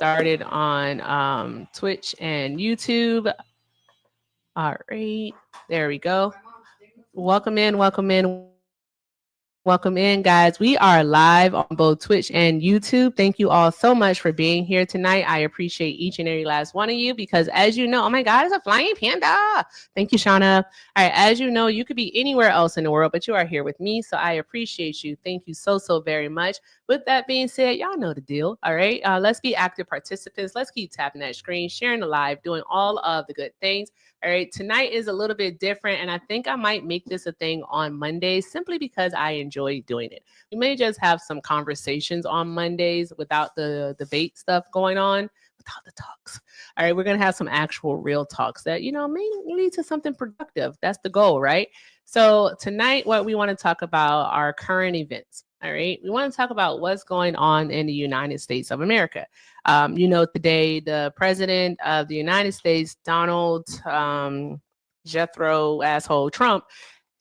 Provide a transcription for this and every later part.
started on Twitch and YouTube. All right, there we go. Welcome in, welcome in, welcome in, guys. We are live on both Twitch and YouTube. Thank you all so much for being here tonight. I appreciate each and every last one of you because, as you know, oh my God, it's a flying panda. Thank you, Shauna. All right, as you know, you could be anywhere else in the world, but you are here with me, so I appreciate you. Thank you so, so very much. With that being said, y'all know the deal. All right, let's be active participants. Let's keep tapping that screen, sharing the live, doing all of the good things. All right, tonight is a little bit different, and I think I might make this a thing on Mondays simply because I enjoy doing it. We may just have some conversations on Mondays without the debate stuff going on, without the talks. All right, we're gonna have some actual real talks that may lead to something productive. That's the goal, right? So tonight, what we want to talk about are current events. All right, we want to talk about what's going on in the United States of America. Today, the president of the United States, Donald Jethro asshole Trump,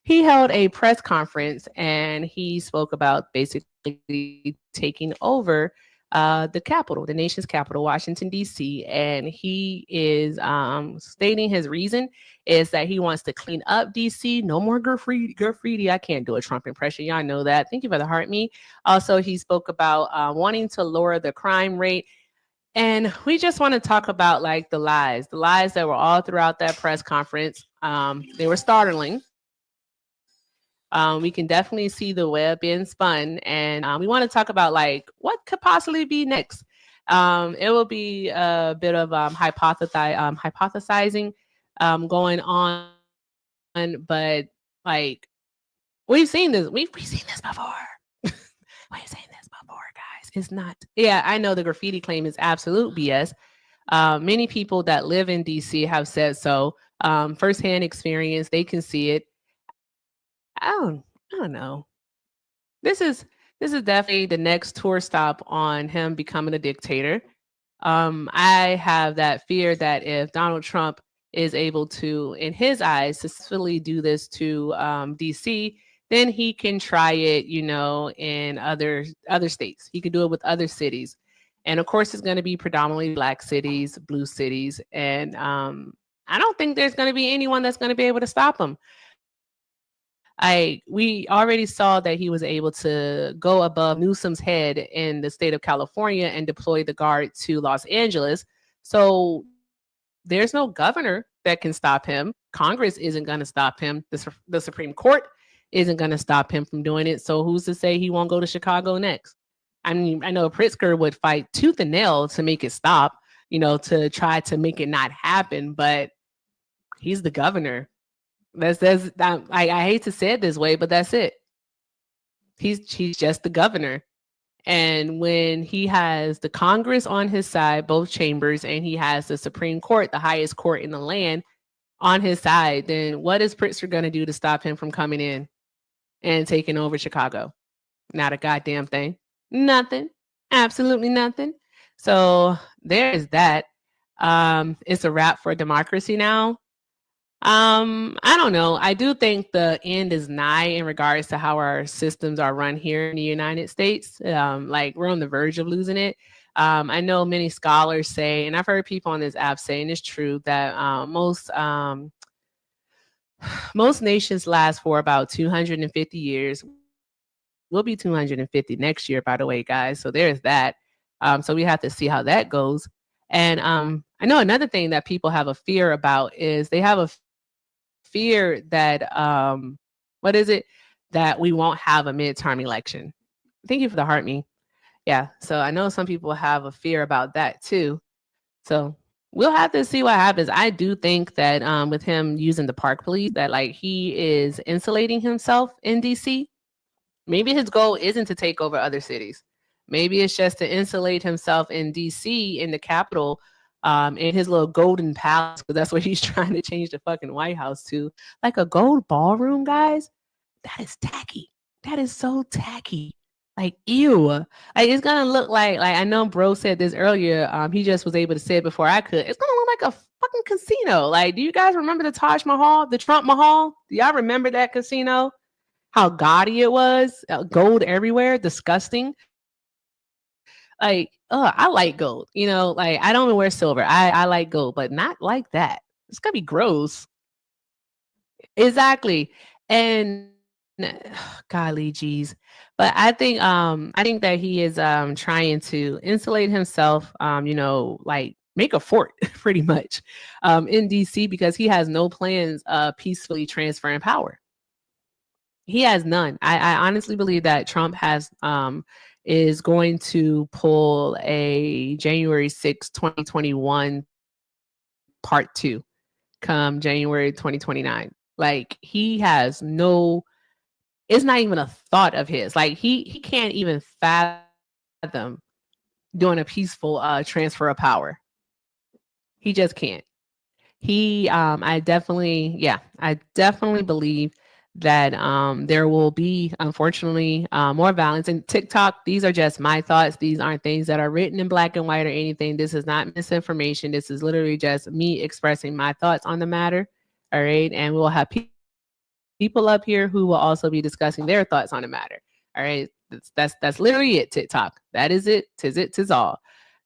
he held a press conference and he spoke about basically taking over the capital, the nation's capital, Washington, D.C. And he is stating his reason is that he wants to clean up D.C. No more graffiti. I can't do a Trump impression. Y'all know that. Thank you for the heart me. Also, he spoke about wanting to lower the crime rate. And we just want to talk about like the lies that were all throughout that press conference. They were startling. We can definitely see the web being spun, and we want to talk about like what could possibly be next. It will be a bit of hypothesizing going on, but like we've seen this, we've seen this before. We've seen this before, guys. It's not. Yeah, I know the graffiti claim is absolute BS. Many people that live in DC have said so. Firsthand experience, they can see it. I don't know. This is definitely the next tour stop on him becoming a dictator. I have that fear that if Donald Trump is able to, in his eyes, successfully do this to DC, then he can try it, in other states. He could do it with other cities, and of course, it's going to be predominantly black cities, blue cities, and I don't think there's going to be anyone that's going to be able to stop him. We already saw that he was able to go above Newsom's head in the state of California and deploy the guard to Los Angeles. So there's no governor that can stop him. Congress isn't going to stop him. The Supreme Court isn't going to stop him from doing it. So who's to say he won't go to Chicago next? I mean, I know Pritzker would fight tooth and nail to make it stop, to try to make it not happen, but he's the governor. I hate to say it this way, but that's it. He's just the governor. And when he has the Congress on his side, both chambers, and he has the Supreme Court, the highest court in the land, on his side, then what is Pritzker going to do to stop him from coming in and taking over Chicago? Not a goddamn thing. Nothing. Absolutely nothing. So there is that. It's a wrap for democracy now. I don't know. I do think the end is nigh in regards to how our systems are run here in the United States. Like we're on the verge of losing it. I know many scholars say, and I've heard people on this app say, and it's true, that most nations last for about 250 years. We'll be 250 next year, by the way, guys. So there's that. So we have to see how that goes. And I know another thing that people have a fear about is they have a fear that what is it, that we won't have a midterm election. Thank you for the heart me. Yeah, so I know some people have a fear about that too. So we'll have to see what happens. I do think that with him using the park police, that like he is insulating himself in DC. Maybe his goal isn't to take over other cities. Maybe it's just to insulate himself in DC, in the Capitol, in his little golden palace, because that's what he's trying to change the fucking White House to. Like a gold ballroom, guys. That is tacky. That is so tacky. Like, ew. Like, it's gonna look like I know bro said this earlier. He just was able to say it before I could. It's gonna look like a fucking casino. Like, do you guys remember the Taj Mahal, the Trump Mahal? Do y'all remember that casino? How gaudy it was, gold everywhere, disgusting. Like, oh, I like gold. You know, like I don't even wear silver. I like gold, but not like that. It's gonna be gross. Exactly. And golly geez. But I think that he is trying to insulate himself, like make a fort pretty much in DC because he has no plans peacefully transferring power. He has none. I honestly believe that Trump has is going to pull a January 6th, 2021 part two come January 2029. Like he has no, it's not even a thought of his. Like he can't even fathom doing a peaceful transfer of power. He just can't. I definitely believe that there will be, unfortunately, more violence. And TikTok, these are just my thoughts. These aren't things that are written in black and white or anything. This is not misinformation. This is literally just me expressing my thoughts on the matter. All right. And we'll have people up here who will also be discussing their thoughts on the matter. All right. That's literally it, TikTok. That is it. Tis all.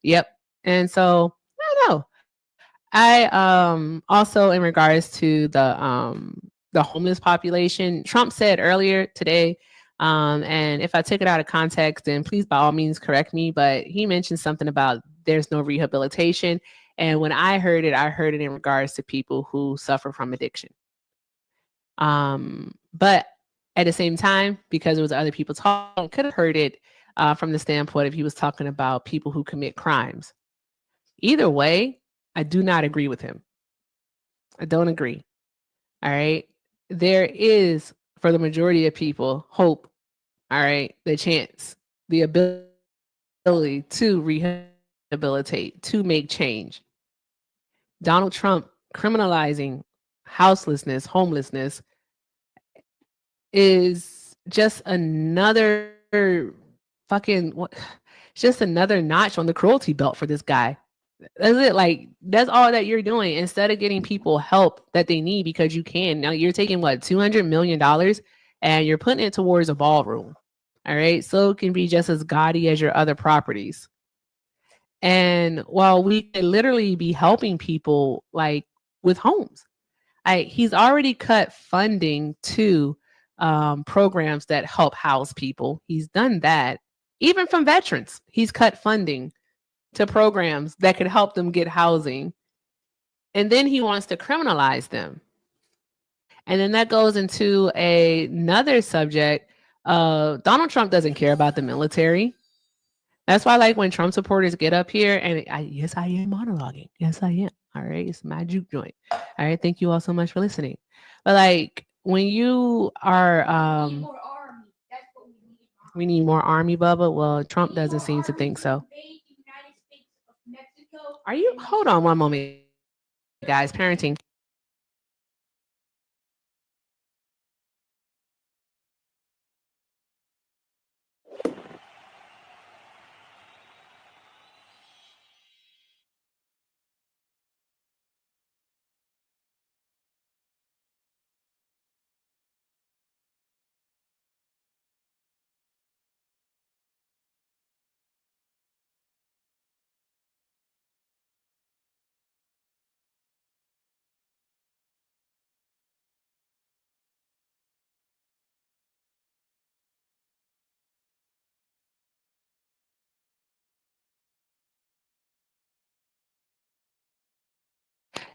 Yep. And so I don't know. I also in regards to the homeless population, Trump said earlier today, and if I take it out of context, then please by all means correct me, but he mentioned something about there's no rehabilitation. And when I heard it in regards to people who suffer from addiction. But at the same time, because it was other people talking, could have heard it from the standpoint if he was talking about people who commit crimes. Either way, I do not agree with him. I don't agree. All right. There is, for the majority of people, hope. All right. The chance, the ability to rehabilitate, to make change. Donald Trump criminalizing houselessness, homelessness is just another fucking, just another notch on the cruelty belt for this guy. That's it. Like that's all that you're doing instead of getting people help that they need because you can. Now you're taking what $200 million and you're putting it towards a ballroom. All right, so it can be just as gaudy as your other properties. And while we could literally be helping people like with homes, he's already cut funding to programs that help house people. He's done that. Even from veterans, he's cut funding to programs that could help them get housing. And then he wants to criminalize them. And then that goes into another subject. Donald Trump doesn't care about the military. That's why, like, when Trump supporters get up here, and yes, I am monologuing. Yes, I am. All right. It's my juke joint. All right. Thank you all so much for listening. But, like, when you are, we need more army, Bubba. Well, Trump doesn't seem to think so. Are you, hold on one moment, guys. Parenting.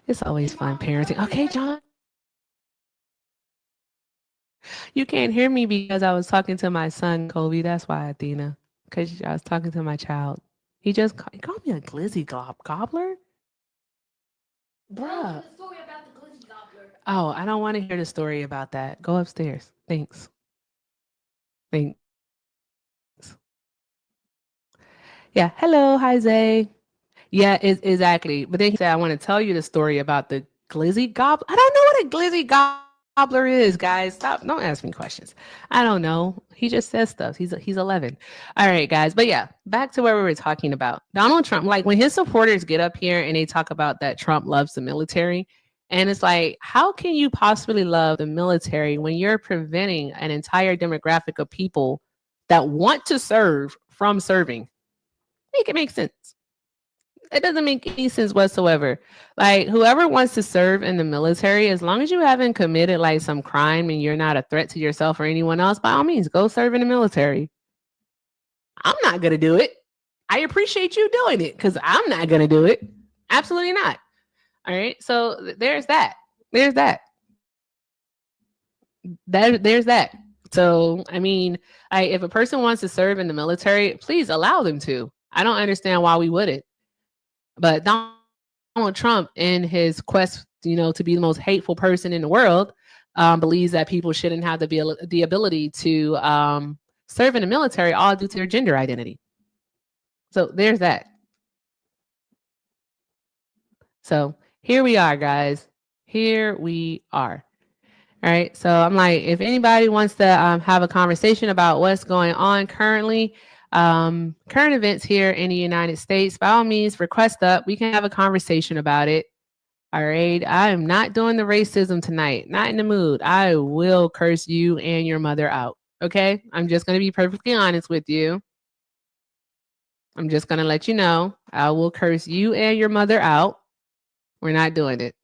It's always fun parenting. Okay, John. You can't hear me because I was talking to my son, Kobe. That's why, Athena. Because I was talking to my child. He called me a glizzy gobbler? Bruh. Oh, I don't want to hear the story about that. Go upstairs. Thanks. Thanks. Yeah. Hello. Hi, Zay. Yeah, exactly. But then he said, I want to tell you the story about the glizzy gobbler. I don't know what a glizzy gobbler is, guys. Stop. Don't ask me questions. I don't know. He just says stuff. He's 11. All right, guys. But yeah, back to where we were talking about. Donald Trump, like when his supporters get up here and they talk about that Trump loves the military. And it's like, how can you possibly love the military when you're preventing an entire demographic of people that want to serve from serving? Make it make sense. It doesn't make any sense whatsoever. Like whoever wants to serve in the military, as long as you haven't committed like some crime and you're not a threat to yourself or anyone else, by all means, go serve in the military. I'm not gonna do it. I appreciate you doing it because I'm not gonna do it. Absolutely not. All right. So there's that. There's that. There's that. So I mean, if a person wants to serve in the military, please allow them to. I don't understand why we wouldn't. But Donald Trump, in his quest, to be the most hateful person in the world, believes that people shouldn't have the ability to serve in the military, all due to their gender identity. So there's that. So here we are, guys. Here we are. All right. So I'm like, if anybody wants to have a conversation about what's going on currently, current events here in the United States, by all means, request up. We can have a conversation about it. All right. I am not doing the racism tonight. Not in the mood. I will curse you and your mother out. Okay. I'm just going to be perfectly honest with you. I'm just going to let you know I will curse you and your mother out. We're not doing it.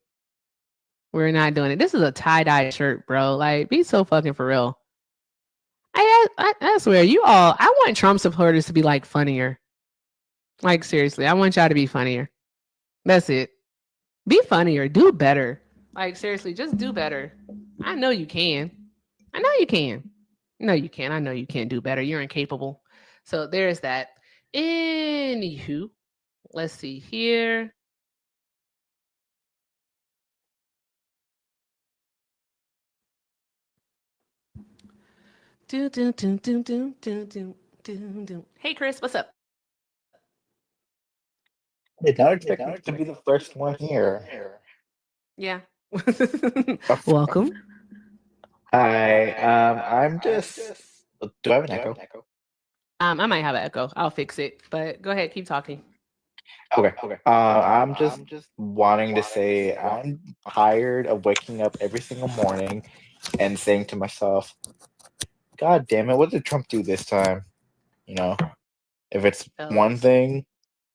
We're not doing it. This is a tie-dye shirt, bro. Like, be so fucking for real. I swear, I want Trump supporters to be like funnier. Like, seriously, I want y'all to be funnier. That's it. Be funnier. Do better. Like, seriously, just do better. I know you can. I know you can. No, you can't. I know you can't do better. You're incapable. So there's that. Anywho, let's see here. Hey, Chris, what's up? Did not expect me to be the first one here. Yeah. Oh, Welcome. Hi, I'm just. Do I have an echo? I might have an echo. I'll fix it. But go ahead, keep talking. Okay. I'm just wanting to say I'm tired of waking up every single morning and saying to myself, "God damn it, what did Trump do this time?" You know, if it's one thing,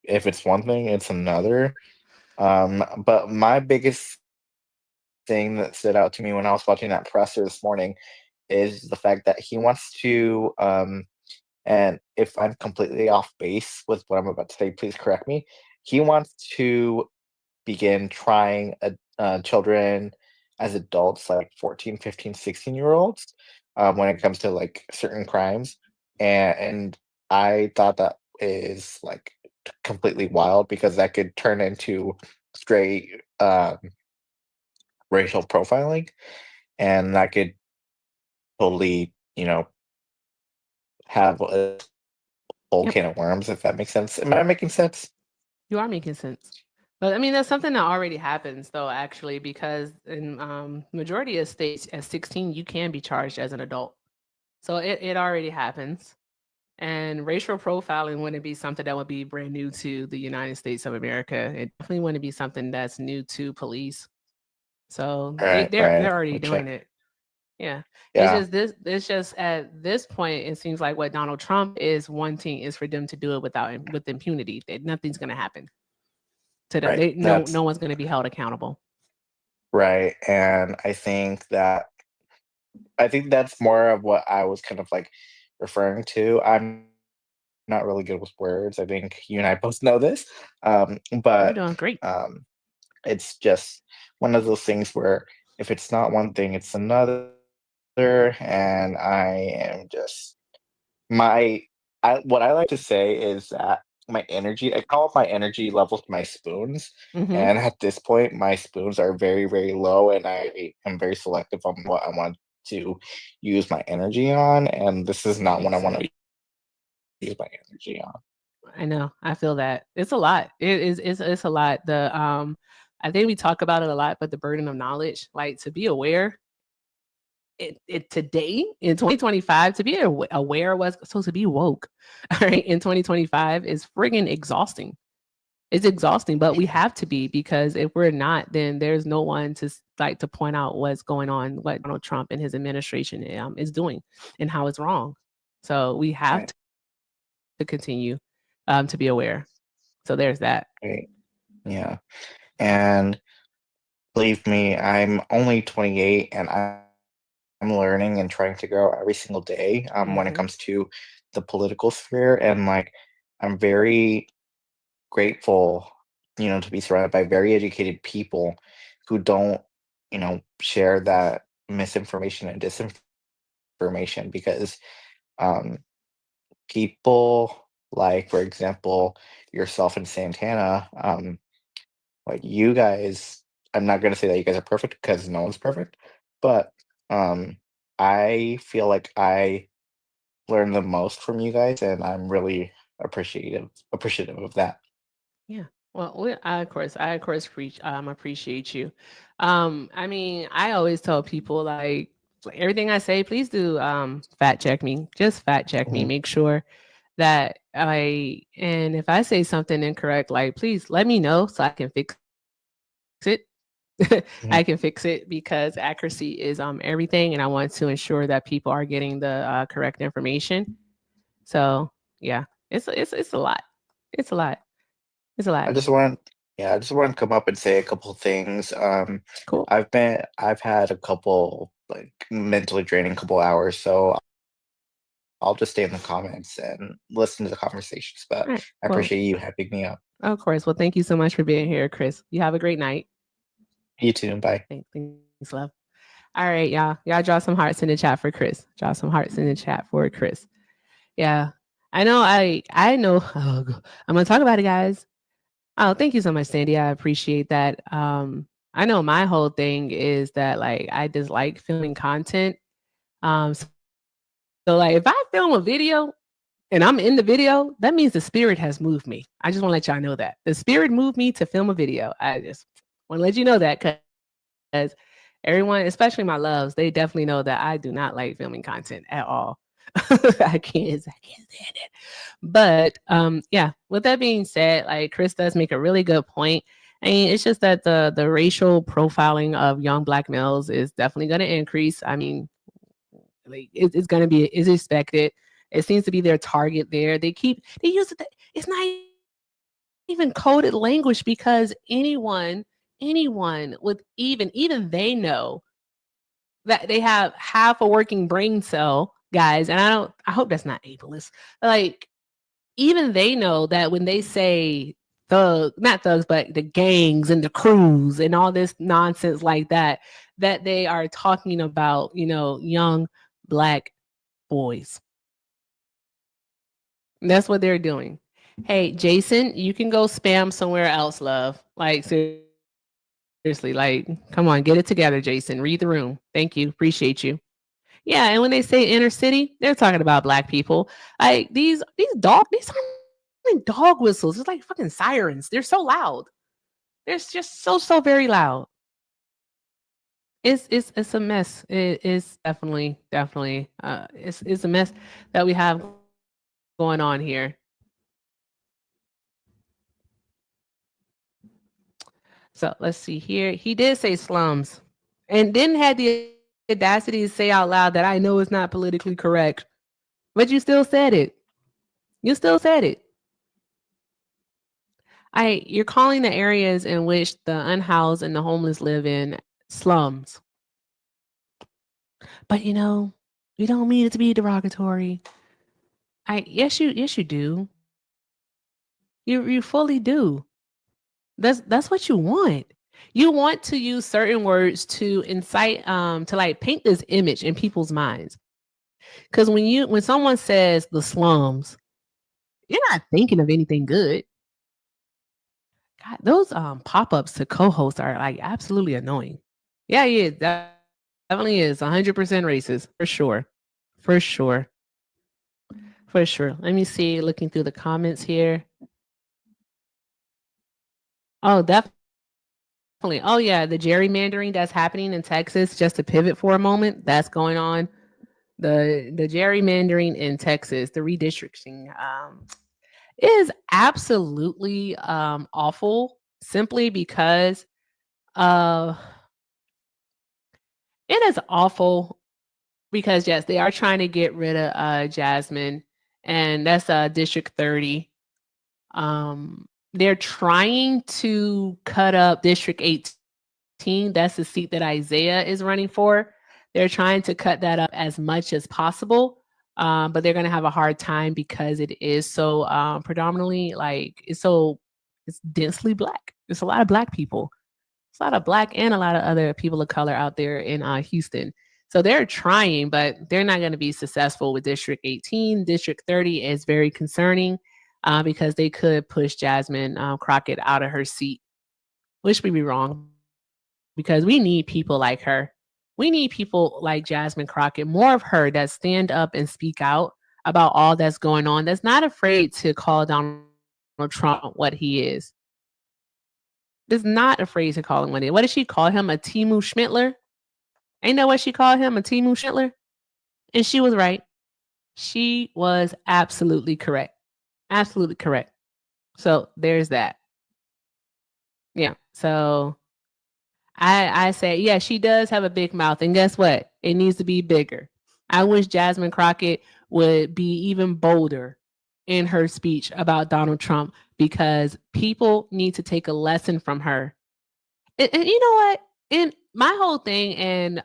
it's another. But my biggest thing that stood out to me when I was watching that presser this morning is the fact that he wants to, and if I'm completely off base with what I'm about to say, please correct me. He wants to begin trying children as adults, like 14, 15, 16-year olds, when it comes to like certain crimes. And I thought that is like completely wild because that could turn into straight racial profiling, and that could totally, have a whole Yep. can of worms, if that makes sense. Am I making sense? You are making sense. But I mean, that's something that already happens, though, actually, because in majority of states, at 16, you can be charged as an adult. So it already happens. And racial profiling wouldn't be something that would be brand new to the United States of America. It definitely wouldn't be something that's new to police. So Right, they're right. already Which, doing it. Yeah. It's yeah, just this it's just at this point, it seems like what Donald Trump is wanting is for them to do it with impunity. That nothing's gonna happen to them. right. No one's gonna be held accountable. Right. And I think that's more of what I was kind of like referring to. I'm not really good with words. I think you and I both know this. You're But doing great. it's just one of those things where if it's not one thing, it's another. And I am just my what I like to say is that my energy, I call my energy levels my spoons. Mhm. And at this point, my spoons are very, very low, and I am very selective on what I want to use my energy on. And this is not what I Makes want sense. to use my energy on. I know. I feel that. It's a lot. It's a lot. I think we talk about it a lot, but the burden of knowledge, like to be aware it today in 2025 to be aware was so to be woke all right in 2025 is friggin' exhausting. It's exhausting, but we have to be, because if we're not, then there's no one to like to point out what's going on, what Donald Trump and his administration is doing and how it's wrong. So we have Right. to continue to be aware. So there's that. Right. Yeah. And believe me, I'm only 28 and I'm learning and trying to grow every single day when it Hmm. comes to the political sphere. And like, I'm very grateful, to be surrounded by very educated people who don't, share that misinformation and disinformation because um, people like, for example, yourself and Santana, like you guys, I'm not going to say that you guys are perfect because no one's perfect, but um, I feel like I learn the most from you guys, and I'm really appreciative of that. Yeah. Well, I of course appreciate you. I mean, I always tell people like everything I say, please do fact check me. Just fact check me. Mhm, Make sure that and if I say something incorrect, like please let me know so I can fix it. mhm. I can fix it because accuracy is everything, and I want to ensure that people are getting the correct information. So yeah, it's a lot. It's a lot. It's a I lot. just want, yeah, I just want to come up and say a couple things. Cool. I've had a couple like mentally draining couple hours, so I'll just stay in the comments and listen to the conversations. But All right. I Well, appreciate you having me up. of course. Well, thank you so much for being here, Chris. You have a great night. You too. Bye. Thanks, love. All right, y'all. Y'all draw some hearts in the chat for Chris. Draw some hearts in the chat for Chris. Yeah. I know I know oh, I'm gonna talk about it, guys. Oh, thank you so much, Sandy. I appreciate that. I know my whole thing is that like I dislike filming content. So like if I film a video and I'm in the video, that means the spirit has moved me. I just want to let y'all know that. The spirit moved me to film a video. I just want to let you know that because everyone, especially my loves, they definitely know that I do not like filming content at all. I can't stand it. But yeah, with that being said, like Chris does make a really good point. I mean, it's just that the racial profiling of young black males is definitely going to increase. I mean, like it's going to be is expected. It seems to be their target there. They use it. It's not even coded language because anyone with even they know that they have half a working brain cell, guys. And I hope that's not ableist. Like even they know that when they say not thugs, but the gangs and the crews and all this nonsense like that, that they are talking about, young black boys. And that's what they're doing. Hey, Jason, you can go spam somewhere else, love. Like, seriously, like, come on, get it together, Jason. Read the room. Thank you. Appreciate you. Yeah, and when they say inner city, they're talking about black people. Like these aren't even dog whistles. It's like fucking sirens. They're so loud. They're just so very loud. It's a mess. It is definitely it's a mess that we have going on here. So let's see here. He did say slums, and then had the audacity to say out loud that I know it's not politically correct, but you still said it. You still said it. You're calling the areas in which the unhoused and the homeless live in slums. But you don't mean it to be derogatory. Yes you do. You fully do. That's what you want. You want to use certain words to incite to like paint this image in people's minds. Cuz when someone says the slums, you're not thinking of anything good. God, those pop-ups to co-hosts are like absolutely annoying. Yeah, yeah, definitely is 100% racist for sure. For sure. For sure. Let me see looking through the comments here. Oh, definitely. Oh yeah, the gerrymandering that's happening in Texas, just to pivot for a moment, that's going on. The gerrymandering in Texas, the redistricting is absolutely awful simply because uh it is awful because yes, they are trying to get rid of Jasmine, and that's District 30. They're trying to cut up District 18. That's the seat that Isaiah is running for. They're trying to cut that up as much as possible. But they're going to have a hard time because it is so predominantly it's densely black. There's a lot of black people. There's a lot of black and a lot of other people of color out there in Houston. So they're trying, but they're not going to be successful with District 18. District 30 is very concerning because they could push Jasmine Crockett out of her seat, which would be wrong because we need people like her. We need people like Jasmine Crockett, more of her that stand up and speak out about all that's going on, that's not afraid to call Donald Trump what he is. Is not afraid to call him what he is. What did she call him? A Timu Schmittler? Ain't that what she called him? A Timu Schmittler? And she was right. She was absolutely correct. Absolutely correct. So there's that. Yeah. So I say, yeah, she does have a big mouth. And guess what? It needs to be bigger. I wish Jasmine Crockett would be even bolder in her speech about Donald Trump because people need to take a lesson from her. And you know what? In my whole thing, and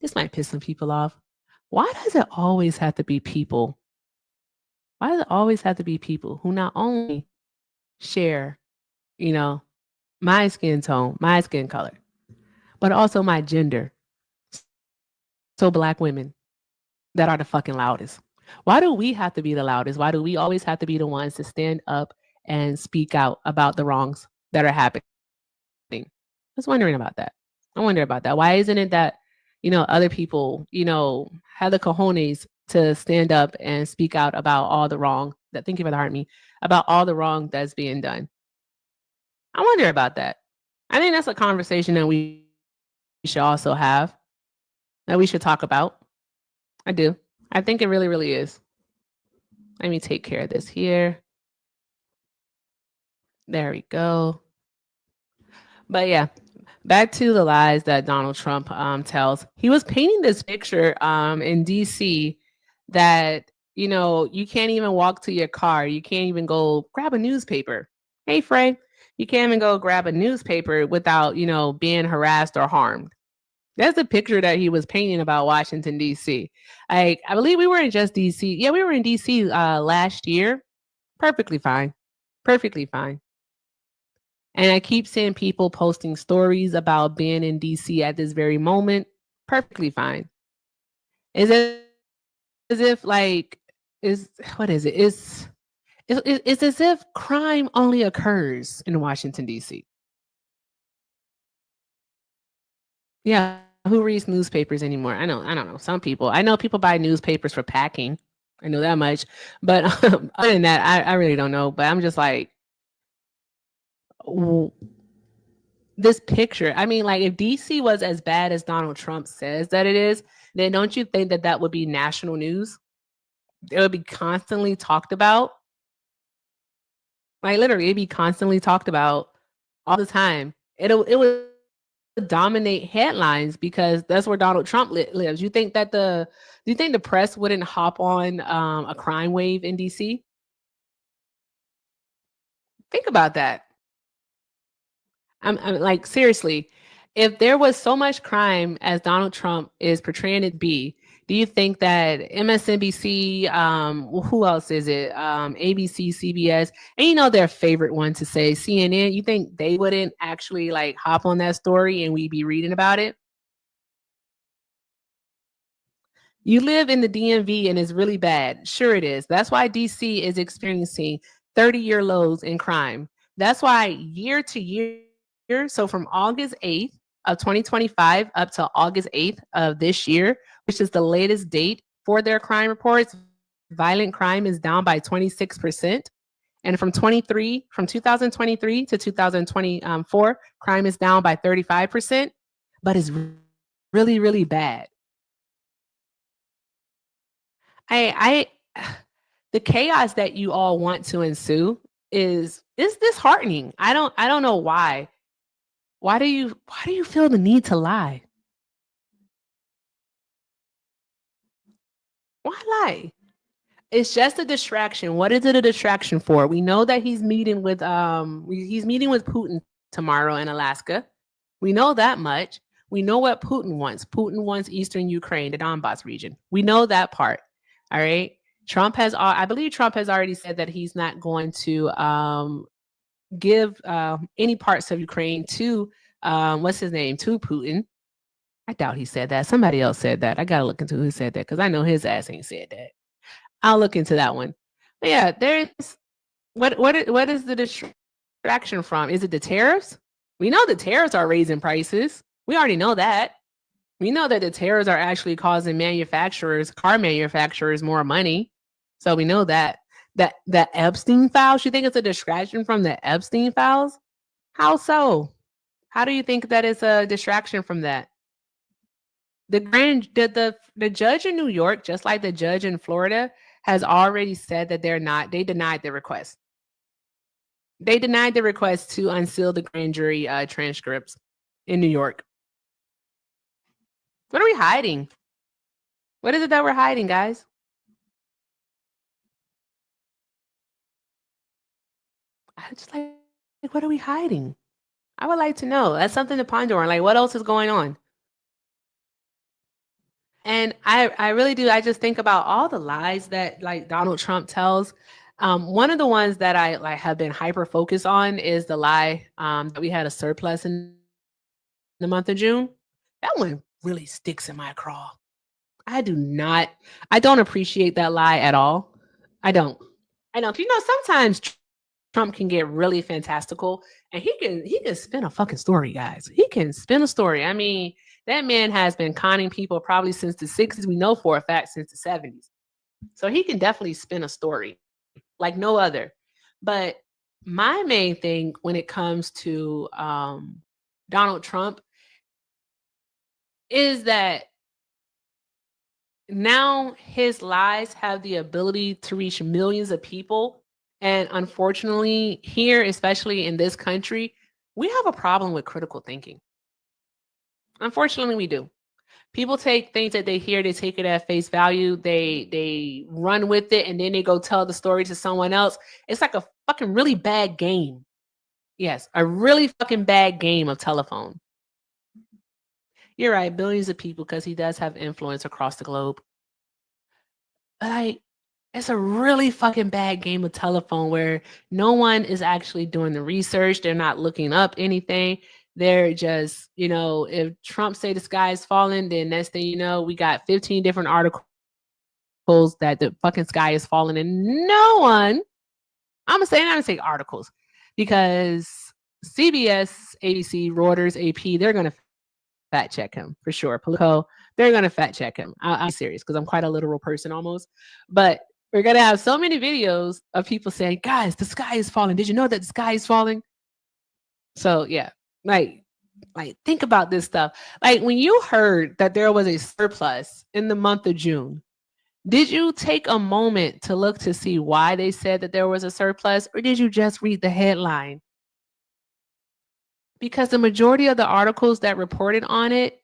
this might piss some people off. Why does it always have to be people? Why does it always have to be people who not only share, my skin tone, my skin color, but also my gender? So black women that are the fucking loudest. Why do we have to be the loudest? Why do we always have to be the ones to stand up and speak out about the wrongs that are happening? I was wondering about that. I wonder about that. Why isn't it that, other people, have the cojones to stand up and speak out about all the wrong that, thank you for the heart me, about all the wrong that's being done? I wonder about that. I think that's a conversation that we should also have, that we should talk about. I do. I think it really, really is. Let me take care of this here. There we go. But yeah, back to the lies that Donald Trump tells. He was painting this picture in DC that, you can't even walk to your car. You can't even go grab a newspaper. Hey, Frey, you can't even go grab a newspaper without, being harassed or harmed. That's the picture that he was painting about Washington, D.C. I believe we were in just D.C. Yeah, we were in D.C. Last year. Perfectly fine. Perfectly fine. And I keep seeing people posting stories about being in DC at this very moment. Perfectly fine. Is it as if what is it? It's as if crime only occurs in Washington, DC. Yeah. Who reads newspapers anymore? I don't know. Some people. I know people buy newspapers for packing. I know that much. But other than that, I really don't know. But I'm just like, this picture. I mean, like if DC was as bad as Donald Trump says that it is, then don't you think that would be national news? It would be constantly talked about. Like literally, it'd be constantly talked about all the time. It would dominate headlines because that's where Donald Trump lives. You think that do you think the press wouldn't hop on a crime wave in DC? Think about that. I'm like, seriously, if there was so much crime as Donald Trump is portraying it to be, do you think that MSNBC, who else is it? ABC, CBS, and their favorite one to say, CNN, you think they wouldn't actually like hop on that story and we'd be reading about it? You live in the DMV and it's really bad. Sure it is. That's why DC is experiencing 30-year lows in crime. That's why year to year, so from August 8th of 2025 up to August 8th of this year, which is the latest date for their crime reports, violent crime is down by 26%. And from 2023 to 2024, crime is down by 35%, but it's really, really bad. I the chaos that you all want to ensue is disheartening. I don't know why. Why do you feel the need to lie? Why lie? It's just a distraction. What is it a distraction for? We know that he's meeting with Putin tomorrow in Alaska. We know that much. We know what Putin wants. Putin wants Eastern Ukraine, the Donbass region. We know that part. All right. I believe Trump has already said that he's not going to give any parts of Ukraine to what's his name, to Putin. I doubt he said that. Somebody else said that. I gotta look into who said that because I know his ass ain't said that. I'll look into that one. But yeah, there's what is the distraction from? Is it the tariffs? We know the tariffs are raising prices. We already know that. We know that the tariffs are actually causing car manufacturers more money. So we know that. That Epstein files, you think it's a distraction from the Epstein files? How so? How do you think that is a distraction from that? The judge in New York, just like the judge in Florida, has already said that they denied the request. They denied the request to unseal the grand jury transcripts in New York. What are we hiding? What is it that we're hiding, guys? I just like, what are we hiding? I would like to know. That's something to ponder on. Like, what else is going on? And I really do. I just think about all the lies that like Donald Trump tells. One of the ones that I like have been hyper focused on is the lie that we had a surplus in the month of June. That one really sticks in my craw. I don't appreciate that lie at all. I don't. You know, sometimes Trump can get really fantastical and he can spin a fucking story, guys. He can spin a story. I mean, that man has been conning people probably since the 60s. We know for a fact since the 70s. So he can definitely spin a story like no other. But my main thing when it comes to Donald Trump is that now his lies have the ability to reach millions of people. And unfortunately, here, especially in this country, we have a problem with critical thinking. Unfortunately, we do. People take things that they hear, they take it at face value, they run with it, and then they go tell the story to someone else. It's like a fucking really bad game. Yes, a really fucking bad game of telephone. You're right, billions of people, because he does have influence across the globe. Like, it's a really fucking bad game of telephone where no one is actually doing the research. They're not looking up anything. They're just, you know, if Trump say the sky is falling, then next thing you know, we got 15 different articles that the fucking sky is falling, and no one, I'm gonna say articles, because CBS, ABC, Reuters, AP, they're gonna fact check him for sure. Politico, they're gonna fact check him. I'm serious because I'm quite a literal person almost. But we're gonna have so many videos of people saying, "Guys, the sky is falling. Did you know that the sky is falling?" So yeah, like think about this stuff. Like when you heard that there was a surplus in the month of June, did you take a moment to look to see why they said that there was a surplus, or did you just read the headline? Because the majority of the articles that reported on it,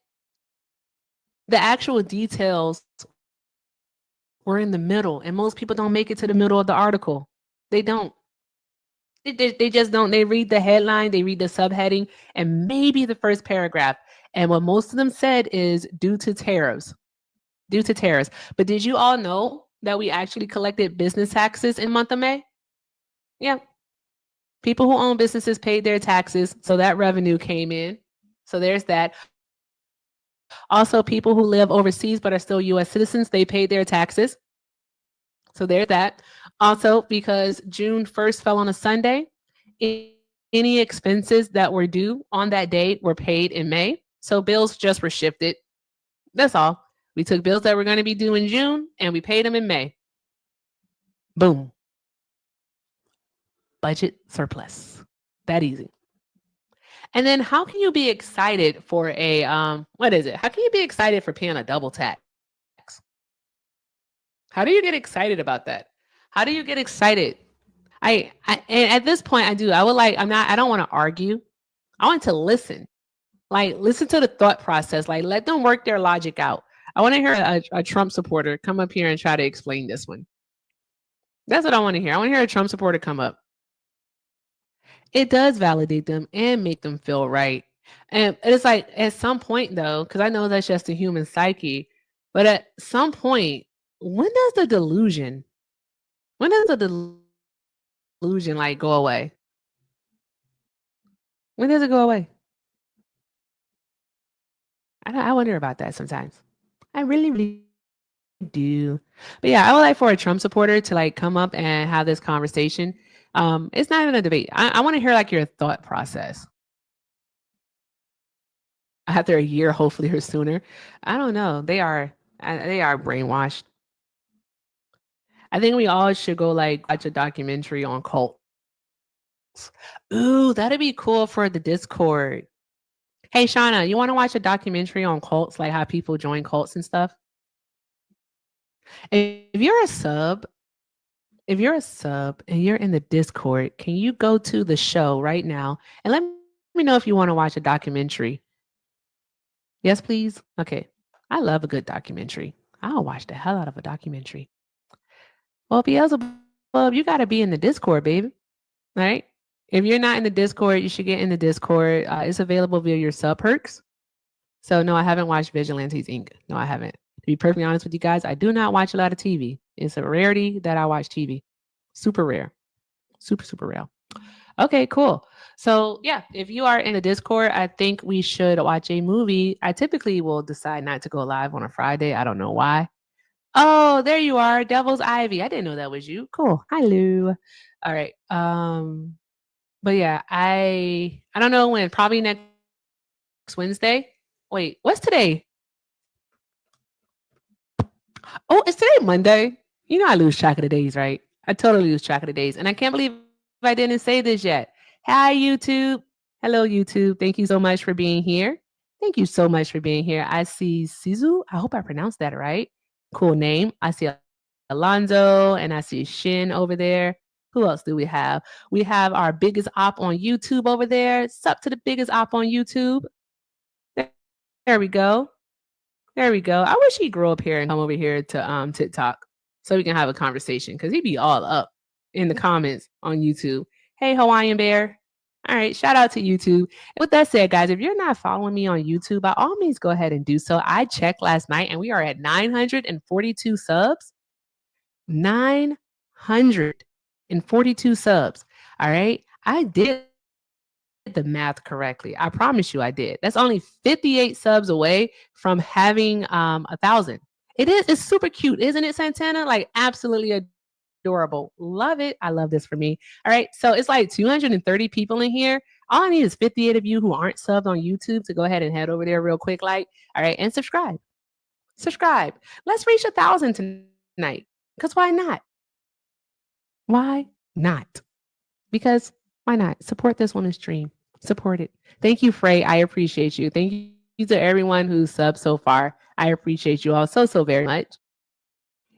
the actual details were in the middle, and most people don't make it to the middle of the article. They don't. They just don't. They read the headline, they read the subheading, and maybe the first paragraph. And what most of them said is due to tariffs. Due to tariffs. But did you all know that we actually collected business taxes in the month of May? Yeah. People who own businesses paid their taxes, so that revenue came in. So there's that. Also, people who live overseas but are still U.S. citizens, they paid their taxes. So there's that. Also, because June 1st fell on a Sunday, any expenses that were due on that date were paid in May. So bills just were shifted. That's all. We took bills that were going to be due in June and we paid them in May. Boom. Budget surplus. That easy. And then how can you be excited for a what is it? How can you be excited for paying a double tax? How do you get excited about that? How do you get excited? And at this point I don't want to argue. I want to listen. Like listen to the thought process. Like let them work their logic out. I want to hear a Trump supporter come up here and try to explain this one. That's what I want to hear. I want to hear a Trump supporter come up. It does validate them and make them feel right. And it's like at some point though, because I know that's just the human psyche, but at some point, when does the delusion, when does the delusion like go away? When does it go away? I wonder about that sometimes. I really, really do. But yeah, I would like for a Trump supporter to like come up and have this conversation. It's not even a debate. I want to hear like your thought process after a year, hopefully or sooner. I don't know. They are brainwashed. I think we all should go like watch a documentary on cults. Ooh, that'd be cool for the Discord. Hey, Shauna, you want to watch a documentary on cults, like how people join cults and stuff? If you're a sub, if you're a sub and you're in the Discord, can you go to the show right now and let me know if you want to watch a documentary? Yes, please. Okay. I love a good documentary. I'll watch the hell out of a documentary. Well, Beelzebub, you got to be in the Discord, baby. All right. If you're not in the Discord, you should get in the Discord. It's available via your sub perks. So no, I haven't watched Vigilantes Inc. No, I haven't. To be perfectly honest with you guys, I do not watch a lot of TV. It's a rarity that I watch TV. Super rare. Super, super rare. Okay, cool. So yeah, if you are in the Discord, I think we should watch a movie. I typically will decide not to go live on a Friday. I don't know why. Oh, there you are, Devil's Ivy. I didn't know that was you. Cool. Hi, Lou. All right. But yeah, I don't know when. Probably next Wednesday. Wait, what's today? Oh, is today Monday? You know I lose track of the days, right? I totally lose track of the days. And I can't believe I didn't say this yet. Hi, YouTube. Hello, YouTube. Thank you so much for being here. Thank you so much for being here. I see Sizu. I hope I pronounced that right. Cool name. I see Alonzo and I see Shin over there. Who else do we have? We have our biggest op on YouTube over there. Sup to the biggest op on YouTube. There we go. There we go. I wish he'd grow up here and come over here to TikTok so we can have a conversation because he'd be all up in the comments on YouTube. Hey, Hawaiian Bear. All right, shout out to YouTube. And with that said, guys, if you're not following me on YouTube, by all means, go ahead and do so. I checked last night and we are at 942 subs. 942 subs. All right. I did the math correctly. I promise you I did. That's only 58 subs away from having 1,000. It's super cute, isn't it, Santana? Like absolutely adorable. Love it. I love this for me. All right. So it's like 230 people in here. All I need is 58 of you who aren't subbed on YouTube to go ahead and head over there real quick, like, all right, and subscribe. Subscribe. Let's reach 1,000 tonight. Because why not? Why not? Because why not? Support this on the stream. Support it. Thank you, Frey. I appreciate you. Thank you to everyone who's subbed so far. I appreciate you all so very much.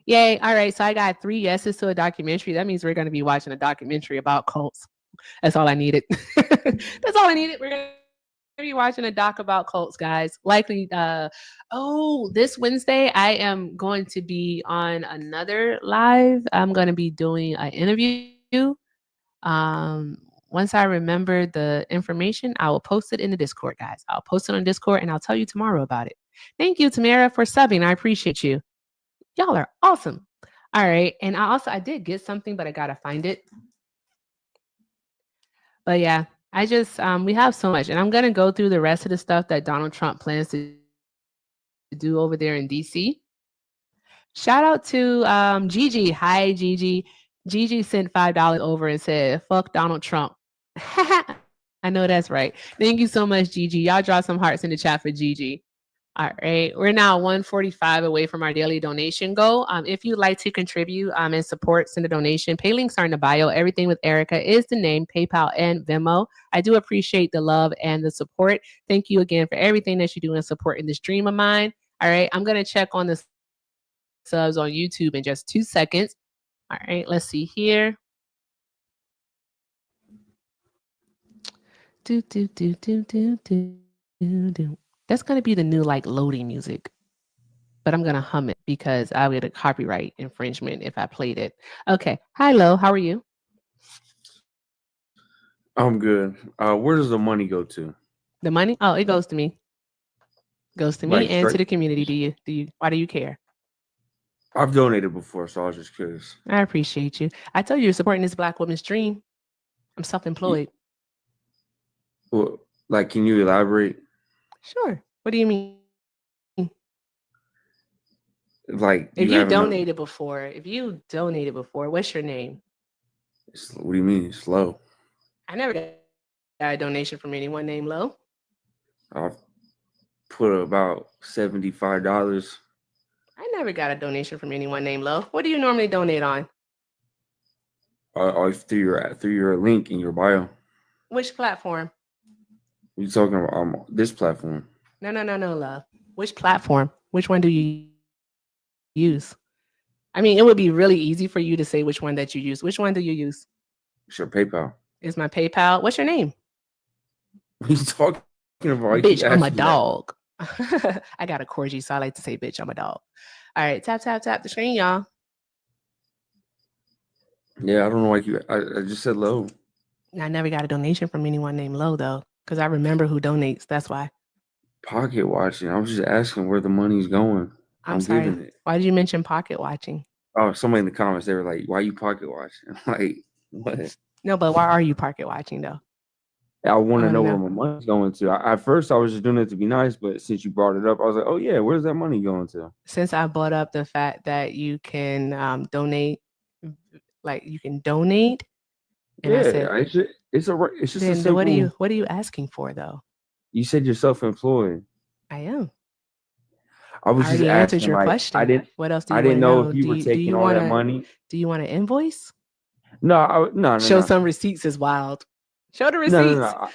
Yay. All right. So I got 3 yeses to a documentary. That means we're going to be watching a documentary about cults. That's all I needed. That's all I needed. We're going to be watching a doc about cults, guys. Likely, this Wednesday, I am going to be on another live. I'm going to be doing an interview. Once I remember the information, I will post it in the Discord, guys. I'll post it on Discord and I'll tell you tomorrow about it. Thank you, Tamara, for subbing. I appreciate you. Y'all are awesome. All right. And I did get something, but I got to find it. But yeah, I just, we have so much. And I'm going to go through the rest of the stuff that Donald Trump plans to do over there in DC. Shout out to Gigi. Hi, Gigi. Gigi sent $5 over and said, fuck Donald Trump. I know that's right. Thank you so much, Gigi. Y'all draw some hearts in the chat for Gigi. All right. We're now 145 away from our daily donation goal. If you'd like to contribute and support, send a donation. Pay links are in the bio. Everything with Erica is the name, PayPal and Venmo. I do appreciate the love and the support. Thank you again for everything that you do in supporting this dream of mine. All right. I'm going to check on the subs on YouTube in just 2 seconds. All right. Let's see here. Do, do, do, do, do, do, do, do. That's going to be the new like loading music. but I'm gonna hum it because I'll get a copyright infringement if I played it. Okay. Hi, Lo. How are you? I'm good. Where does the money go to? The money? Oh, it goes to me. Goes to me Like and to straight? the community. Why do you care? I've donated before, so I was just curious. I appreciate you. I told you you're supporting this Black woman's dream. I'm self-employed. Well, like, can you elaborate? Sure. What do you mean? Like, If you you have enough? donated before, what's your name? What do you mean? It's low. I never got a donation from anyone named Lo. I've put about $75. I never got a donation from anyone named Lo. What do you normally donate on? Through your link in your bio. Which platform? You talking about this platform? No, love. Which platform? Which one do you use? I mean, it would be really easy for you to say which one that you use. Which one do you use? It's your PayPal. Is my PayPal? What's your name? What are you talking about? Bitch, I'm a dog. I got a corgi, so I like to say, bitch, I'm a dog. All right, tap the screen, y'all. Yeah, I don't know why I just said low. I never got a donation from anyone named Lo, though, because I remember who donates. That's why. Pocket watching. I was just asking where the money's going. I'm sorry. giving it. Why did you mention pocket watching? Oh, somebody in the comments, they were like, why you pocket watching? I'm like, what? No, but why are you pocket watching, though? I want to wanna know know. where my money's going to. At first, I was just doing it to be nice, but since you brought it up, I was like, oh, yeah, where's that money going to? Since I brought up the fact that you can donate, like you can donate, and I said, it's just a then simple. what are you asking for, though? You said you're self-employed. I am. I was I just already asking, answered your like, question. What else do you I didn't wanna know if you Do were you- do taking you all that wanna- money. Do you want an invoice? No, no. Show some receipts is wild. Show the receipts. No.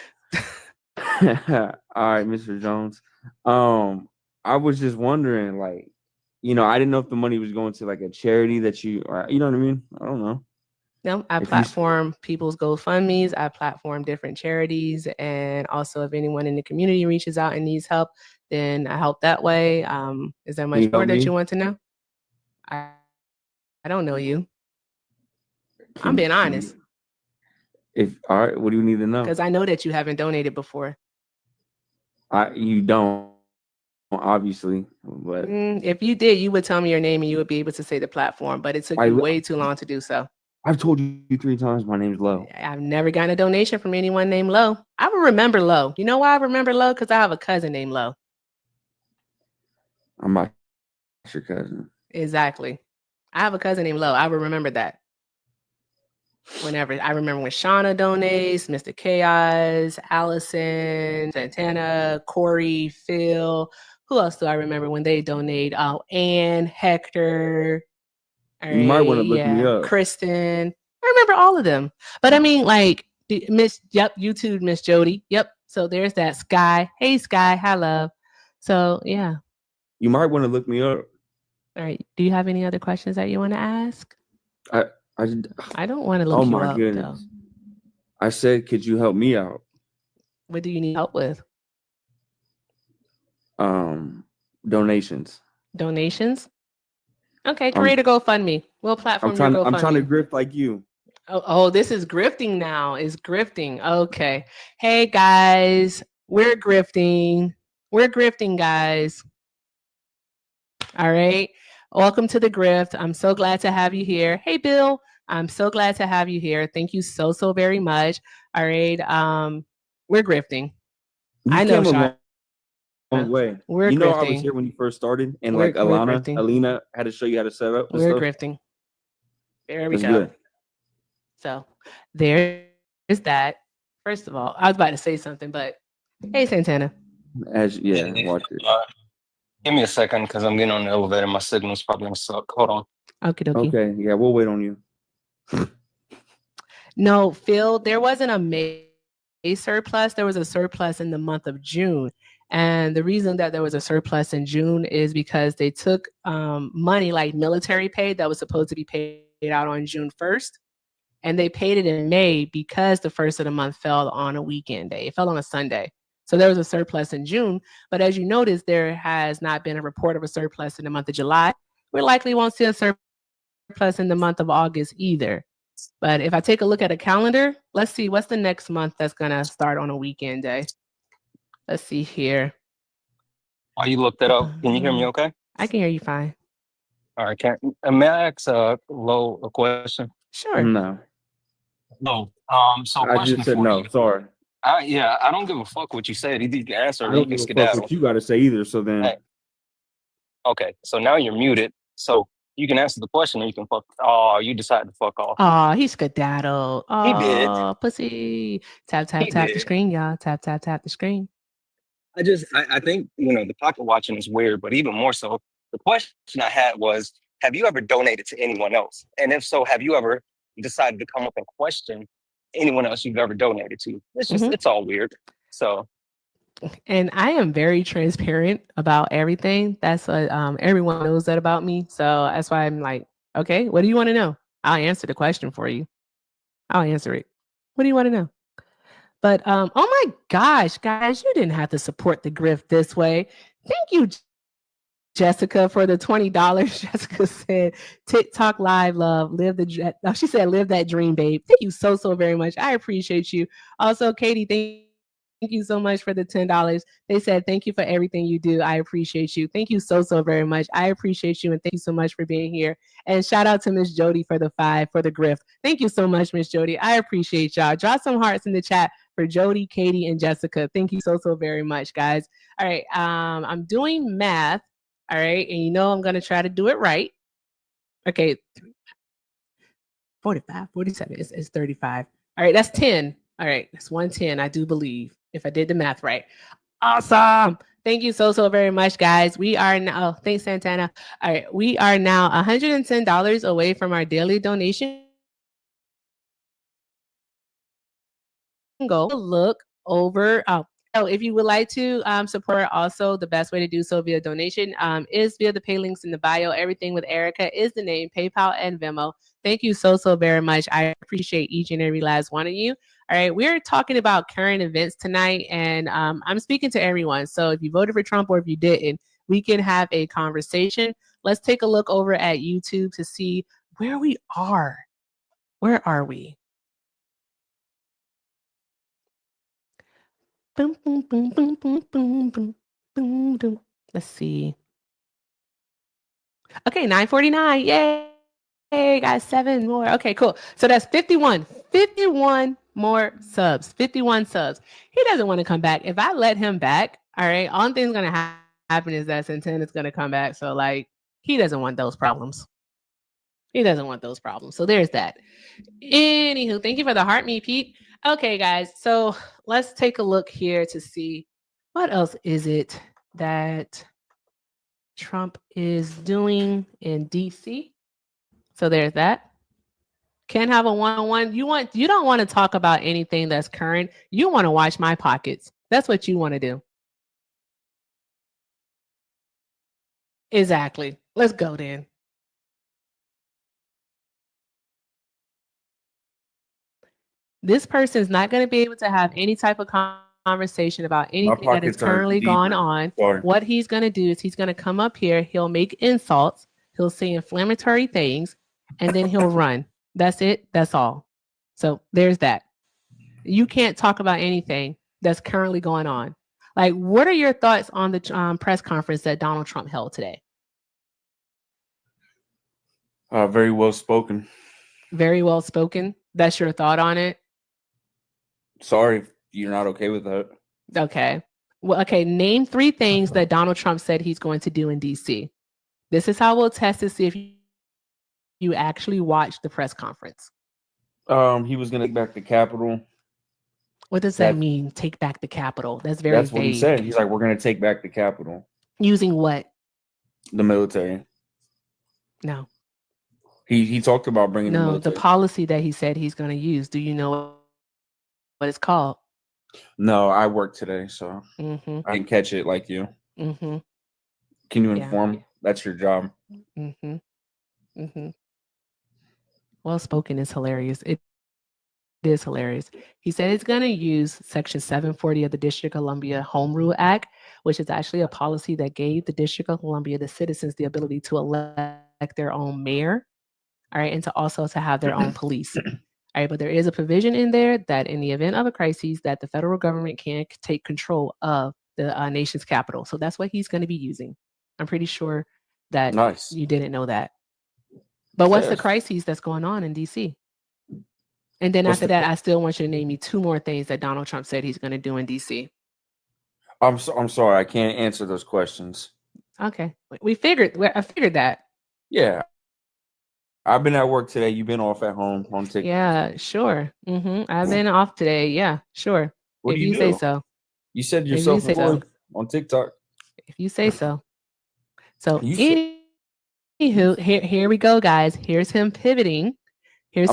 All right, Mr. Jones. I was just wondering, like, I didn't know if the money was going to like a charity that you know what I mean? I don't know. No, I platform people's GoFundMes. I platform different charities, and also if anyone in the community reaches out and needs help, then I help that way. Is there much more that you want to know? I don't know you. I'm being honest. All right, what do you need to know? Because I know that you haven't donated before. You don't, obviously, but if you did, you would tell me your name and you would be able to say the platform. But it took you way too long to do so. I've told you 3 times my name's Lo. I've never gotten a donation from anyone named Lo. I will remember Lo. You know why I remember Lo? Because I have a cousin named Lo. I'm not your cousin. Exactly. I have a cousin named Lo. I will remember that. Whenever I remember when Shauna donates, Mr. Chaos, Allison, Santana, Corey, Phil. Who else do I remember when they donate? Oh, Ann, Hector. You might want to look me up. Kristen. I remember all of them. But I mean, like, you too, Miss Jody. Yep. So there's that. Sky. Hey, Sky. Hi, love. So, yeah. You might want to look me up. All right. Do you have any other questions that you want to ask? I don't want to look you up, goodness. Though. I said, could you help me out? What do you need help with? Donations. Donations? Okay, create a GoFundMe. We'll platform your GoFundMe. I'm trying to grift like you. Oh, this is grifting now. Is grifting. Okay. Hey, guys. We're grifting. We're grifting, guys. All right. Welcome to the grift. I'm so glad to have you here. Hey, Bill. I'm so glad to have you here. Thank you so very much. All right. We're grifting. I know, Sean. Long way. We're grifting. I was here when you first started, and Alina had to show you how to set up. We're grifting. There we go. Good. So there's that. First of all, I was about to say something, but hey, Santana. Watch it. Give me a second because I'm getting on the elevator. My signal's probably gonna suck. Hold on. Okay. Yeah, we'll wait on you. No, Phil, there wasn't a May surplus. There was a surplus in the month of June. And the reason that there was a surplus in June is because they took money like military pay that was supposed to be paid out on June 1st. And they paid it in May because the first of the month fell on a weekend day. It fell on a Sunday. So there was a surplus in June, but as you notice, there has not been a report of a surplus in the month of July. We likely won't see a surplus in the month of August either. But if I take a look at a calendar, let's see what's the next month that's gonna start on a weekend day. Let's see here. While you look that up, can you hear me okay? I can hear you fine. All right, may I ask Lo a question? Sure. No, No. So I question just said for no. you. Sorry. I don't give a fuck what you said. Either you can answer I or don't you can give a fuck skedaddle. what you got to say either. So then, Hey. Okay, so now you're muted. So you can answer the question or you can fuck. Oh, you decided to fuck off. Oh, he skedaddled. He did. Oh, pussy. Tap, tap, He tap the did. screen, y'all. Tap, tap, tap the screen. I think, the pocket watching is weird, but even more so, the question I had was, have you ever donated to anyone else? And if so, have you ever decided to come up and question anyone else you've ever donated to? It's just, it's all weird. So, And I am very transparent about everything. That's what everyone knows that about me. So that's why I'm like, okay, what do you want to know? I'll answer the question for you. I'll answer it. What do you want to know? But oh my gosh, guys, you didn't have to support the grift this way. Thank you, Jessica, for the $20. Jessica said, TikTok live love, live the she said, live that dream, babe. Thank you so very much. I appreciate you. Also, Katie, thank you so much for the $10. They said, thank you for everything you do. I appreciate you. Thank you so very much. I appreciate you. And thank you so much for being here. And shout out to Miss Jody for the 5 for the grift. Thank you so much, Miss Jody. I appreciate y'all. Drop some hearts in the chat for Jody, Katie, and Jessica. Thank you so very much, guys. All right. I'm doing math. All right. And I'm going to try to do it right. Okay. 45, 47 is 35. All right. That's 10. All right. That's 110. I do believe, if I did the math right. Awesome. Thank you so very much, guys. We are now, thanks, Santana. All right. We are now $110 away from our daily donation goal. Look over. So if you would like to support, also the best way to do so via donation is via the pay links in the bio. Everything with Erica is the name, PayPal and Venmo. Thank you so very much. I appreciate each and every last one of you. All right, we're talking about current events tonight, and I'm speaking to everyone. So if you voted for Trump or if you didn't, we can have a conversation. Let's take a look over at YouTube to see where we are. Where are we? Boom, boom, boom, boom, boom, boom, boom, boom, boom. Let's see. Okay, 9:49. Yay, got 7 more. Okay, cool. So that's 51 more subs. 51 subs. He doesn't want to come back. If I let him back, all right, all thing's going to happen is that Santana's going to come back. So, he doesn't want those problems. He doesn't want those problems. So there's that. Anywho, thank you for the heart, me, Pete. Okay, guys. So let's take a look here to see what else is it that Trump is doing in DC. So there's that. Can't have a one-on-one. You don't want to talk about anything that's current. You want to watch my pockets. That's what you want to do. Exactly. Let's go then. This person is not going to be able to have any type of conversation about anything that is currently going on. Sorry. What he's going to do is he's going to come up here. He'll make insults. He'll say inflammatory things, and then he'll run. That's it. That's all. So there's that. You can't talk about anything that's currently going on. What are your thoughts on the press conference that Donald Trump held today? Very well spoken. Very well spoken. That's your thought on it? Sorry if you're not okay with that. Okay. Well, okay. Name 3 things that Donald Trump said he's going to do in DC. This is how we'll test to see if you actually watched the press conference. He was going to take back the Capitol. What does that mean? Take back the Capitol? That's very That's what vague. he said. He's like, we're going to take back the Capitol. Using what? The military. No. He talked about bringing the military. The policy that he said he's going to use. Do you know what it's called? No, I worked today, so Mm-hmm. I didn't catch it like you. Mm-hmm. Can you inform? That's your job. Mm-hmm. Mm-hmm. Well spoken is hilarious. It It is hilarious. He said he's going to use Section 740 of the District of Columbia Home Rule Act, which is actually a policy that gave the District of Columbia, the citizens, the ability to elect their own mayor, all right, and to also to have their own police. All right, but there is a provision in there that in the event of a crisis, that the federal government can take control of the nation's capital. So that's what he's going to be using. I'm pretty sure that Nice. you didn't know that. But what's the Yes. crisis that's going on in DC? And then What's after the that, I still want you to name me 2 more things that Donald Trump said he's going to do in DC. I'm sorry, I can't answer those questions. Okay, I figured that. Yeah. I've been at work today. You've been off at home on TikTok. Yeah, sure. I've been off today. Yeah, sure. What if do you say do? so. You said If you're you say so. self-employed on TikTok. If you say so. So You said- anywho, here we go, guys. Here's him pivoting. Because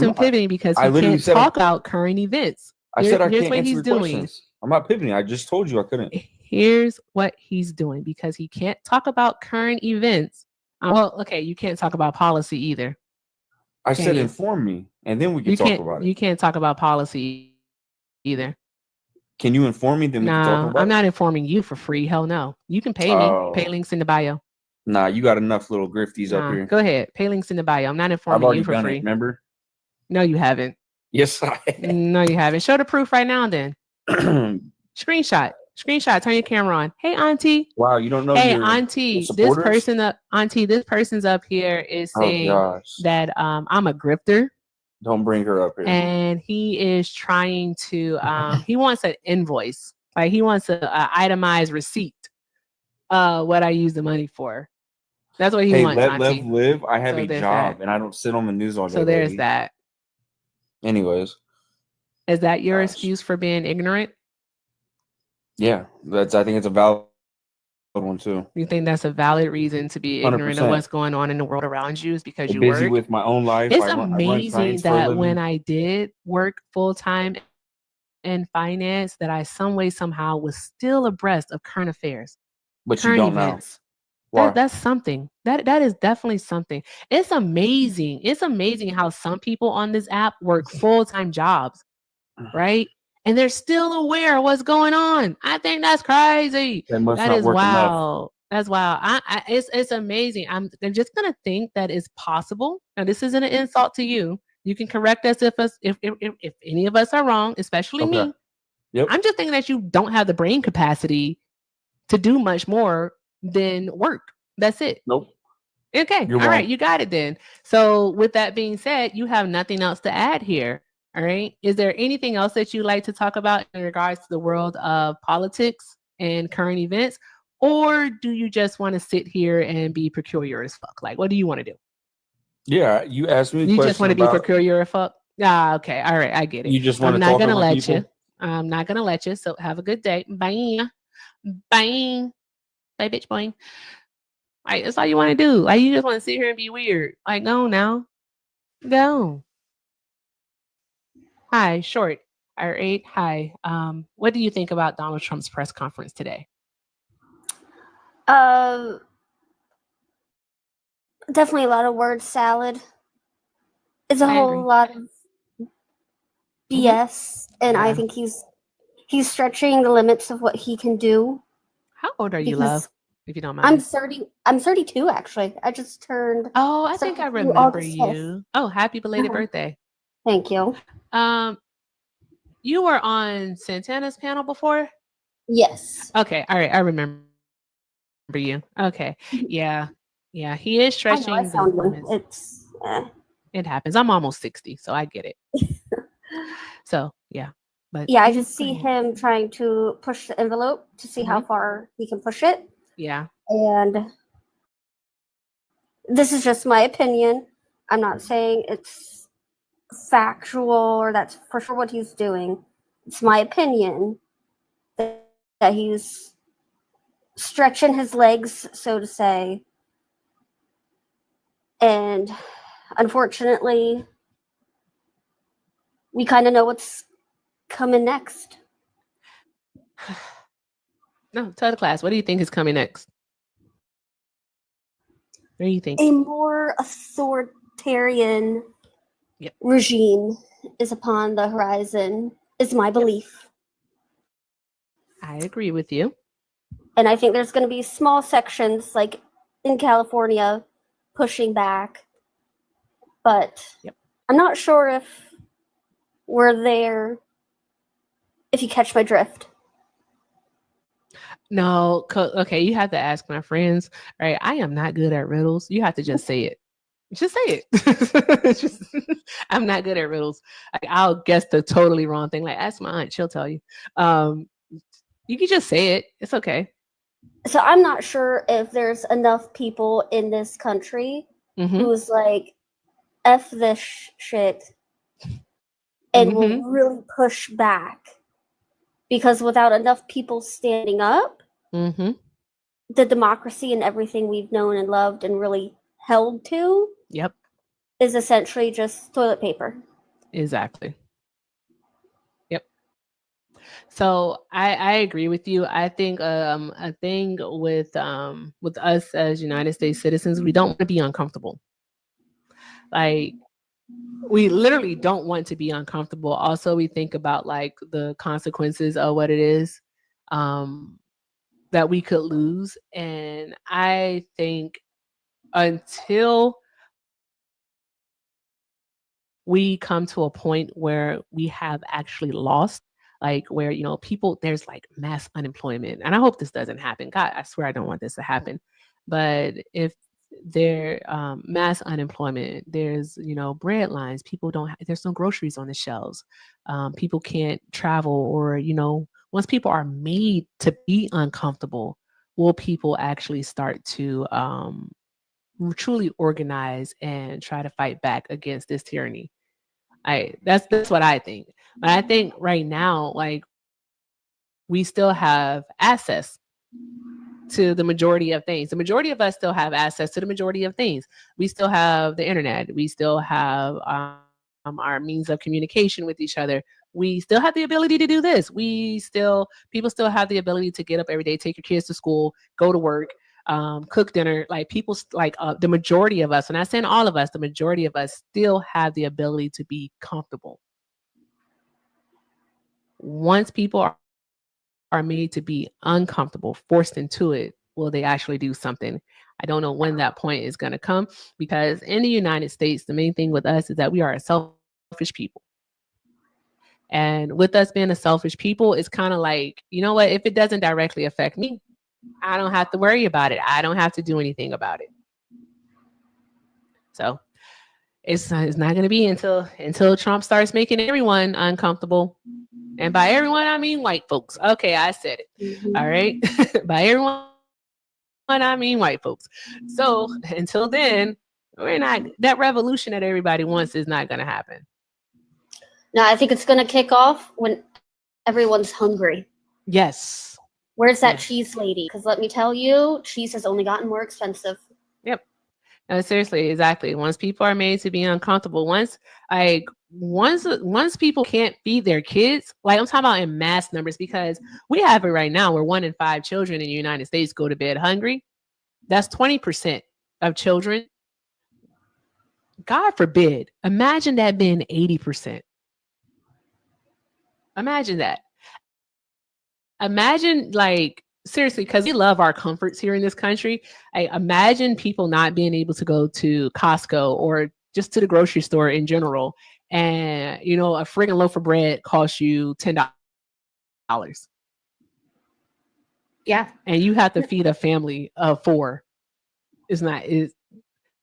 I he literally can't said talk about current events. I said I Here's can't what answer he's your doing. questions. I'm not pivoting. I just told you I couldn't. Here's what he's doing because he can't talk about current events. Well, okay, you can't talk about policy either. I Can said you? inform me, and then we can talk about it. You can't talk about policy either. Can you inform me? Then we can talk No, about I'm it. not informing you for free. Hell no. You can pay me. Oh. Pay links in the bio. Nah, you got enough little grifties up Nah, here. go ahead. Pay links in the bio. I'm not I've informing already you for done free. it. Remember? No, you haven't. Yes, I. No, you haven't. Show the proof right now. Then screenshot. Turn your camera on. Hey, auntie. Wow, you don't know. Hey, your auntie. supporters? This person's up here is saying gosh. that I'm a grifter. Don't bring her up here. And he is trying to he wants an invoice, like he wants a itemized receipt what I use the money for. That's what he Hey, wants. let auntie. Lev live. I have So a there's job, that. and I don't sit on the news all day. So there's baby. that. Anyways, Is that your Gosh. excuse for being ignorant? yeah, I think it's a valid one too. You think that's a valid reason to be ignorant of 100%. what's going on in the world around you is because I'm you busy work? with my own life. It's I run amazing trains for a that living. when I did work full time in finance, that I some way somehow was still abreast of current affairs, But you current don't know. events. Why? That's something. That is definitely something. It's amazing. It's amazing how some people on this app work full-time jobs, right? And they're still aware of what's going on. I think that's crazy. They must That not is work enough. wild. That's wild. It's amazing. I'm just gonna think that it's possible. Now, this isn't an insult to you. You can correct us if any of us are wrong, especially Okay. me. Yep. I'm just thinking that you don't have the brain capacity to do much more than work. That's it. Nope. Okay. You're All right. wrong. You got it then. So with that being said, you have nothing else to add here. All right. Is there anything else that you'd like to talk about in regards to the world of politics and current events? Or do you just want to sit here and be peculiar as fuck? Like, what do you want to do? Yeah, you asked me. A You question just want to be about, peculiar as fuck? Ah, okay. All right. I get it. You just want I'm to not talk gonna over let people? you. I'm not gonna let you. So have a good day. Bye. Bye. Bye, bitch boy. Like, that's all you want to do. Like, you just want to sit here and be weird. Like, go now. Go. Hi, short. R8. Hi. What do you think about Donald Trump's press conference today? Definitely a lot of word salad. It's a I whole agree. lot of BS, and I Yeah. think he's stretching the limits of what he can do. How old are you, Because love? If you don't I'm mind. 30. I'm 32 actually. I just turned. Oh, I think I 32 remember August 5th. you. Oh, happy belated Uh-huh. birthday. Thank you. You were on Santana's panel before? Yes. Okay, all right, I remember you. Okay, yeah, he is I stretching know I the sound young. limits. It's It happens. I'm almost 60, so I get it. So yeah, but yeah. I yeah, just go see ahead. him trying to push the envelope to see how far he can push it, Yeah, and this is just my opinion. I'm not saying it's factual or that's for sure what he's doing. It's my opinion that he's stretching his legs, so to say. And unfortunately, we kind of know what's coming next. no, tell the class. What do you think is coming next? What do you think? A more authoritarian Yep. regime is upon the horizon, is my belief. I agree with you. And I think there's going to be small sections, like in California, pushing back. But Yep. I'm not sure if we're there, if you catch my drift. No, okay, you have to ask my friends, right? I am not good at riddles. You have to just say it. Just say it. Just, I'm not good at riddles. I'll guess the totally wrong thing. Like, ask my aunt, she'll tell you. You can just say it. It's okay. So I'm not sure if there's enough people in this country Mm-hmm. who's like, F this shit, and will Mm-hmm. really push back. Because without enough people standing up, Mm-hmm. the democracy and everything we've known and loved and really held to Yep. is essentially just toilet paper. Exactly. Yep. So I agree with you. I think a thing with us as United States citizens, we don't want to be uncomfortable. Like, we literally don't want to be uncomfortable. Also, we think about like the consequences of what it is that we could lose. And I think until we come to a point where we have actually lost, like where, people, there's like mass unemployment. And I hope this doesn't happen. God, I swear I don't want this to happen. But if there mass unemployment, there's bread lines, people don't there's no groceries on the shelves, people can't travel, or once people are made to be uncomfortable, will people actually start to truly organize and try to fight back against this tyranny? That's what I think. But I think right now, like, we still have access to the majority of things. The majority of us still have access to the majority of things. We still have the internet. We still have our means of communication with each other. We still have the ability to do this. People still have the ability to get up every day, take your kids to school, go to work, cook dinner. Like, the majority of us, and I'm saying all of us, the majority of us still have the ability to be comfortable. Once people are made to be uncomfortable, forced into it, will they actually do something? I don't know when that point is going to come, because in the United States, the main thing with us is that we are a selfish people. And with us being a selfish people, it's kind of like, you know what? If it doesn't directly affect me, I don't have to worry about it. I don't have to do anything about it. So it's not going to be until Trump starts making everyone uncomfortable. And by everyone, I mean white folks. Okay, I said it. All right. By everyone, I mean white folks. So until then, that revolution that everybody wants is not going to happen. No, I think it's going to kick off when everyone's hungry. Yes. Where's that Yes. cheese lady? Because let me tell you, cheese has only gotten more expensive. Yep. No, seriously, exactly. Once people are made to be uncomfortable, once people can't feed their kids, like, I'm talking about in mass numbers, because we have it right now where 1 in 5 children in the United States go to bed hungry. That's 20% of children. God forbid. Imagine that being 80%. Imagine that. Imagine, like, seriously, because we love our comforts here in this country. I imagine people not being able to go to Costco or just to the grocery store in general, and a friggin' loaf of bread costs you $10, Yeah. and you have to feed a family of 4.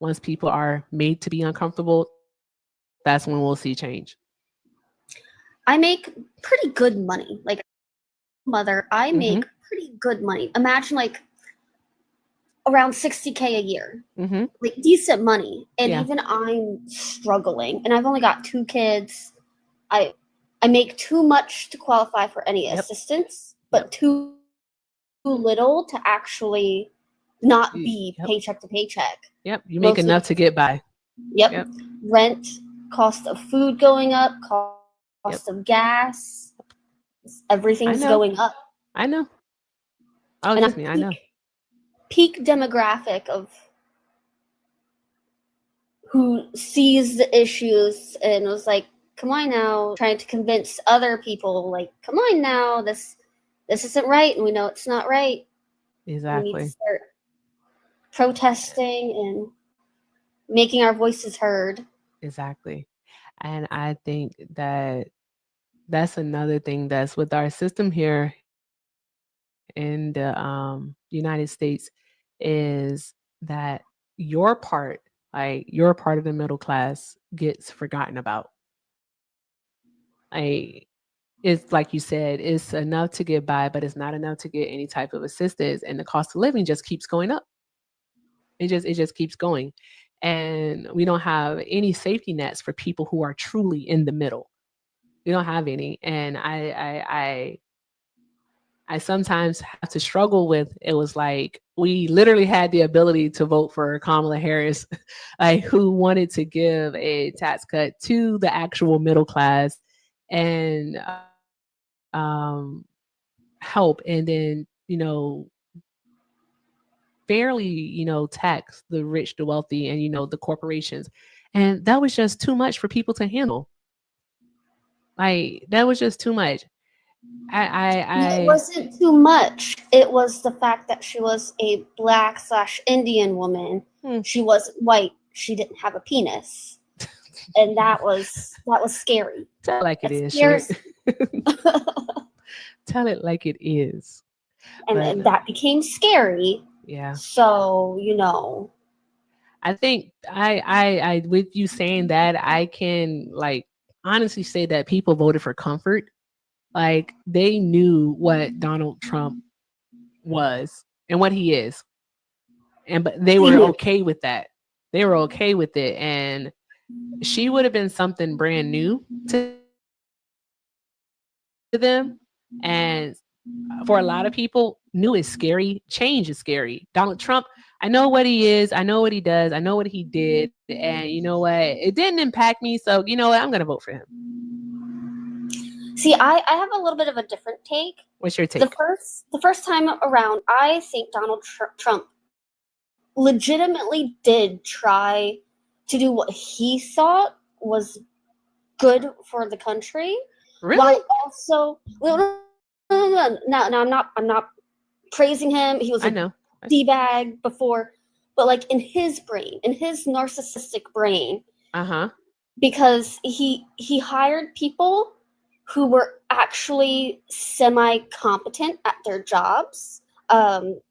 Once people are made to be uncomfortable, that's when we'll see change. I make pretty good money. Like, mother, I Mhm. make pretty good money. Imagine like around $60K a year. Mm-hmm. Like, decent money. And Yeah. even I'm struggling. And I've only got 2 kids. I make too much to qualify for any Yep. assistance, but too little to actually not be Yep. paycheck to paycheck. Yep. You make Mostly- enough to get by. Yep. Yep. Rent, cost of food going up, cost of gas. Everything's I know. going up. I know. Oh, And trust me, I know. peak demographic of who sees the issues and was like, come on now, trying to convince other people, like, come on now, this isn't right, and we know it's not right. We need to Exactly. start protesting and making our voices heard. Exactly. And I think that that's another thing that's with our system here in the United States is that your part, like your part of the middle class, gets forgotten about. Like it's like you said, it's enough to get by, but it's not enough to get any type of assistance, and the cost of living just keeps going up. It just keeps going, and we don't have any safety nets for people who are truly in the middle. We don't have any, and I sometimes have to struggle with it. Was like we literally had the ability to vote for Kamala Harris, like who wanted to give a tax cut to the actual middle class and um, help, and then fairly tax the rich, the wealthy, and the corporations, and that was just too much for people to handle. Like that was just too much. It I wasn't too much. It was the fact that she was a Black/Indian woman. Hmm. She wasn't white. She didn't have a penis, and that was scary. Tell it like it It is. scares- Tell it like it is. and that became scary. Yeah. So I think I with you saying that, I can like honestly say that people voted for comfort. Like they knew what Donald Trump was and what he is. But they were okay with that. They were okay with it. And she would have been something brand new to them. And for a lot of people, new is scary. Change is scary. Donald Trump, I know what he is. I know what he does. I know what he did. And you know what? It didn't impact me. So you know what? I'm going to vote for him. See, I have a little bit of a different take. What's your take? The first time around, I think Donald Trump legitimately did try to do what he thought was good for the country. Really? While also, no, I'm not praising him. He was I know. D-bag before, but like in his brain, in his narcissistic brain, because he hired people who were actually semi-competent at their jobs,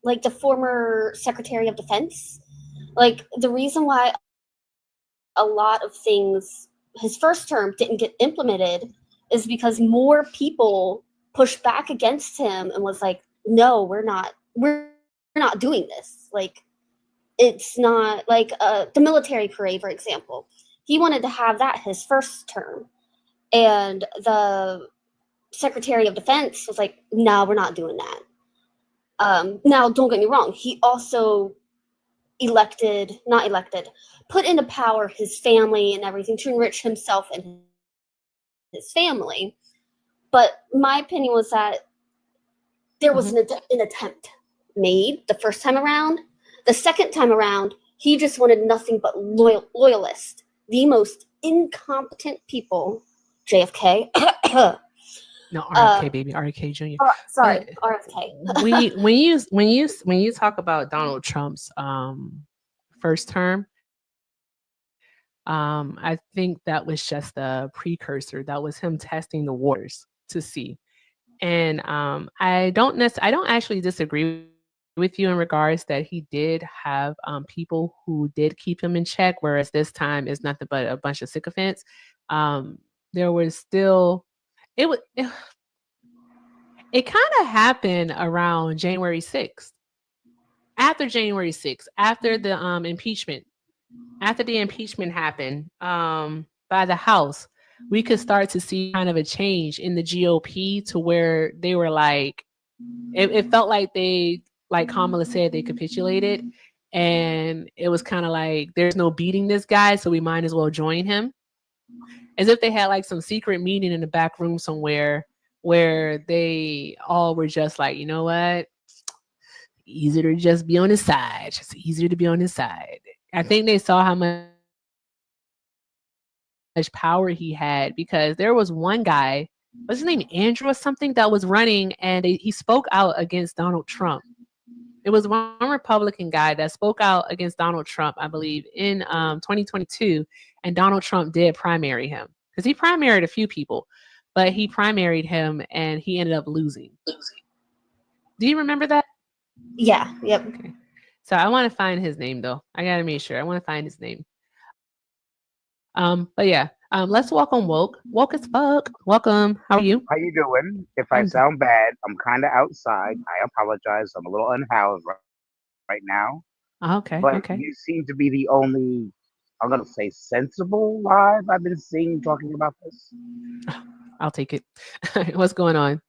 like the former Secretary of Defense. Like the reason why a lot of things his first term didn't get implemented is because more people pushed back against him and was like, no, we're not doing this. Like, it's not like the military parade, for example. He wanted to have that his first term. And the Secretary of Defense was like, no, we're not doing that. Now, don't get me wrong. He also put into power his family and everything to enrich himself and his family. But my opinion was that there was an attempt made the first time around. The second time around, he just wanted nothing but loyalists, the most incompetent people. JFK. No, RFK, baby, RFK Jr. Sorry, RFK. when you talk about Donald Trump's first term, I think that was just a precursor. That was him testing the waters to see. And I don't actually disagree with you in regards that he did have people who did keep him in check, whereas this time is nothing but a bunch of sycophants. There was still it kind of happened around January 6th. After January 6th, after the impeachment, after the impeachment happened by the House, we could start to see kind of a change in the GOP to where they were like, it felt like they, like Kamala said, they capitulated, and it was kind of like, there's no beating this guy, so we might as well join him. As if they had like some secret meeting in the back room somewhere where they all were just like, you know what? Easier to just be on his side. Just easier to be on his side. I think they saw how much power he had, because there was one guy, what's his name, Andrew or something, that was running, and he spoke out against Donald Trump. It was one Republican guy that spoke out against Donald Trump, I believe, in 2022, and Donald Trump did primary him, because he primaried a few people, but he primaried him and he ended up losing. Do you remember that? Yeah. Yep. Okay. So I want to find his name though. I gotta make sure. I want to find his name. But yeah, let's welcome Woke. Woke as fuck. Welcome. How are you? How you doing? If I I'm- sound bad, I'm kind of outside. I apologize. I'm a little unhoused right now. Okay. But Okay. you seem to be the only, I'm going to say, sensible live I've been seeing talking about this. I'll take it. What's going on?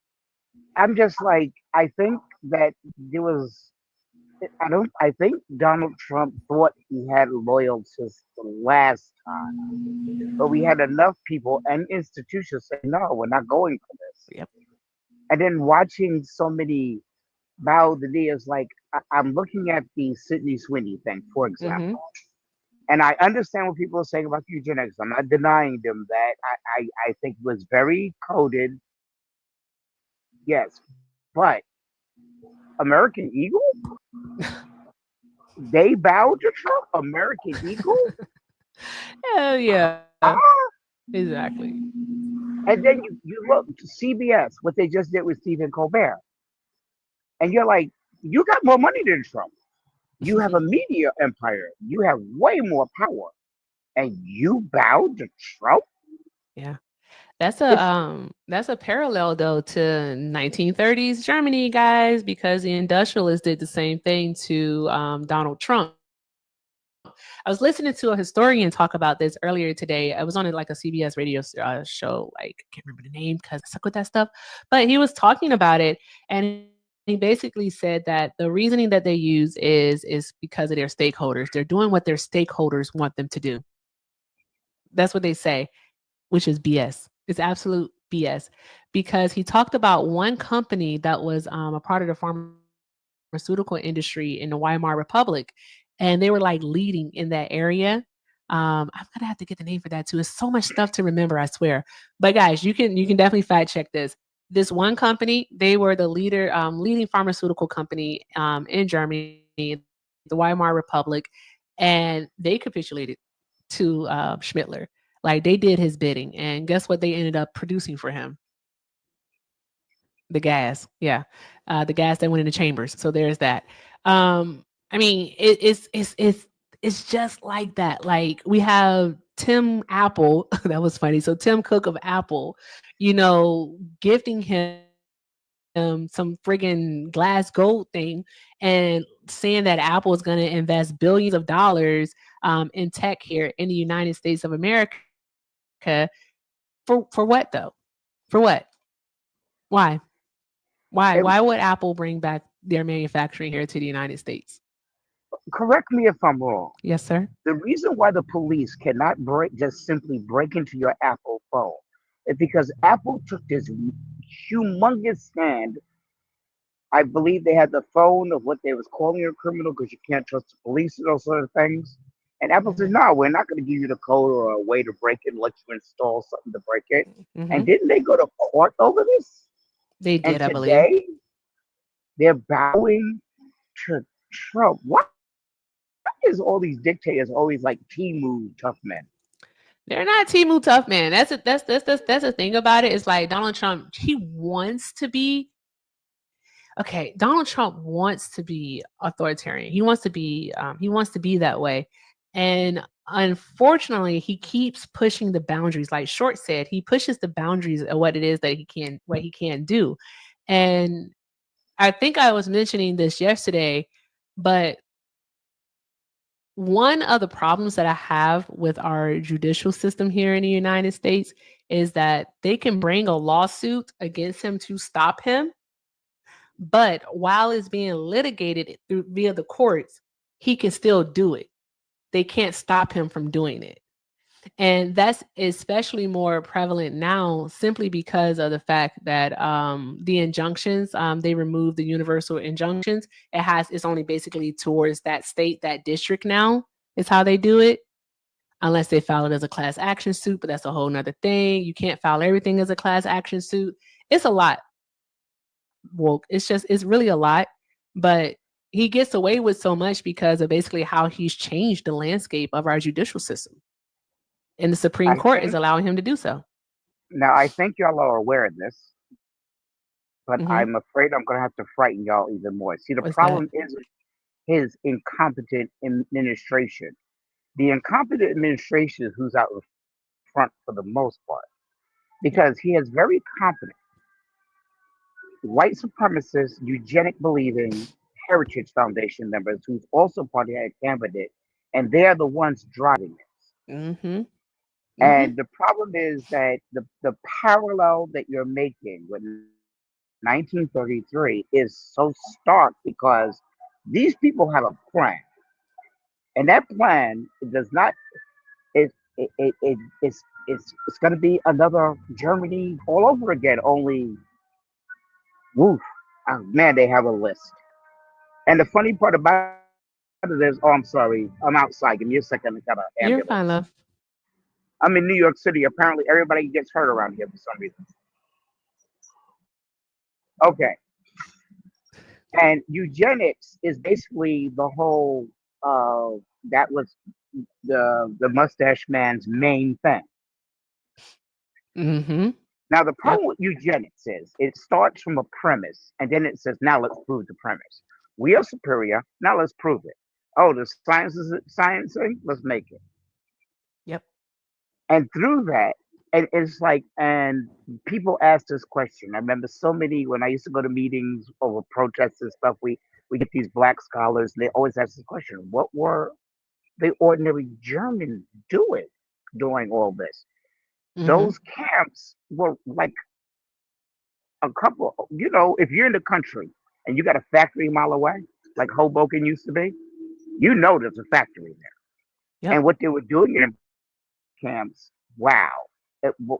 I'm just like, I think that there was, I think Donald Trump thought he had loyalties the last time. But we had enough people and institutions say, no, we're not going for this. Yep. And then watching so many bow the knee is like, I'm looking at the Sydney Sweeney thing, for example. And I understand what people are saying about eugenics. I'm not denying them that. I think it was very coded. Yes. But American Eagle? They bowed to Trump? American Eagle? Hell yeah. Ah! Exactly. And then you look to CBS, what they just did with Stephen Colbert. And you're like, you got more money than Trump. You have a media empire. You have way more power. And you bowed to Trump? Yeah. That's a parallel though to 1930s Germany, guys, because the industrialists did the same thing to Donald Trump. I was listening to a historian talk about this earlier today. I was on like a CBS radio show, like I can't remember the name because I suck with that stuff, but he was talking about it, and he basically said that the reasoning that they use is because of their stakeholders. They're doing what their stakeholders want them to do. That's what they say, which is BS. It's absolute BS, because he talked about one company that was a part of the pharmaceutical industry in the Weimar Republic, and they were like leading in that area. I'm gonna have to get the name for that too. It's so much stuff to remember, I swear. But guys, you can definitely fact check this. This one company, they were the leading pharmaceutical company in Germany, the Weimar Republic, and they capitulated to Schmittler. Like they did his bidding, and guess what they ended up producing for him? The gas. Yeah. The gas that went in the chambers. So there's that. I mean, it's just like that. Like we have Tim Apple, that was funny. So Tim Cook of Apple, gifting him some friggin' glass gold thing and saying that Apple is going to invest billions of dollars in tech here in the United States of America. For what though? For what? Why? Why would Apple bring back their manufacturing here to the United States? Correct me if I'm wrong. Yes, sir. The reason why the police cannot just simply break into your Apple phone is because Apple took this humongous stand. I believe they had the phone of what they was calling a criminal because you can't trust the police and those sort of things. And Apple said, no, we're not going to give you the code or a way to break it and let you install something to break it. And didn't they go to court over this? They did, and I today, believe. They're bowing to Trump. Why is all these dictators always like Timu tough men? They're not Timu tough man. That's the thing about it. It's like Donald Trump, he wants to be Donald Trump wants to be authoritarian. He wants to be that way. And unfortunately, he keeps pushing the boundaries. Like Short said, he pushes the boundaries of what it is that he can do. And I think I was mentioning this yesterday, but one of the problems that I have with our judicial system here in the United States is that they can bring a lawsuit against him to stop him. But while it's being litigated via the courts, he can still do it. They can't stop him from doing it. And that's especially more prevalent now simply because of the fact that the injunctions, they removed the universal injunctions. It's only basically towards that state, that district now is how they do it. unless they file it as a class action suit, but that's a whole nother thing. You can't file everything as a class action suit. It's a lot. Woke. It's really a lot, but he gets away with so much because of basically how he's changed the landscape of our judicial system. And the Supreme I Court is think allowing him to do so. now I think y'all are aware of this, but Mhm. I'm afraid I'm gonna have to frighten y'all even more. See, the What's that? problem isn't his incompetent administration. The incompetent administration is who's out in front for the most part, because he has very competent white supremacist, eugenic believing Heritage Foundation members who's also party candidate, and they're the ones driving this. Mhm. Mhm. And the problem is that the parallel that you're making with 1933 is so stark because these people have a plan, and that plan does not it's going to be another Germany all over again. Only, woof, oh, man, they have a list. And the funny part about it is, oh, I'm sorry, I'm outside. Give me a second. I got an You're fine, ambulance. love. I'm in New York City. Apparently, everybody gets hurt around here for some reason. Okay. And eugenics is basically the whole, that was the mustache man's main thing. Mhm. Now, the Yep. problem with eugenics is it starts from a premise, and then it says, now let's prove the premise. We are superior. Now let's prove it. Oh, the science is sciencing. Let's make it. Yep. And through that, and it's like, and people ask this question. I remember so many when I used to go to meetings over protests and stuff. We get these black scholars, and they always ask this question: what were the ordinary Germans doing during all this? Mhm. Those camps were like a couple. You know, if you're in the country and you got a factory a mile away, like Hoboken used to be, you know there's a factory there. Yep. And what they were doing in camps, wow.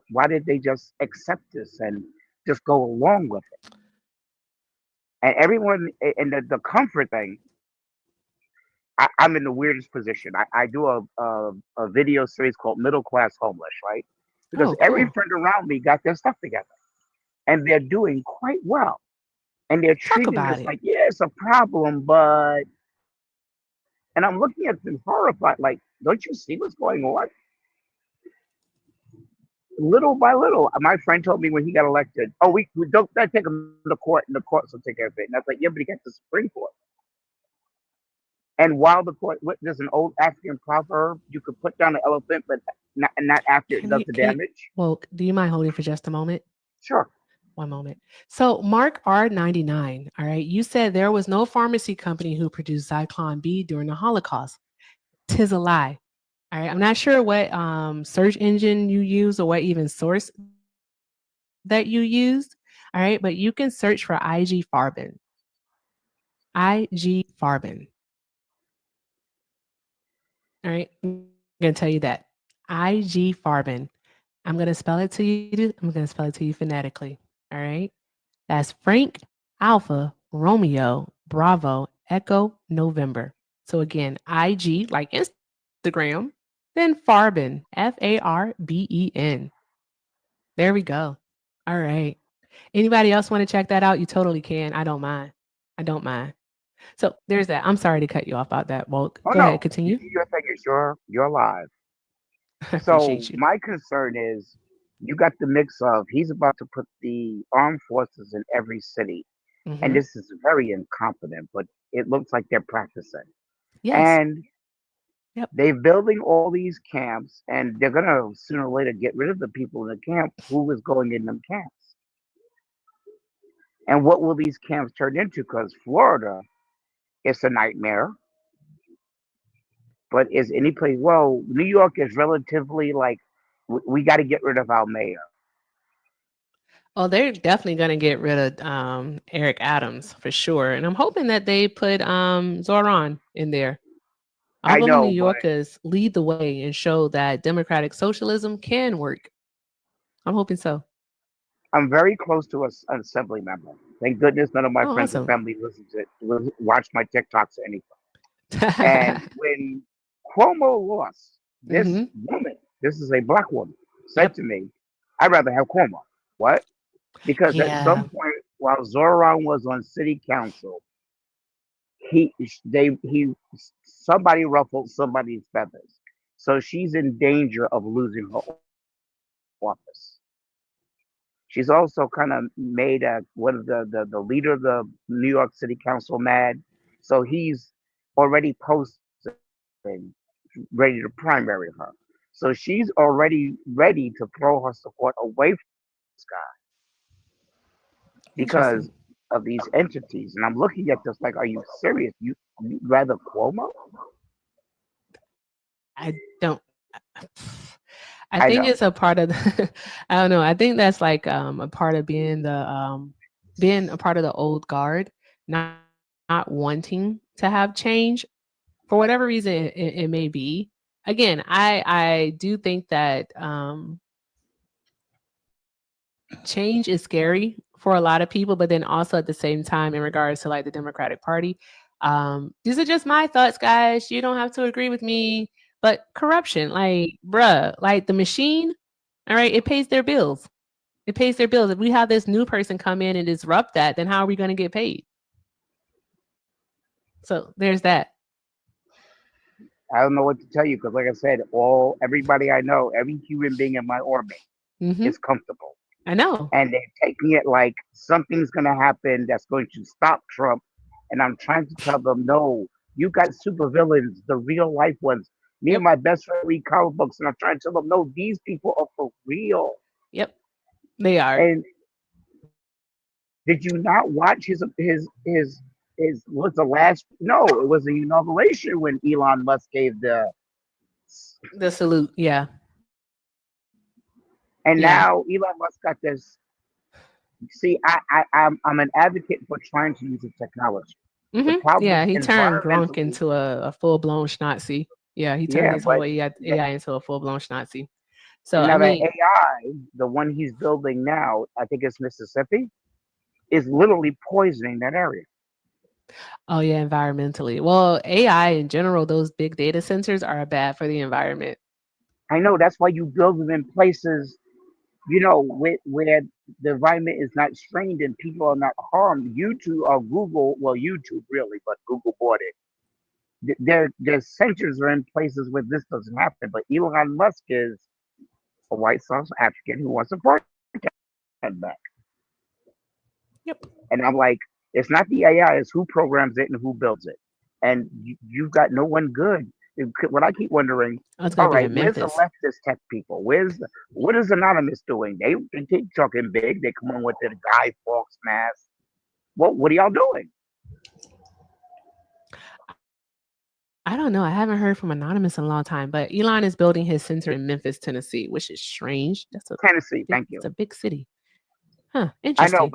Why did they just accept this and just go along with it? And everyone, and the comfort thing, I'm in the weirdest position. I do a video series called Middle Class Homeless, right? Because Oh, every cool. friend around me got their stuff together and they're doing quite well. And they're Talk treating about this it. like, yeah, it's a problem, but, and I'm looking at them horrified, like, don't you see what's going on? Little by little, my friend told me when he got elected, oh, we don't gotta take him to court, and the courts will take care of it. And I was like, yeah, but he got the Supreme Court. And while the court, there's an old African proverb: you could put down an elephant, but not after it does the damage. Well, do you mind holding for just a moment? Sure. One moment. So, Mark R99, all right, you said there was no pharmacy company who produced Zyklon B during the Holocaust. 'Tis a lie. All right, I'm not sure what search engine you use or what even source that you used. All right, but you can search for IG Farben. IG Farben. All right, I'm going to tell you that. IG Farben. I'm going to spell it to you. I'm going to spell it to you phonetically. All right. That's Frank Alpha Romeo Bravo Echo November. So again, IG like Instagram, then Farben, Farben. There we go. All right. Anybody else want to check that out? You totally can. I don't mind. I don't mind. So there's that. I'm sorry to cut you off about that, Woke. Oh Go ahead, no, continue. your thing is you're alive. I So appreciate you. my concern is you got the mix of he's about to put the armed forces in every city, and Mhm. this is very incompetent, but it looks like they're practicing. Yes. And Yep. they're building all these camps, and they're gonna sooner or later get rid of the people in the camp who is going in them camps. And what will these camps turn into? Because Florida, it's a nightmare. But is any place? Well, New York is relatively like we got to get rid of our mayor. Oh, they're definitely gonna get rid of Eric Adams for sure. And I'm hoping that they put Zoran in there. I I hope know, New but Yorkers lead the way and show that democratic socialism can work. I'm hoping so. I'm very close to an assembly member. Thank goodness none of my Oh, friends and awesome. family watch my TikToks or anything. And when Cuomo lost, This woman, this is a black woman, said to me, "I'd rather have Cuomo." What? Because at Yeah. some point, while Zoran was on city council, he they he somebody ruffled somebody's feathers, so she's in danger of losing her office. She's also kind of made one of the leader of the New York City Council mad, so he's already posted ready to primary her. So she's already ready to throw her support away from this guy because Interesting. of these entities. And I'm looking at this like, are you serious? You rather Cuomo? I don't. I I think know. it's a part of the, I don't know. I think that's like a part of being a part of the old guard, not not wanting to have change for whatever reason it may be. Again, I do think that change is scary for a lot of people, but then also at the same time, in regards to like the Democratic Party, these are just my thoughts, guys. You don't have to agree with me. But corruption, like, bruh, like the machine, all right, it pays their bills. It pays their bills. If we have this new person come in and disrupt that, then how are we going to get paid? So there's that. I don't know what to tell you because, like I said, everybody I know, every human being in my orbit Hmm. is comfortable, I know. and they're taking it like something's going to happen that's going to stop Trump. And I'm trying to tell them, no, you got supervillains, the real life ones. Me and Yep. my best friend read comic books, and I'm trying to tell them, no, these people are for real. Yep. They are. And did you not watch his was the last? No, it was the inauguration when Elon Musk gave the. The salute. Yeah. And Yeah. now Elon Musk got this. See, I'm an advocate for trying to use the technology. The problem Yeah. is He turned Gronk environmentally. into a full blown schnazi. Yeah. He turned Yeah, his but whole AI into a full blown schnazi. So, and I now that mean, AI, the one he's building now, I think it's Mississippi, is literally poisoning that area. oh, yeah, environmentally. Well, AI in general, those big data centers are bad for the environment. I know that's why you build them in places, where the environment is not strained and people are not harmed. YouTube or Google, well, YouTube really, but Google bought it. Their centers are in places where this doesn't happen. But Elon Musk is a white South African who wants to part that back. Yep. And I'm like, it's not the AI, it's who programs it and who builds it. And you've got no one good. What I keep wondering, It's all going to be right, in where's the Memphis. leftist tech people? What is Anonymous doing? They keep talking big. They come on with their Guy Fawkes mask. What are y'all doing? I don't know. I haven't heard from Anonymous in a long time, but Elon is building his center in Memphis, Tennessee, which is strange. Tennessee, thank It's you. a big city. Huh. I know, Interesting.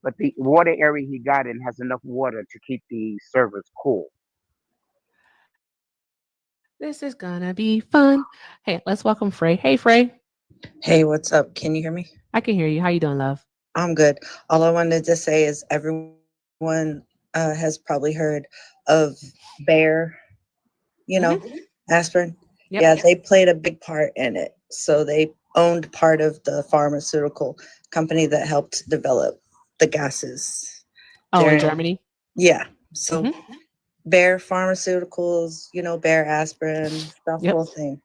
but the water area he got in has enough water to keep the servers cool. This is gonna be fun. Hey, let's welcome Frey. Hey, Frey. Hey, what's up? Can you hear me? I can hear you. How you doing, love? I'm good. All I wanted to say is everyone has probably heard of Bayer, aspirin. Yep. Yeah, they played a big part in it. So they owned part of the pharmaceutical company that helped develop the gases. Oh, in They're- Germany. Yeah. So Mhm. Bayer Pharmaceuticals, Bayer aspirin, that Yep. whole thing.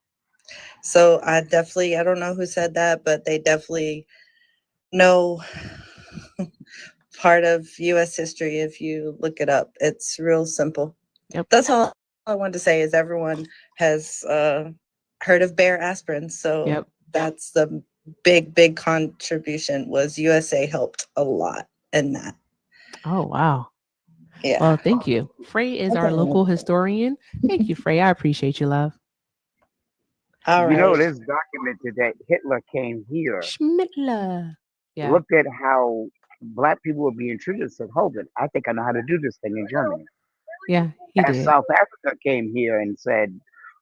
So I don't know who said that, but they definitely know part of US history if you look it up. It's real simple. Yep. That's all I wanted to say is everyone has heard of Bayer aspirin. So Yep. that's the big contribution was USA helped a lot in that. Oh, wow. Yeah. Well, thank you. Frey is our Okay. local historian. Thank you, Frey. I appreciate you, love. All right. This documented that Hitler came here, Schmittler. Yeah. looked at how black people were being treated, and said, hold it, I think I know how to do this thing in Germany. Yeah, he And did. South Africa came here and said,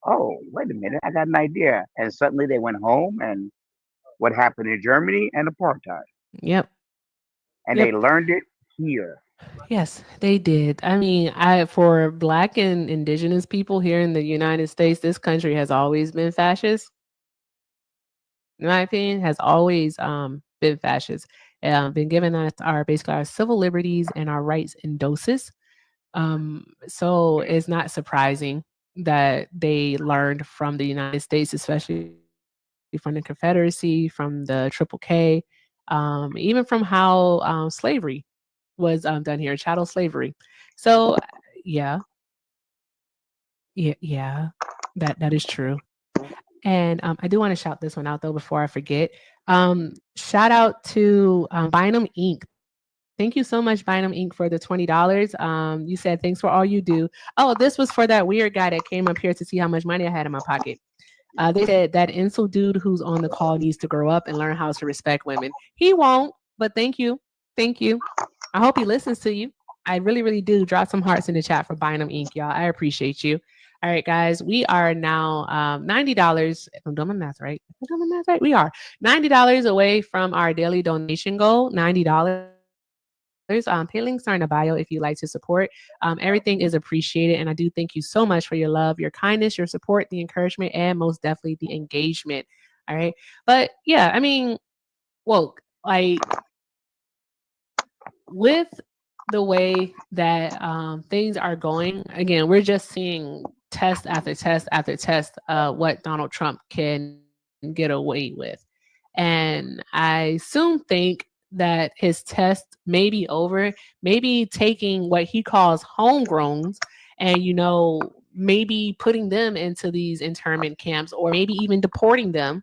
oh, wait a minute, I got an idea. And suddenly they went home, and what happened in Germany and apartheid. Yep. And Yep. they learned it here. Yes, they did. I mean, for Black and Indigenous people here in the United States, this country has always been fascist. In my opinion, has always been fascist. Been given us our basically our civil liberties and our rights in doses. So it's not surprising that they learned from the United States, especially from the Confederacy, from the Triple K, even from how slavery was done here, chattel slavery. So yeah, yeah, that is true. And I do want to shout this one out though before I forget. Shout out to Bynum Inc. Thank you so much, Bynum Inc. for the $20. You said thanks for all you do. Oh, this was for that weird guy that came up here to see how much money I had in my pocket. They said that insult dude who's on the call needs to grow up and learn how to respect women. He won't, but thank you. Thank you. I hope he listens to you. I really, really do. Drop some hearts in the chat for Bynum Inc., y'all. I appreciate you. All right, guys, we are now $90. If I'm doing my math right. If I'm doing my math right, we are $90 away from our daily donation goal. $90. Pay links are in the bio if you'd like to support. Everything is appreciated, and I do thank you so much for your love, your kindness, your support, the encouragement, and most definitely the engagement. All right, but yeah, I mean, woke like with the way that things are going. Again, we're just seeing test after test after test what Donald Trump can get away with, and I soon think that his test may be over, maybe taking what he calls homegrowns and, maybe putting them into these internment camps or maybe even deporting them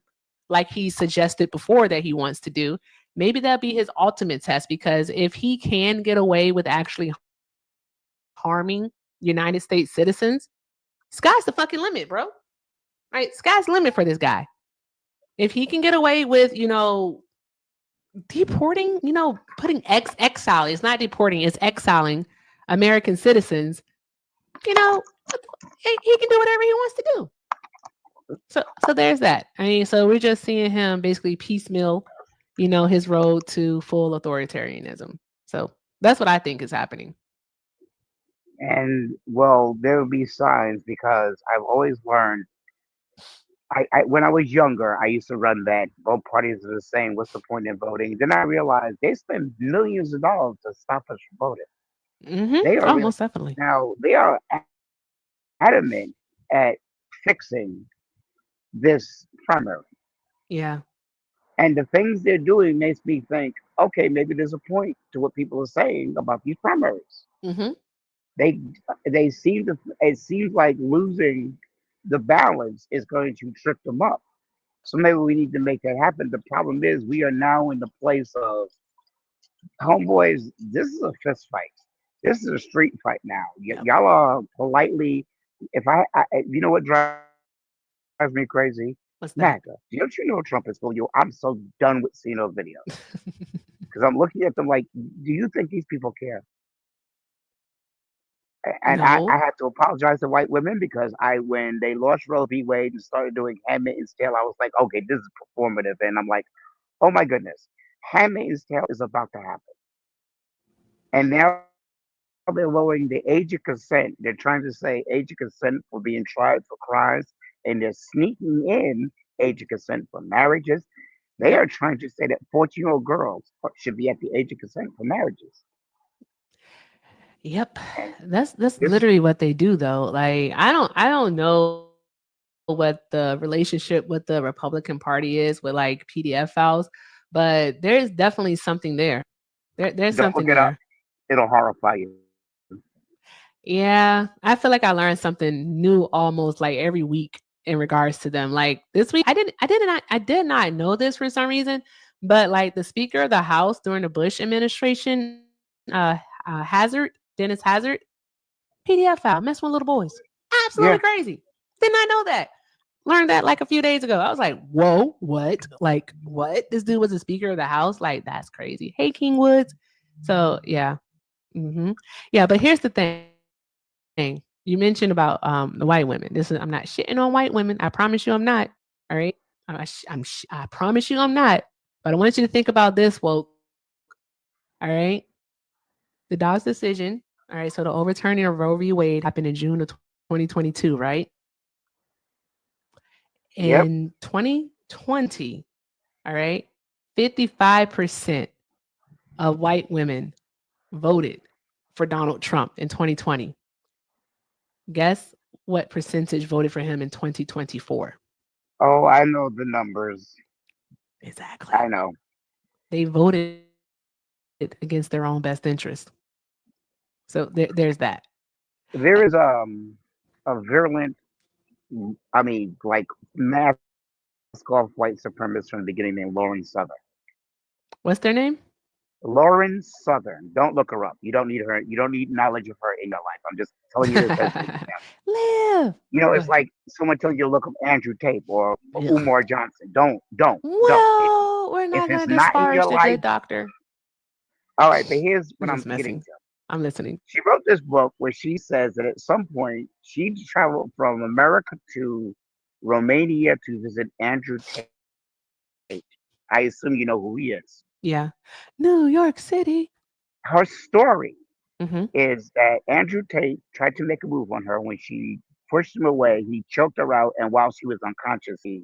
like he suggested before that he wants to do. Maybe that'll be his ultimate test, because if he can get away with actually harming United States citizens, sky's the fucking limit, bro. Right? Sky's the limit for this guy. If he can get away with, deporting, putting exile, it's not deporting, it's exiling American citizens, he can do whatever he wants to do. So there's that. I mean, so we're just seeing him basically piecemeal, his road to full authoritarianism. So that's what I think is happening. And well, there will be signs because I've always learned. I when I was younger, I used to run that both parties are the same. What's the point in voting? Then I realized they spend millions of dollars to stop us from voting. They are Oh, really, most definitely. now they are adamant at fixing this primary, Yeah. and the things they're doing makes me think, okay, maybe there's a point to what people are saying about these primaries. Mm-hmm. They seem to. It seems like losing the balance is going to trip them up. So maybe we need to make that happen. The problem is we are now in the place of homeboys. This is a fist fight. This is a street fight now. Yep. Y'all are politely. If you know what drives me crazy? What's that? MAGA. Don't you know Trump is for you? I'm so done with seeing those videos because I'm looking at them like, do you think these people care? And I No. have to apologize to white women because when they lost Roe v. Wade and started doing Handmaid's Tale, I was like, okay, this is performative. And I'm like, oh my goodness, Handmaid's Tale is about to happen. And now they're lowering the age of consent. They're trying to say age of consent for being tried for crimes, and they're sneaking in age of consent for marriages. They Yep. are trying to say that 14-year-old girls should be at the age of consent for marriages. Yep. And That's this, literally what they do though. Like I don't know what the relationship with the Republican Party is with like PDF files, but there's definitely something there. There's don't something look it up. there. It'll horrify you. Yeah, I feel like I learned something new almost like every week in regards to them. Like this week, I did not know this for some reason, but like the Speaker of the House during the Bush administration, Dennis Hazard, PDF file, mess with little boys, absolutely Yeah. crazy. Did not know that. Learned that like a few days ago. I was like, whoa, what? Like what? This dude was the Speaker of the House? Like that's crazy. Hey, King Woods. So yeah, yeah. But here's the thing. You mentioned about the white women. I'm not shitting on white women. I promise you I'm not. All right. I promise you I'm not. But I want you to think about this, woke. All right. the Dobbs decision. All right. So the overturning of Roe v. Wade happened in June of 2022, right? Yep. In 2020, all right, 55% of white women voted for Donald Trump in 2020. Guess what percentage voted for him in 2024? Oh, I know the numbers. Exactly. I know. They voted against their own best interest. So there's that. There is a virulent, I mean, like mask off white supremacists from the beginning named Lauren Southern. What's their name? Lauren Southern. Don't look her up. You don't need her. You don't need knowledge of her in your life. I'm just telling you this as an example. Live. You know, Go it's ahead. like someone telling you to look up Andrew Tate or Ugh. Umar Johnson. Don't. Well, we're not If going it's to not in disparage your the life, good doctor. all right. But here's I'm what I'm just getting messing. to. I'm listening. She wrote this book where she says that at some point she traveled from America to Romania to visit Andrew Tate. I assume you know who he is. Yeah. New York City. Her story Mm-hmm. is that Andrew Tate tried to make a move on her. When she pushed him away, he choked her out, and while she was unconscious, he.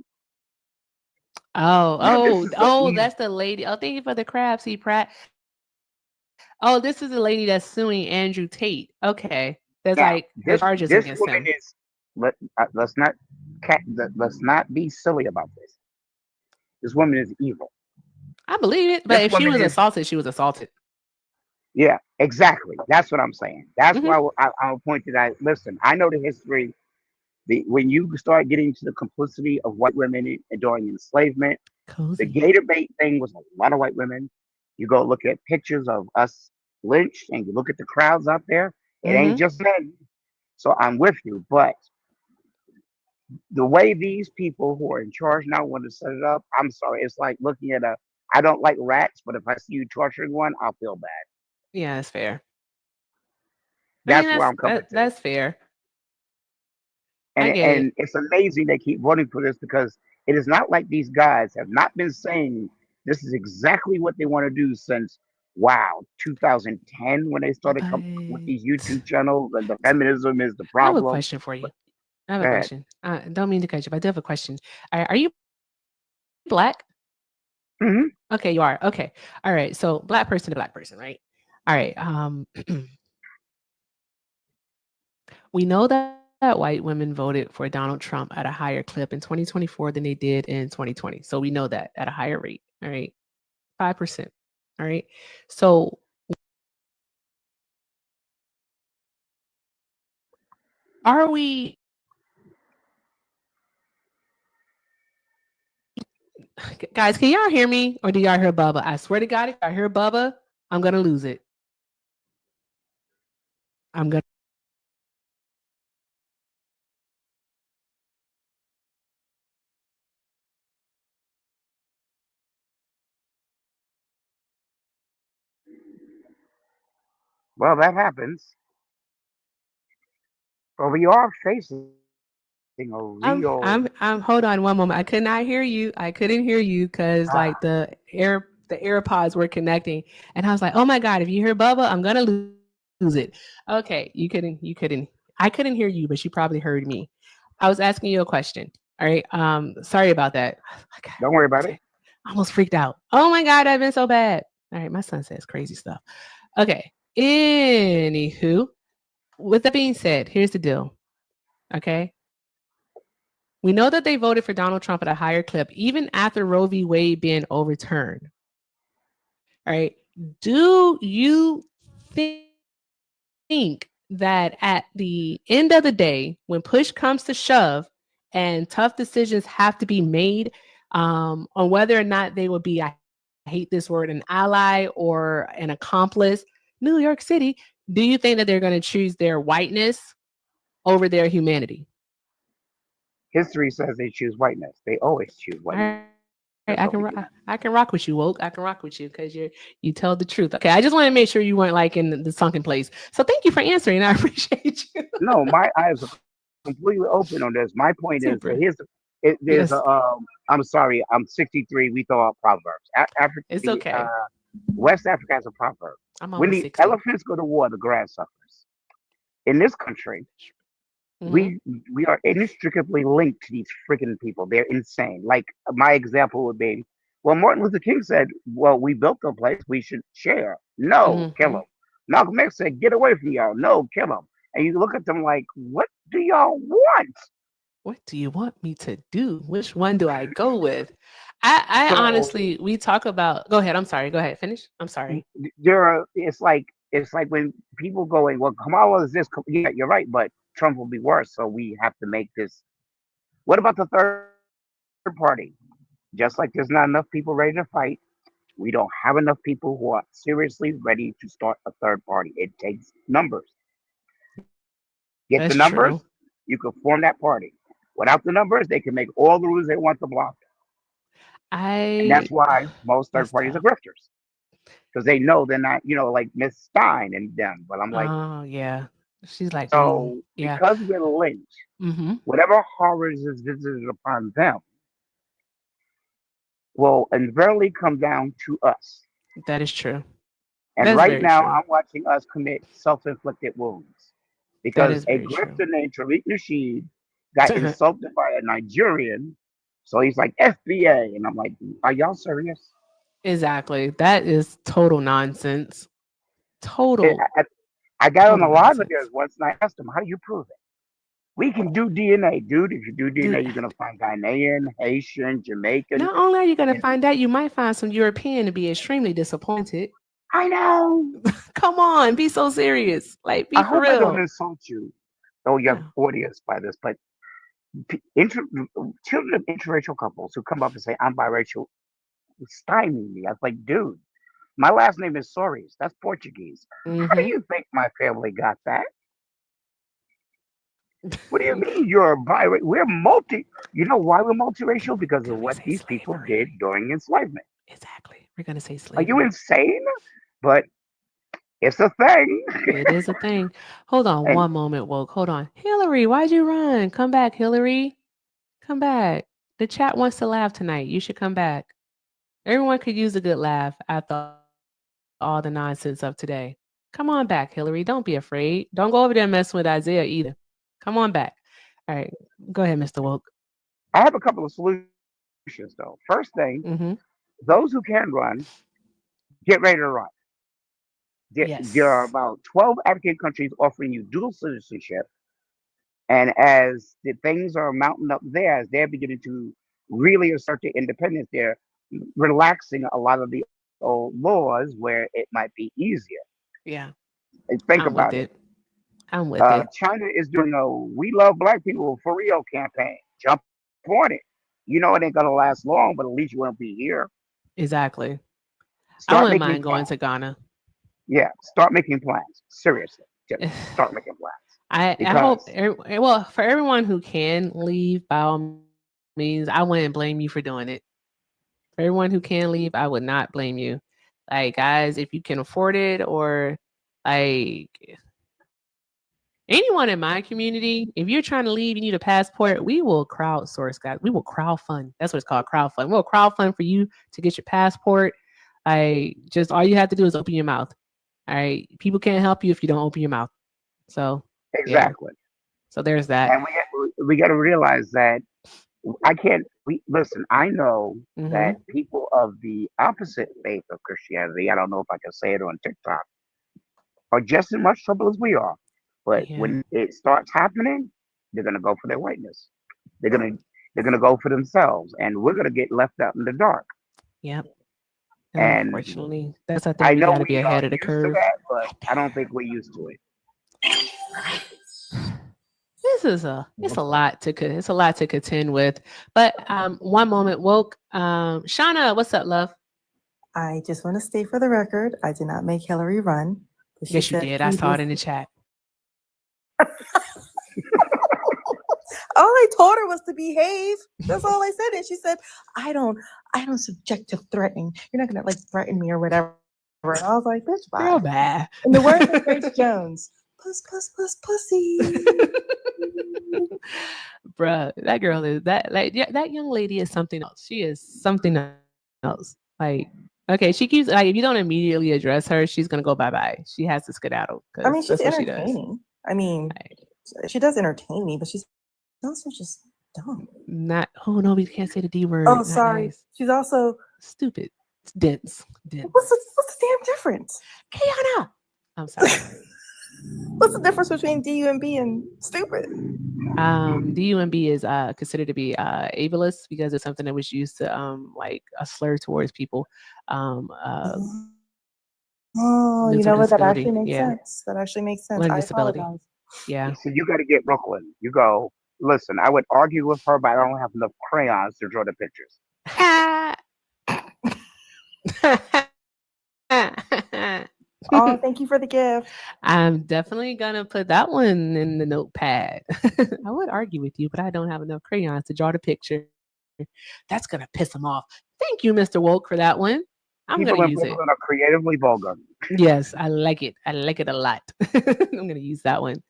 Now, this is what we. That's the lady. Oh, thank you for the crabs, C. Pratt. Oh, this is the lady that's suing Andrew Tate. Okay. There's Now, like the charges this against woman him. is. Let's not be silly about this. This woman is evil. I believe it, but This if she woman was is. assaulted, she was assaulted. Yeah, exactly. That's what I'm saying. That's Mhm. why I'll point to that. Listen, I know the history. When you start getting to the complicity of white women during enslavement, the Cozy. Gator bait thing was a lot of white women. You go look at pictures of us lynched, and you look at the crowds out there. It ain't Mhm. just men. So I'm with you, but the way these people who are in charge now want to set it up, I'm sorry. It's like looking at I don't like rats, but if I see you torturing one, I'll feel bad. Yeah, that's fair. That's where I'm coming to. That's fair. And I get it. it's amazing they keep voting for this because it is not like these guys have not been saying this is exactly what they want to do since 2010 when they started coming with these YouTube channels and the feminism is the I have a problem. question for you. I have Go a ahead. question. Don't mean to cut you, but I do have a question. Are you black? hmm Okay, you are. Okay. All right. So black person to black person, right? All right. We know that white women voted for Donald Trump at a higher clip in 2024 than they did in 2020. So we know that at a higher rate. All right. 5%. All right. So are we guys, can y'all hear me or do y'all hear Bubba? I swear to God, if I hear Bubba, I'm gonna lose it. I'm gonna Well, that happens. But we are facing a real. I'm hold on one moment. I could not hear you. I couldn't hear you because like the AirPods were connecting. And I was like, oh my God, if you hear Bubba, I'm gonna lose it. Okay, you couldn't I couldn't hear you, but you probably heard me. I was asking you a question. All right. Sorry about that. Okay. Don't worry about it. I almost freaked out. Oh my God, I've been so bad. All right, my son says crazy stuff. Okay. Anywho, with that being said, here's the deal. Okay. We know that they voted for Donald Trump at a higher clip, even after Roe v. Wade being overturned. All right. Do you think that at the end of the day, when push comes to shove and tough decisions have to be made on whether or not they will be, I hate this word, an ally or an accomplice, New York City, do you think that they're going to choose their whiteness over their humanity? History says they choose whiteness. They always choose whiteness. I can rock with you, woke. I can rock with you because you tell the truth. Okay, I just want to make sure you weren't like in the sunken place. So thank you for answering. I appreciate you. No, my eyes are completely open on this. My point Super. is, there's Yes. I'm sorry, I'm 63. We throw out proverbs. It's okay. West Africa has a proverb. I'm When almost the 60. elephants go to war, the grass suffers. In this country, Mhm. we are inextricably linked to these freaking people. They're insane. Like my example would be, well, Martin Luther King said, "Well, we built a place, we should share." No, kill Mhm. them. Malcolm X said, "Get away from y'all." No, kill them. And you look at them like, what do y'all want? What do you want me to do? Which one do I go with? I So honestly, we talk about. Go ahead. I'm sorry. Go ahead. Finish. I'm sorry. there are. It's like when people going, well, Kamala is this. Yeah, you're right, but Trump will be worse. So we have to make this. What about the third party? Just like there's not enough people ready to fight, we don't have enough people who are seriously ready to start a third party. It takes numbers. Get the That's numbers, true. you can form that party. Without the numbers, they can make all the rules they want to block it. And I. that's why most third That's parties are tough. grifters because they know they're not, like Miss Stein and them. But I'm like, Oh yeah. She's like, so yeah. because we're linked, Mm-hmm. whatever horrors is visited upon them will invariably come down to us. That is true. And That's right very now, true. I'm watching us commit self-inflicted wounds That because is a very true. grifter named Tariq Nasheed got insulted by a Nigerian. So he's like FBA, and I'm like, are y'all serious? Exactly. That is total nonsense. It, Total, I got on total the live of nonsense. theirs once, and I asked him, how do you prove it? We can do DNA, dude. If you do Dude, DNA, you're gonna find Ghanaian, Haitian, Jamaican. not only are you going to And find out, you might find some European to be extremely disappointed. I know. Come on, be so serious. Like, I be for hope I don't real. insult you, though you have No, audience by this, but children of interracial couples who come up and say, I'm biracial, stymie me. I was like, dude, my last name is Soares. That's Portuguese. How do Mm-hmm. you think my family got that? What do you mean you're biracial? We're multi. You know why we're multiracial? Because of Because we what say these people slavery. did during enslavement. Exactly. We're going to say Are you slavery. insane? But it's a thing. It is a thing. Hold on And one moment, woke. Hold on. Hillary, why'd you run? Come back, Hillary. Come back. The chat wants to laugh tonight. You should come back. Everyone could use a good laugh after all the nonsense of today. Come on back, Hillary. Don't be afraid. Don't go over there messing with Isaiah either. Come on back. All right. Go ahead, Mr. Woke. I have a couple of solutions, though. First thing, Mm-hmm. those who can run, get ready to run. There are Yes. about 12 African countries offering you dual citizenship. And as the things are mounting up there, as they're beginning to really assert their independence, they're relaxing a lot of the old laws where it might be easier. Yeah. And think I'm with about it. it. I'm with it. China is doing a "We Love Black People" for real campaign. Jump on it. You know it ain't gonna last long, but at least you won't be here. Exactly. I Start wouldn't making mind going plans. to Ghana. Yeah, start making plans. Seriously, just start making plans. I hope, Because well, for everyone who can leave, by all means, I wouldn't blame you for doing it. For everyone who can leave, I would not blame you. Like, guys, if you can afford it, or like anyone in my community, if you're trying to leave, you need a passport, we will crowdsource, guys. We will crowdfund. That's what it's called, crowdfund. We'll crowdfund for you to get your passport. Just all you have to do is open your mouth. All right. People can't help you if you don't open your mouth. So yeah. exactly, So there's that. and we got to realize that I can't. We listen. I know Mm-hmm. that people of the opposite faith of Christianity, I don't know if I can say it on TikTok, are just as much trouble as we are. But Yeah. when it starts happening, they're gonna go for their whiteness. They're gonna go for themselves, and we're gonna get left out in the dark. Yep. And Unfortunately, that's I I think we know got to be we are ahead of the used to curve. that, but I don't think we're used to it. It's a lot to contend with. But one moment, woke. Shauna, what's up, love? I just want to state for the record, I did not make Hillary run. But she Yes, you said did. I he saw was- it in the chat. All I told her was to behave. That's all I said. And she said, I don't subject to threatening. You're not gonna like threaten me or whatever. And I was like, bitch, bye. Girl, bad. In the words of Grace Jones, puss, puss, puss, pussy. Bruh, that girl is that young lady is something else. She is something else. Like, Okay, she keeps like if you don't immediately address her, she's gonna go bye bye. She has to skedaddle I mean, because she's that's what she does. entertaining. I mean, Right. she does entertain me, but she's also just dumb. Not oh no, we can't say the D word. Oh, Not sorry. nice. She's also Stupid. It's dense. what's the damn difference? Kiana. I'm sorry. What's the difference between DUMB and stupid? DUMB is considered to be ableist because it's something that was used to like a slur towards people. Oh, you mental know what? That disability. actually makes Yeah. sense. That actually makes sense. Learning I disability. apologize. Yeah. So you got to get Brooklyn. You go. Listen, I would argue with her, but I don't have enough crayons to draw the pictures. Oh, thank you for the gift. I'm definitely gonna put that one in the notepad. I would argue with you, but I don't have enough crayons to draw the picture. That's gonna piss him off. Thank you, Mr. Woke, for that one. I'm People gonna in use it. Brooklyn are creatively vulgar. Yes, I like it. I like it a lot. I'm gonna use that one.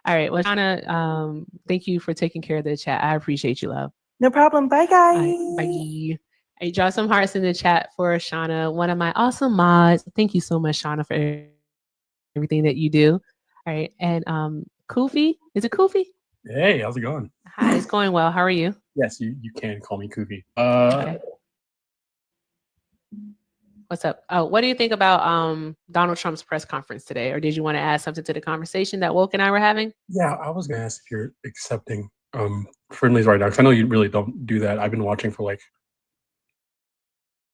All right. Well, Shauna, thank you for taking care of the chat. I appreciate you, love. No problem. Bye, All guys. right, bye. I draw some hearts in the chat for Shauna, one of my awesome mods. Thank you so much, Shauna, for everything that you do. All right. And Kofi, is it Kofi? Hey, how's it going? Hi, it's going well. How are you? Yes, you can call me Koofy. Okay. What's up? What do you think about Donald Trump's press conference today? Or did you want to add something to the conversation that Woke and I were having? Yeah, I was gonna ask if you're accepting friendlies right now, because I know you really don't do that. I've been watching for like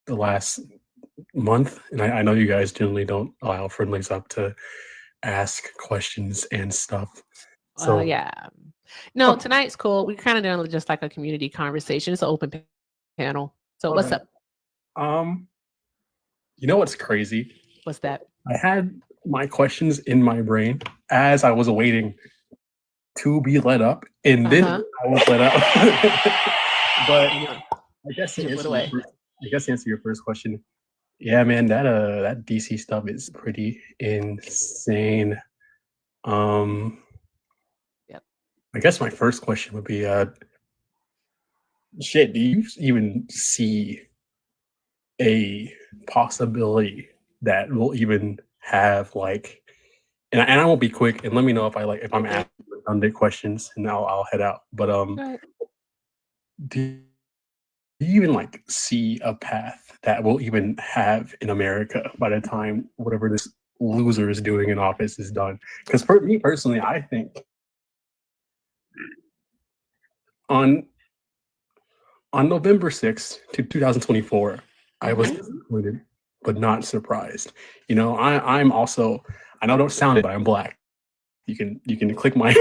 the last month, and I know you guys generally don't allow friendlies up to ask questions and stuff. So Yeah. No, tonight's cool. We're kind of doing just like a community conversation. It's an open panel. So what's up? you know what's crazy? What's that? I had my questions in my brain as I was waiting to be let up, and then I was let up. But I guess to answer your first question, yeah, man, that DC stuff is pretty insane. Yep. I guess my first question would be, shit, do you even see a possibility that we'll even have like, and I won't be quick, and let me know if I'm asking redundant questions, and I'll head out. But do you even like see a path that we'll even have in America by the time whatever this loser is doing in office is done? Because for me personally, I think on November 6th, 2024, I was disappointed but not surprised. You know, I'm also, I know I don't sound it, but I'm Black. You can click my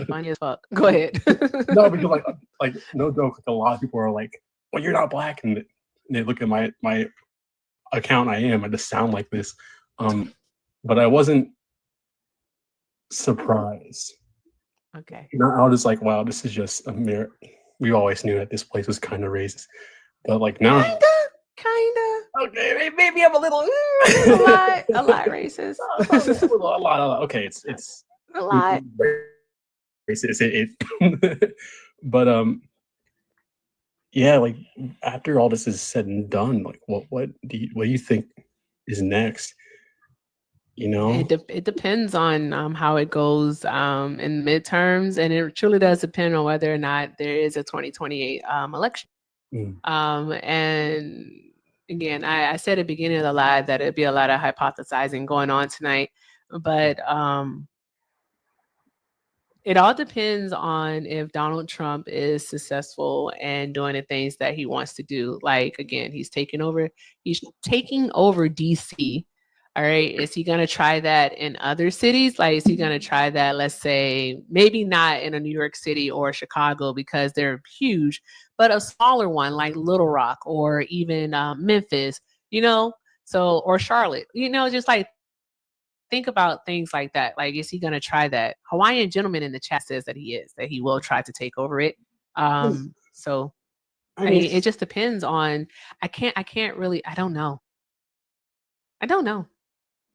funny as fuck. Go ahead. No, because like no joke, like a lot of people are like, well, you're not Black, and they look at my account. I just sound like this. But I wasn't surprised. Okay. I was just like, wow, this is just America. We always knew that this place was kind of racist, but like now, Kinda. Okay, maybe I'm a little a lot racist. a lot. Okay, it's a lot racist. But yeah, like after all this is said and done, like what do you think is next? You know, it depends on how it goes in midterms, and it truly does depend on whether or not there is a 2028 election. And again, I said at the beginning of the live that it'd be a lot of hypothesizing going on tonight, but it all depends on if Donald Trump is successful and doing the things that he wants to do. Like, again, he's taking over DC. All right. Is he going to try that in other cities? Like, is he going to try that, let's say, maybe not in a New York City or Chicago because they're huge, but a smaller one like Little Rock or even Memphis, or Charlotte, just like think about things like that. Like, is he going to try that? Hawaiian Gentleman in the chat says that he will try to take over it. So I mean, it just depends on, I don't know.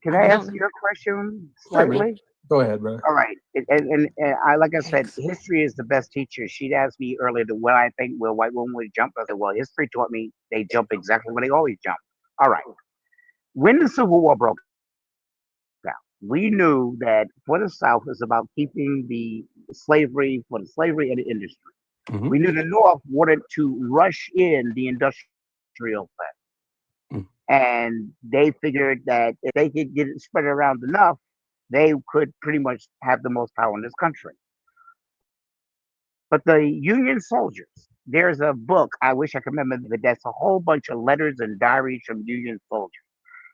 Can I ask you a question slightly? Go ahead, bro. All right. And I, like I said, history is the best teacher. She'd asked me earlier what I think will white women would jump. I said, well, history taught me they jump exactly where they always jump. All right. When the Civil War broke out, we knew that for the South it's about keeping the slavery for the slavery and the industry. Mhm. We knew the North wanted to rush in the industrial thing. Mm. And they figured that if they could get it spread around enough, they could pretty much have the most power in this country. But the Union soldiers, there's a book, I wish I could remember, but that's a whole bunch of letters and diaries from Union soldiers.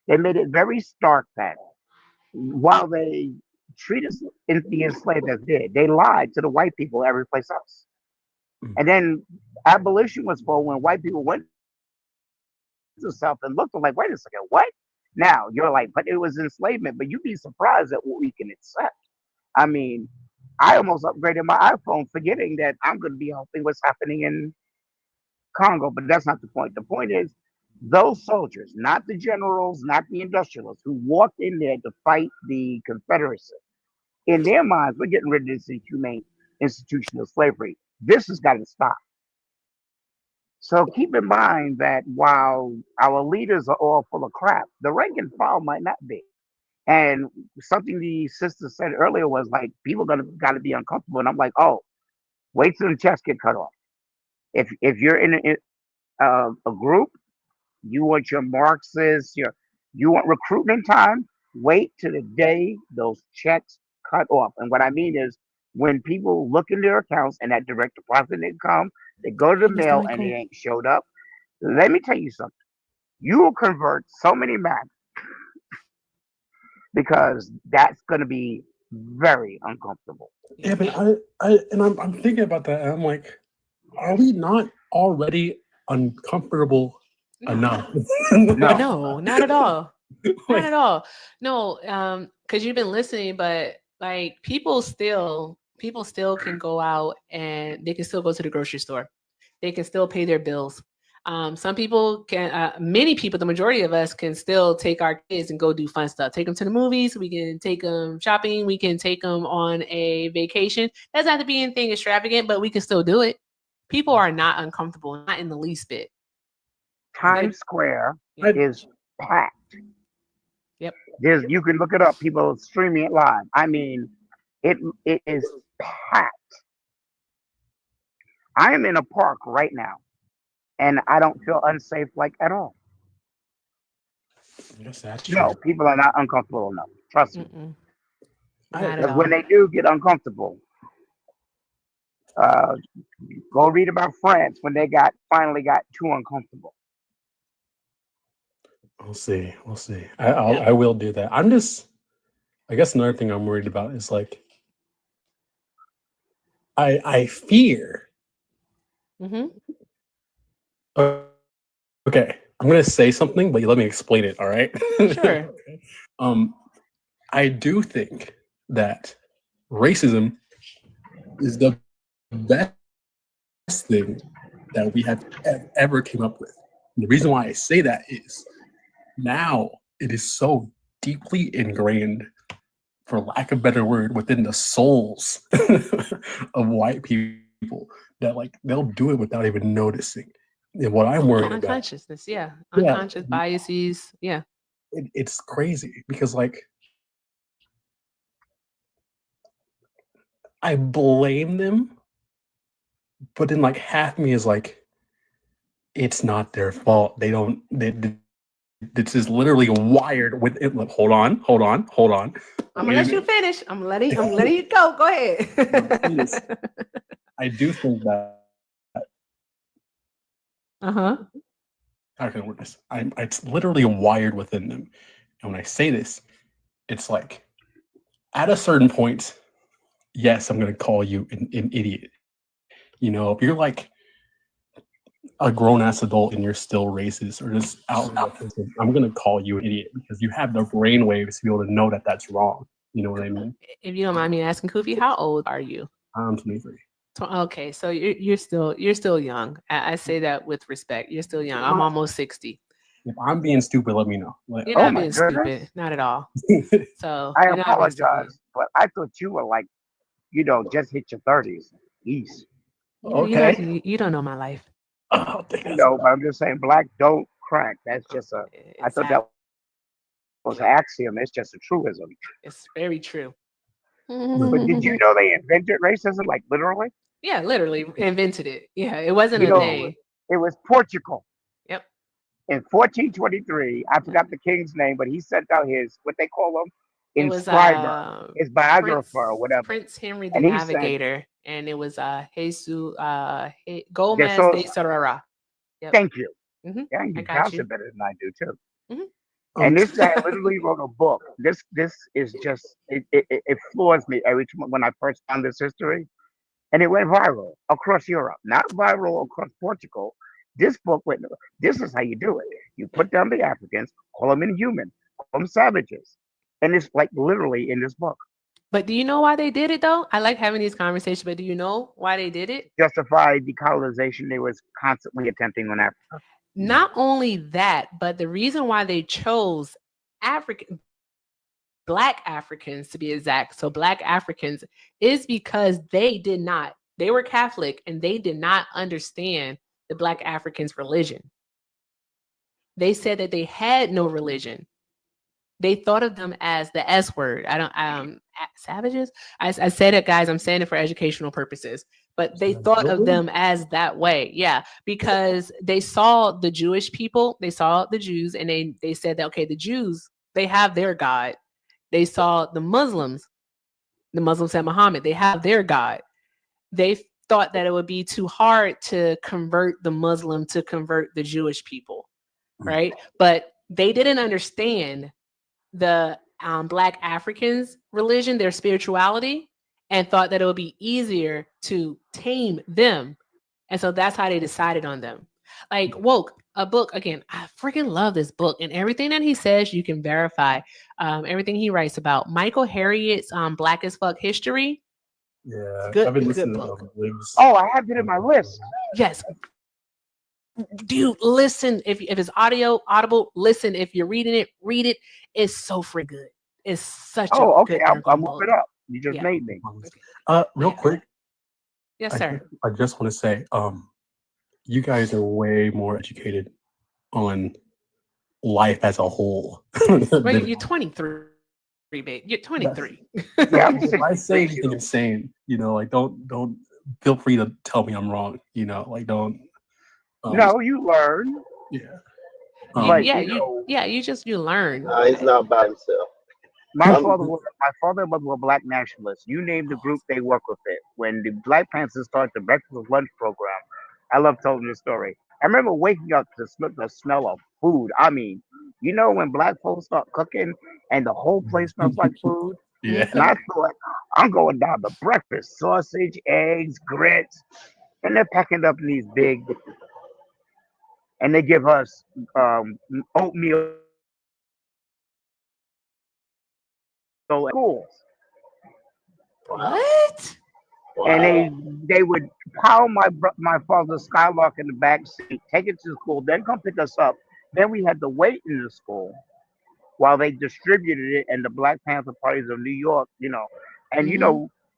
They made it very stark that while they treated the enslaved as did, they lied to the white people every place else. Mm. And then abolition was for when white people went to the South and looked like, wait a second, what? Now you're like, but it was enslavement, but you'd be surprised at what we can accept. I mean, I almost upgraded my iPhone forgetting that I'm going to be helping what's happening in Congo, but that's not the point. The point is those soldiers, not the generals, not the industrialists who walked in there to fight the Confederacy, in their minds, we're getting rid of this inhumane institution of slavery. This has got to stop. So keep in mind that while our leaders are all full of crap, the rank and file might not be. And something the sister said earlier was like, people gotta be uncomfortable. And I'm like, oh, wait till the chest get cut off. If you're in a group, you want your Marxists, you want recruitment time, wait till the day those checks cut off. And what I mean is when people look in their accounts and that direct deposit income, they go to the mail and it ain't showed up. Let me tell you something. You will convert so many men because that's going to be very uncomfortable. Yeah, but I'm thinking about that, and I'm like, are we not already uncomfortable enough? No, not at all. Not Like- at all. No, because you've been listening, but like people still can go out and they can still go to the grocery store. They can still pay their bills. Some people can, many people, the majority of us can still take our kids and go do fun stuff. Take them to the movies. We can take them shopping. We can take them on a vacation. Doesn't have to be anything extravagant, but we can still do it. People are not uncomfortable, not in the least bit. Times Square Yep. is packed. Yep. You can look it up. People streaming it live. I mean, it is packed. I am in a park right now, and I don't feel unsafe like at all. Yes, that's No, true. people are not uncomfortable enough. Trust me. Mm-mm. I- Not at Because all. when they do get uncomfortable, go read about France when they finally got too uncomfortable. We'll see. We'll see. I will do that. I guess another thing I'm worried about is like, I fear. Mm-hmm. Okay, I'm gonna say something, but you let me explain it. All right. Sure. I do think that racism is the best thing that we have ever came up with. And the reason why I say that is now it is so deeply ingrained, for lack of a better word, within the souls of white people that like they'll do it without even noticing. And what I'm worried about, Unconsciousness, yeah. Yeah. Unconscious biases, yeah. it's crazy because like I blame them, but then like half me is like, it's not their fault. This is literally wired with it. Look, hold on. I'm gonna let you finish. I'm letting you go. Go ahead. I do think that Uh-huh. how can I word this? It's literally wired within them. And when I say this, it's like at a certain point, yes, I'm gonna call you an idiot. You know, if you're like a grown ass adult and you're still racist or just out, I'm gonna call you an idiot because you have the brain waves to be able to know that that's wrong. You know what I mean? If you don't mind me asking, Kofi, how old are you? I'm 23. Okay, so you're still young. I say that with respect. You're still young. I'm almost 60. If I'm being stupid, let me know. Like, You're Oh not my being goodness. stupid, not at all. So I you're not being stupid. apologize, but I thought you were like, just hit your 30s. Ease. You don't know my life. Oh, thank you. No, but I'm just saying, Black, don't crack. That's just a. I thought Exactly. that was an axiom. It's just a truism. It's very true. But did you know they invented racism? Like literally? Yeah, literally invented it. Yeah, it wasn't You a know, thing. it was Portugal. Yep. In 1423, I forgot the king's name, but he sent out his what they call him, It was inscriber, his biographer or whatever. Prince Henry the And he said, Navigator, and it was Jesus "They're Gomez so de Sorara. Yep. thank you." hmm Yeah, I you got pronounce you. it better than I do too. Mhm. And this guy literally wrote a book. This is just it floors me every time when I first found this history, and it went viral across Europe, not viral across Portugal. This book went. This is how you do it. You put down the Africans, call them inhuman, call them savages, and it's like literally in this book. But do you know why they did it though? I like having these conversations, but do you know why they did it? Justify decolonization they was constantly attempting on Africa. Not only that, but the reason why they chose Black Africans to be exact, so Black Africans, is because they were Catholic and they did not understand the Black Africans' religion. They said that they had no religion. They thought of them as the S word. Savages. I said it, guys. I'm saying it for educational purposes, but they thought of them as that way. Yeah, because they saw the Jewish people, they saw the Jews, and they said that, okay, the Jews, they have their God. They saw the Muslims said Muhammad, they have their God. They thought that it would be too hard to convert the Muslim to convert the Jewish people, right? But they didn't understand the Black Africans' religion, their spirituality, and thought that it would be easier to tame them. And so that's how they decided on them. Like Woke, a book, again, I freaking love this book, and everything that he says, you can verify everything he writes about. Michael Harriot's Black as Fuck History. Yeah, Good, I've been good listening book. to Lives. Oh, I have it in my list. Yes. Dude, listen. If it's audible, listen. If you're reading it, read it. It's so freaking good. It's such a okay. good I'll book. look it up. You just Yeah. made me. Real quick. Yes, sir. I just want to say, you guys are way more educated on life as a whole. Wait, you're 23, babe. You're 23. Yeah, If I say anything insane, like don't feel free to tell me I'm wrong. Like don't. No, you learn. Yeah. But you learn. He's not by himself. My father and mother were Black nationalists. You name the group, they work with it. When the Black Panthers started the breakfast with lunch program, I love telling this story. I remember waking up to the smell of food. I mean, when Black folks start cooking and the whole place smells like food. Yeah. And I thought, I'm going down to breakfast, sausage, eggs, grits, and they're packing up in these big. And they give us oatmeal at schools. What? And they would pile my father's Skylark in the back seat, take it to school, then come pick us up. Then we had to wait in the school while they distributed it and the Black Panther parties of New York, and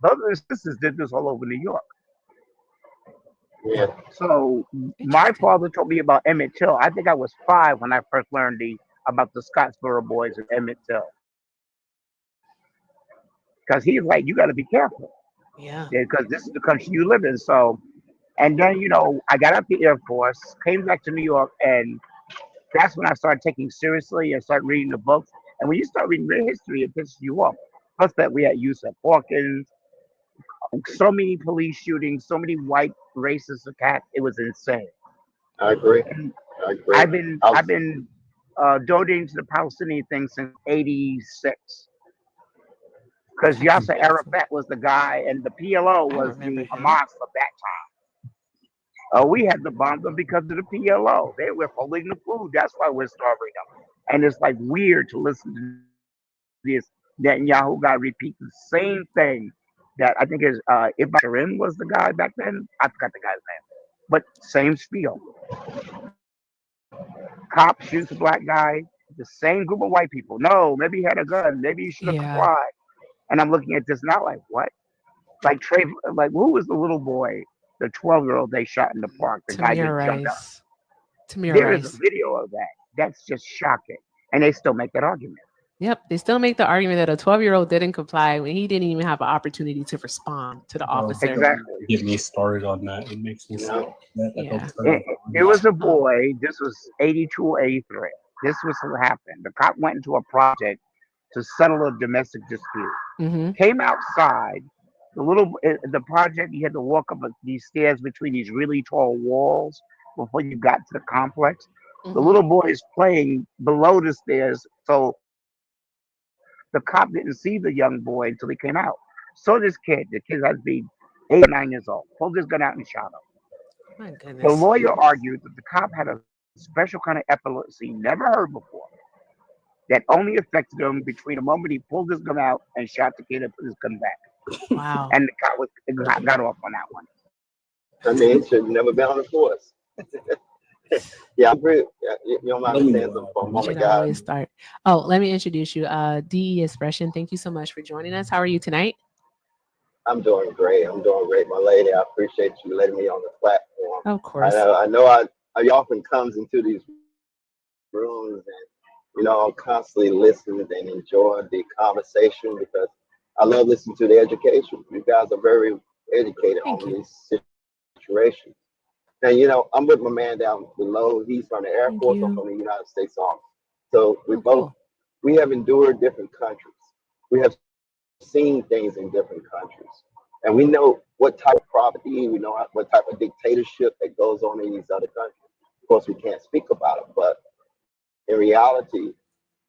brothers and sisters did this all over New York. Yeah. So my father told me about Emmett Till. I think I was 5 when I first learned about the Scottsboro Boys and Emmett Till. Because he's like, you got to be careful. Yeah. Because this is the country you live in. So, and then, I got out the Air Force, came back to New York, and that's when I started taking seriously and started reading the books. And when you start reading real history, it pisses you off. Plus that we had Yusuf Hawkins, so many police shootings, so many white racist attacks. It was insane. I agree. I've been donating to the Palestinian thing since '86 because Yasser Arafat was the guy, and the PLO was the Hamas of that time. We had to bomb them because of the PLO. They were holding the food. That's why we're starving them. And it's like weird to listen to this Netanyahu guy repeat the same thing. That I think is Ibrahim was the guy back then. I forgot the guy's name, but same spiel. Cop shoots a black guy. The same group of white people. No, maybe he had a gun. Maybe he should have complied. And I'm looking at this now like, what? Like who was the little boy, the 12-year-old they shot in the park? The guy that jumped up. Tamir There is Rice. a video of that. That's just shocking. And they still make that argument. Yep, they still make the argument that a 12-year-old didn't comply when he didn't even have an opportunity to respond to the officer. Exactly. Get me started on that. It makes me sick. Yeah. It was a boy. This was 82 or 83. This was what happened. The cop went into a project to settle a domestic dispute. Mm-hmm. Came outside. The project, you had to walk up these stairs between these really tall walls before you got to the complex. Mm-hmm. The little boy is playing below the stairs, so the cop didn't see the young boy until he came out. So the kid has to be 8 or 9 years old, pulled his gun out and shot him. My goodness. The lawyer argued that the cop had a special kind of epilepsy never heard before that only affected him between the moment he pulled his gun out and shot the kid and put his gun back. Wow. And the cop got off on that one. I mean, it should never been on the force. Yeah, I'm pretty, you don't mind me saying something for a moment, guys. Start. Oh, let me introduce you. DE Expression, thank you so much for joining us. How are you tonight? I'm doing great. My lady. I appreciate you letting me on the platform. Of course. I know I often comes into these rooms and, I'm constantly listening and enjoying the conversation because I love listening to the education. You guys are very educated on these situations. And, I'm with my man down below. He's from the Air Force. I'm from the United States Army. So we have endured different countries. We have seen things in different countries. And we know what type of property, we know what type of dictatorship that goes on in these other countries. Of course, we can't speak about it, but in reality,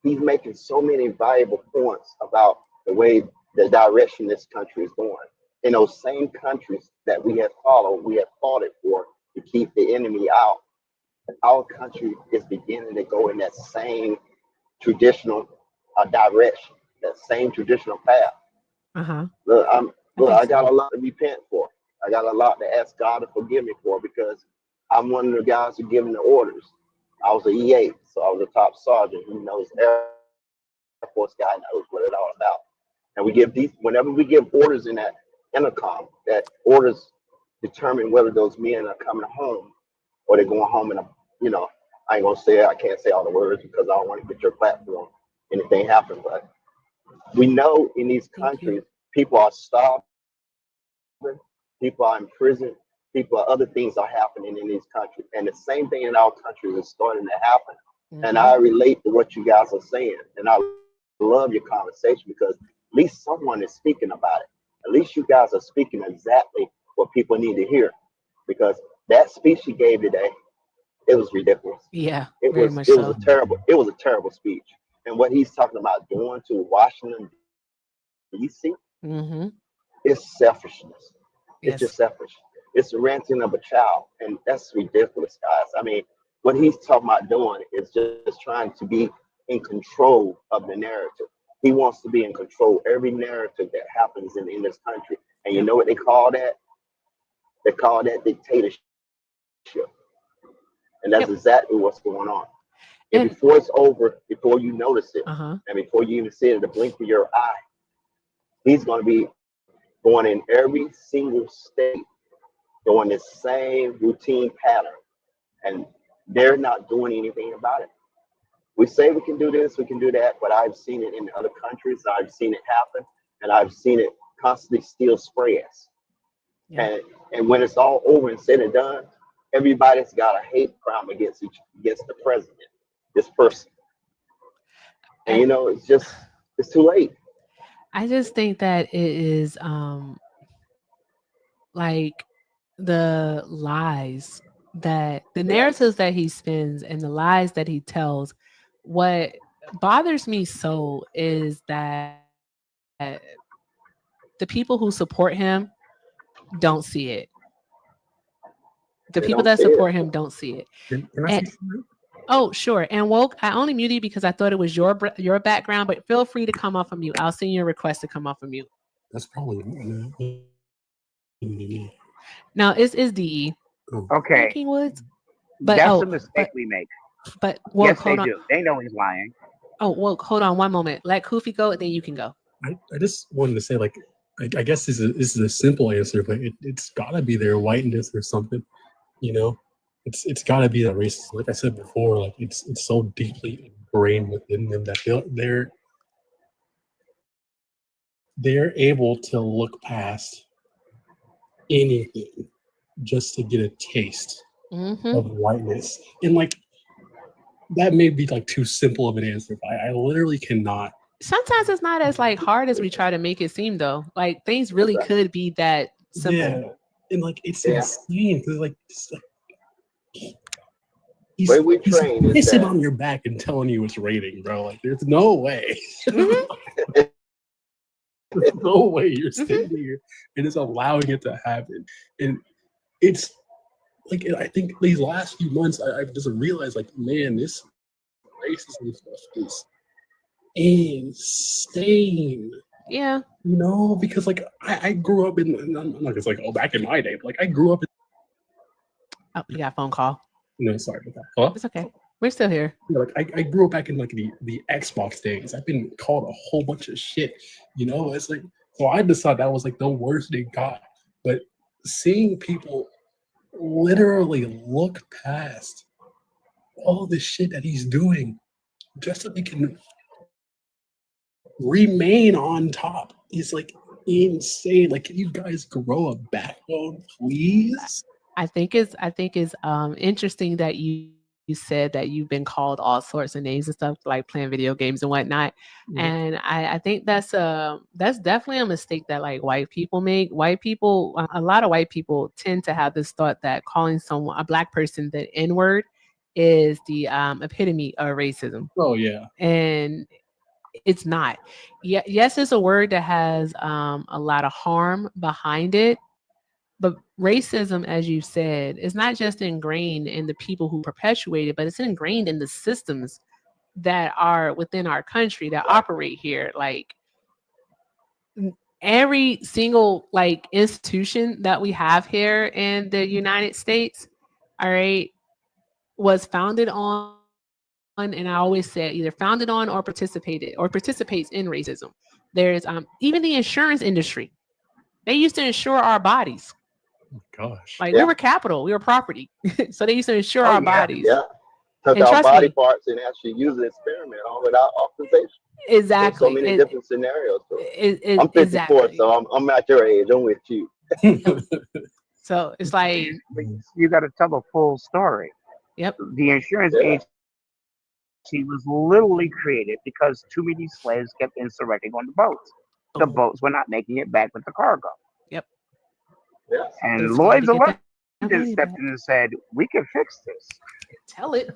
he's making so many valuable points about the direction this country is going. In those same countries that we have fought it for to keep the enemy out. Our country is beginning to go in that same traditional direction, that same traditional path. Uh-huh. Look, I got a lot to repent for. I got a lot to ask God to forgive me for because I'm one of the guys who giving the orders. I was an E8, so I was a top sergeant who knows Air Force guy knows what it's all about. And whenever we give orders in that intercom, that orders determine whether those men are coming home or they're going home I ain't gonna say it, I can't say all the words because I don't want to get your platform, anything happen, but we know in these countries, people are starving, people are in prison, other things are happening in these countries. And the same thing in our country is starting to happen. Mm-hmm. And I relate to what you guys are saying. And I love your conversation because at least someone is speaking about it. At least you guys are speaking exactly what people need to hear. Because that speech he gave today, it was ridiculous. Yeah, it was a terrible speech. And what he's talking about doing to Washington, D.C., mm-hmm. is selfishness. It's just selfish. It's the ranting of a child. And that's ridiculous, guys. I mean, what he's talking about doing is just trying to be in control of the narrative. He wants to be in control of every narrative that happens in this country. And you know what they call that? They call that dictatorship. And that's exactly what's going on. And before it's over, before you notice it, and before you even see it in the blink of your eye, he's going to be going in every single state, doing the same routine pattern. And they're not doing anything about it. We say we can do this, we can do that, but I've seen it in other countries. I've seen it happen, and I've seen it constantly still spray us. Yeah. And when it's all over and said and done, everybody's got a hate crime against the president, this person. And it's too late. I just think that it is like the lies that the narratives that he spins and the lies that he tells. What bothers me so is that the people who support him don't see it. The people that support him don't see it. Oh, sure. And Woke, I only muted you because I thought it was your background, but feel free to come off of mute. I'll send you a request to come off of mute. That's probably No, it's DE. Okay. King Woods. But that's a mistake we make. But Woke, yes, hold they on. do. They know he's lying. Oh, Woke, hold on one moment. Let Kofi go, and then you can go. I just wanted to say, I guess this is a simple answer, but it's got to be their whiteness or something, it's got to be that racism. Like I said before, like it's so deeply ingrained within them that they're able to look past anything just to get a taste of whiteness. And like that may be like too simple of an answer, but I literally cannot. Sometimes it's not as like hard as we try to make it seem, though. Like things really could be that simple. Yeah, and like it's insane because like he's pissing on your back and telling you it's raining, bro. Like there's no way. There's no way you're sitting here and it's allowing it to happen. And it's like I think these last few months I've just realized like, man, this racism stuff is insane. Yeah. You know, because like I grew up in, I'm not just like, oh, back in my day, but like I grew up in. Oh, you got a phone call. No, sorry about that. Hello? It's okay. We're still here. Yeah, like I grew up back in like the Xbox days. I've been called a whole bunch of shit. You know, it's like, so I just thought that was like the worst they got. But seeing people literally look past all the shit that he's doing just so they can remain on top is like insane. Like, can you guys grow a backbone, please? I think it's interesting that you said that you've been called all sorts of names and stuff, like playing video games and whatnot. And I think that's definitely a mistake that like white people make. White people, a lot of white people tend to have this thought that calling someone, a black person, the N-word is the epitome of racism. Oh yeah. And it's not. Yes, it's a word that has a lot of harm behind it. But racism, as you said, is not just ingrained in the people who perpetuate it, but it's ingrained in the systems that are within our country that operate here. Like every single like institution that we have here in the United States, all right, was founded on, and I always say either founded on or participates in racism. There's even the insurance industry. They used to insure our bodies. Gosh. Like we were capital, we were property. So they used to insure our bodies. Yeah. Took And our trust body me- parts and actually use an experiment on without authorization. Exactly. There's so many different scenarios. So I'm I'm 54, so I'm at your age. I'm with you. So it's like You got to tell the full story. Yep. The insurance agency was literally created because too many slaves kept insurrecting on the boats. The boats were not making it back with the cargo. Yep. Yeah. And It's Lloyd's hard to of get that London money stepped back. in and said, "We can fix this." Tell it.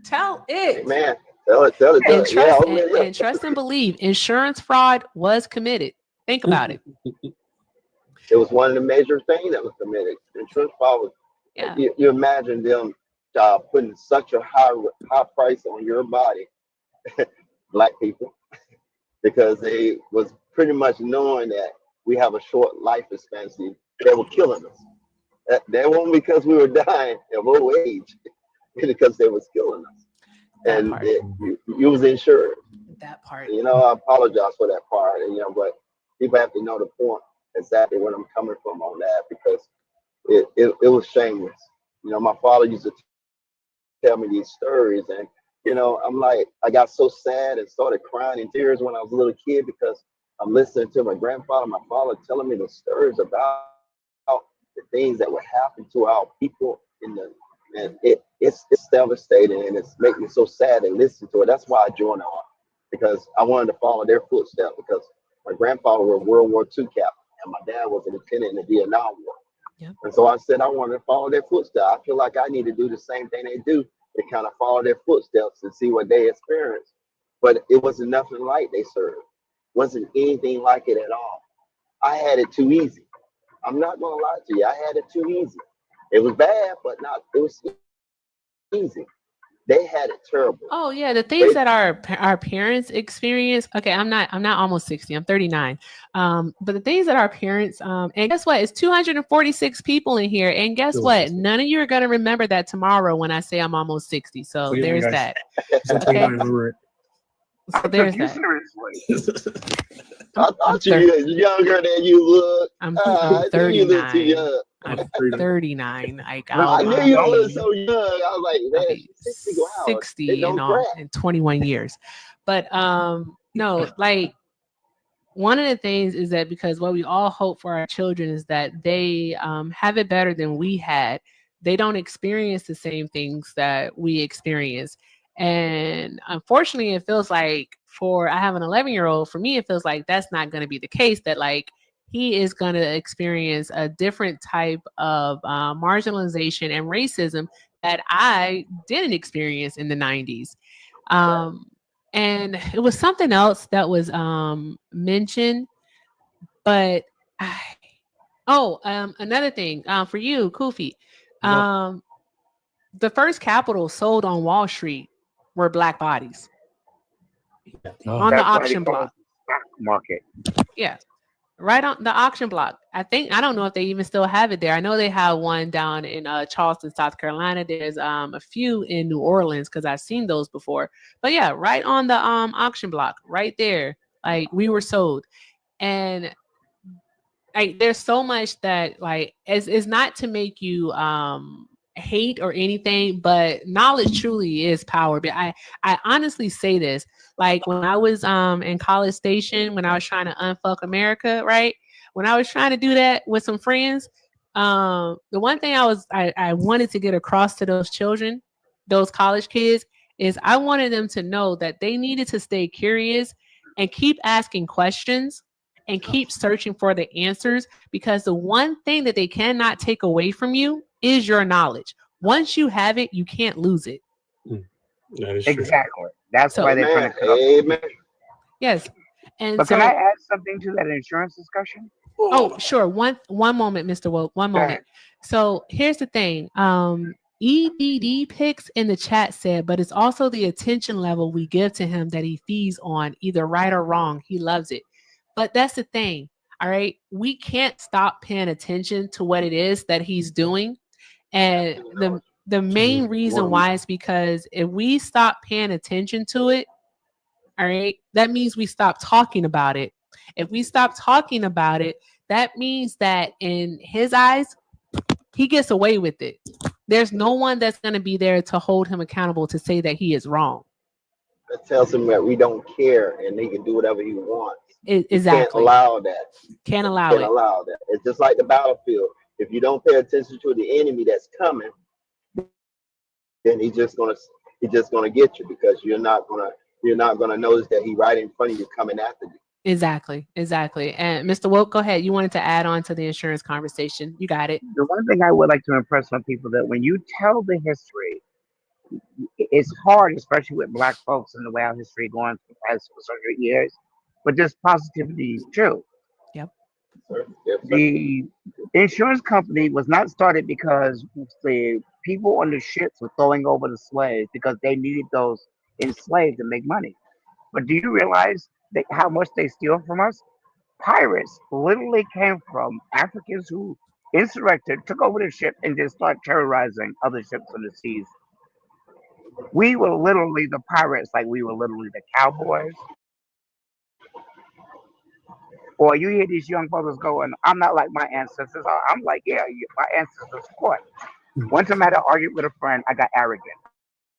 Tell it. Man, tell it. And trust, Yeah, and trust and believe, insurance fraud was committed. Think about it. It was one of the major things that was committed. Insurance fraud was. Yeah. You imagine them putting such a high price on your body, black people, because they was pretty much knowing that we have a short life expectancy. They were killing us. That wasn't because we were dying of old age, because they was killing us. That And part. you was insured. That part. You know, I apologize for that part. And, but people have to know the point exactly where I'm coming from on that, because it was shameless. My father used to tell me these stories, and I'm like, I got so sad and started crying in tears when I was a little kid, because I'm listening to my grandfather, my father telling me the stories about the things that would happen to our people and it's devastating, and it's making me so sad to listen to it. That's why I joined the army, because I wanted to follow their footsteps, because my grandfather was a World War II captain and my dad was a lieutenant in the Vietnam War. Yep. And so I said I wanted to follow their footsteps. I feel like I need to do the same thing they do, to kind of follow their footsteps and see what they experience. But it wasn't nothing like they served. Wasn't anything like it at all. I had it too easy. I'm not gonna lie to you. I had it too easy. It was bad, but it was easy. They had it terrible. Oh yeah, the things that our parents experience. Okay, I'm not almost 60. I'm 39. But the things that our parents and guess what? It's 246 people in here, and guess what? None of you are gonna remember that tomorrow when I say I'm almost 60. So there's that. Okay. So there's that. I thought you were younger than you look. I'm You look too 39. young. I'm 39. Like I knew I'll you were be, so young. I was like, I'll man, be 60 wow. They 60 don't crack. in 21 years. But no, like one of the things is that because what we all hope for our children is that they have it better than we had. They don't experience the same things that we experience. And unfortunately, it feels like I have an 11-year-old, for me, it feels like that's not going to be the case, that like he is going to experience a different type of marginalization and racism that I didn't experience in the 90s. And it was something else that was mentioned, but another thing for you, Kofi, the first capital sold on Wall Street were black bodies on the That's why they auction call it block. the stock market. Yeah, right on the auction block. I don't know if they even still have it there. I know they have one down in Charleston, South Carolina. There's a few in New Orleans because I've seen those before. But yeah, right on the auction block, right there, like we were sold. And like there's so much that like is not to make you hate or anything, but knowledge truly is power. But I honestly say this, like when I was in College Station, when I was trying to unfuck America, right? When I was trying to do that with some friends, the one thing I wanted to get across to those children, those college kids, is I wanted them to know that they needed to stay curious and keep asking questions and keep searching for the answers, because the one thing that they cannot take away from you is your knowledge. Once you have it, you can't lose it. That is true. Exactly. That's So- why they're trying to cut off. Amen. Yes. And But so, can I add something to that insurance discussion? oh, sure. One moment, Mr. Woke. One Go moment. ahead. So here's the thing. EDD picks in the chat said, but it's also the attention level we give to him that he feeds on, either right or wrong. He loves it. But that's the thing. All right. We can't stop paying attention to what it is that he's doing. And the main reason why is because if we stop paying attention to it, all right, that means we stop talking about it. If we stop talking about it, that means that in his eyes, he gets away with it. There's no one that's going to be there to hold him accountable to say that he is wrong. That tells him that we don't care and he can do whatever he wants. Exactly. Can't allow that. Can't allow Can't it. allow that. It's just like the battlefield. If you don't pay attention to the enemy that's coming, then he's just gonna get you, because you're not gonna notice that he's right in front of you coming after you. Exactly. And Mr. Woke, go ahead. You wanted to add on to the insurance conversation. You got it. The one thing I would like to impress on people that when you tell the history, it's hard, especially with Black folks and the way our history going for the past 100 years. But this positivity is true. Yep. Yes, sir. The insurance company was not started because the people on the ships were throwing over the slaves because they needed those enslaved to make money. But do you realize that how much they steal from us? Pirates literally came from Africans who insurrected, took over the ship, and just started terrorizing other ships on the seas. We were literally the pirates, like we were literally the cowboys. Or you hear these young brothers going, I'm not like my ancestors. I'm like, yeah, my ancestors fought. One time I had to argue with a friend, I got arrogant.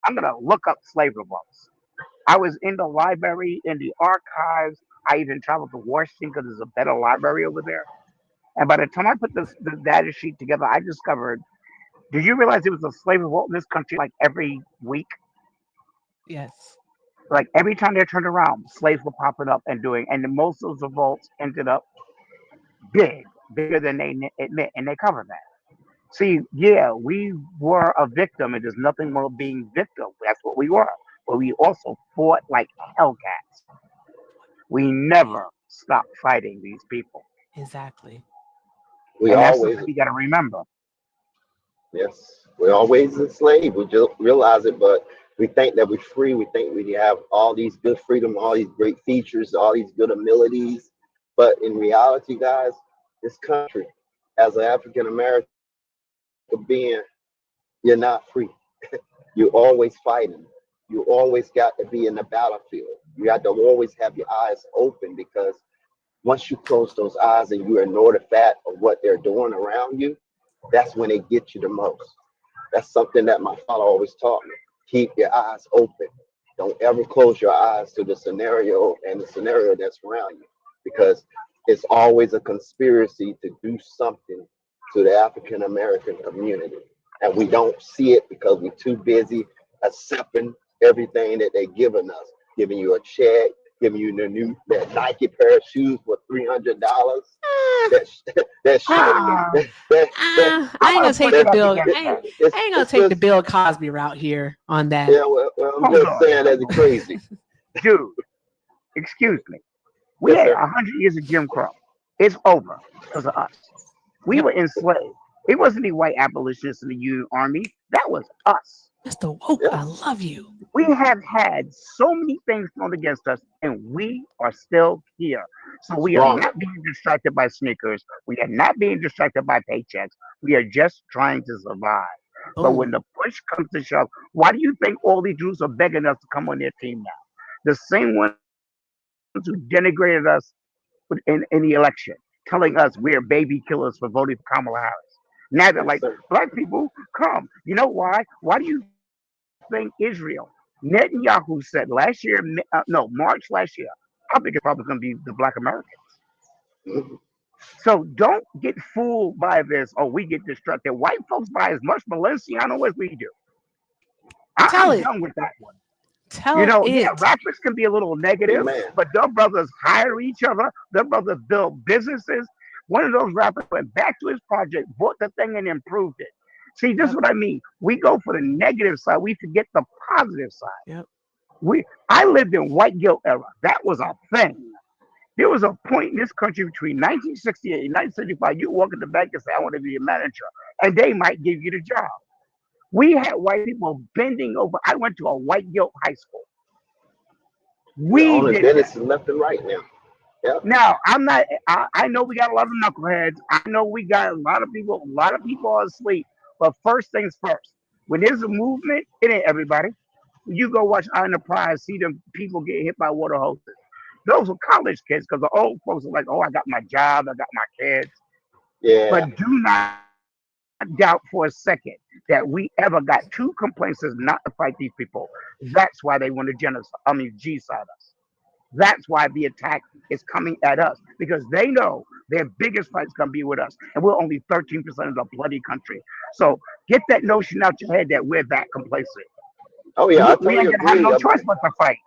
I'm going to look up slave revolts. I was in the library, in the archives. I even traveled to Washington because there's a better library over there. And by the time I put the data sheet together, I discovered, did you realize there was a slave revolt in this country like every week? Yes. Like every time they turned around, slaves were popping up and doing, and most of those revolts ended up bigger than they admit, and they cover that. See, yeah, we were a victim, and there's nothing more being victim. That's what we were. But we also fought like hellcats. We never stopped fighting these people. Exactly. We And that's always, something you got to remember. yes, we're always enslaved. We just realize it, but we think that we're free. We think we have all these good freedom, all these great features, all these good amenities. But in reality, guys, this country, as an African American being, you're not free. You're always fighting. You always got to be in the battlefield. You have to always have your eyes open, because once you close those eyes and you ignore the fact of what they're doing around you, that's when it gets you the most. That's something that my father always taught me. Keep your eyes open. Don't ever close your eyes to the scenario and the scenario that's around you, because it's always a conspiracy to do something to the African American community. And we don't see it because we're too busy accepting everything that they're giving us, giving you a check, giving you that Nike pair of shoes for $300. That I ain't gonna take the Bill. I ain't gonna take the Bill Cosby route here on that. Yeah, well, I'm just saying that's crazy. Dude, excuse me. We Yes, had sir. 100 years of Jim Crow. It's over because of us. We were enslaved. It wasn't the white abolitionists in the Union Army. That was us. Mr. Woke, I love you. We have had so many things thrown against us, and we are still here. So we are not being distracted by sneakers. We are not being distracted by paychecks. We are just trying to survive. But when the push comes to shove, why do you think all these Jews are begging us to come on their team now? The same ones who denigrated us in the election, telling us we're baby killers for voting for Kamala Harris. Now they're like, black people, come. You know why? Why do you think Israel? Netanyahu said last year, March last year, I think it's probably going to be the black Americans. So don't get fooled by this. Oh, we get distracted. White folks buy as much Balenciaga as we do. I'm done with that one. Yeah, rappers can be a little negative, but their brothers hire each other. Their brothers build businesses. One of those rappers went back to his project, bought the thing, and improved it. See, this is what I mean. We go for the negative side. We forget the positive side. I lived in white guilt era. That was a thing. There was a point in this country between 1968 and 1975. You walk in the bank and say, I want to be a manager. And they might give you the job. We had white people bending over. I went to a white guilt high school. We did business left and right now. Yeah. Now, I'm not. I know we got a lot of knuckleheads. I know we got a lot of people. A lot of people are asleep. But first things first. When there's a movement, it ain't everybody. You go watch Enterprise, see them people get hit by water hoses. Those are college kids, because the old folks are like, "Oh, I got my job, I got my kids." Yeah. But do not doubt for a second that we ever got two complaints not to fight these people. That's why they want to G-side us. That's why the attack is coming at us, because they know their biggest fight's gonna be with us, and we're only 13% of the bloody country. So get that notion out your head that we're that complacent. Oh yeah, I totally we ain't gonna have no choice but to fight.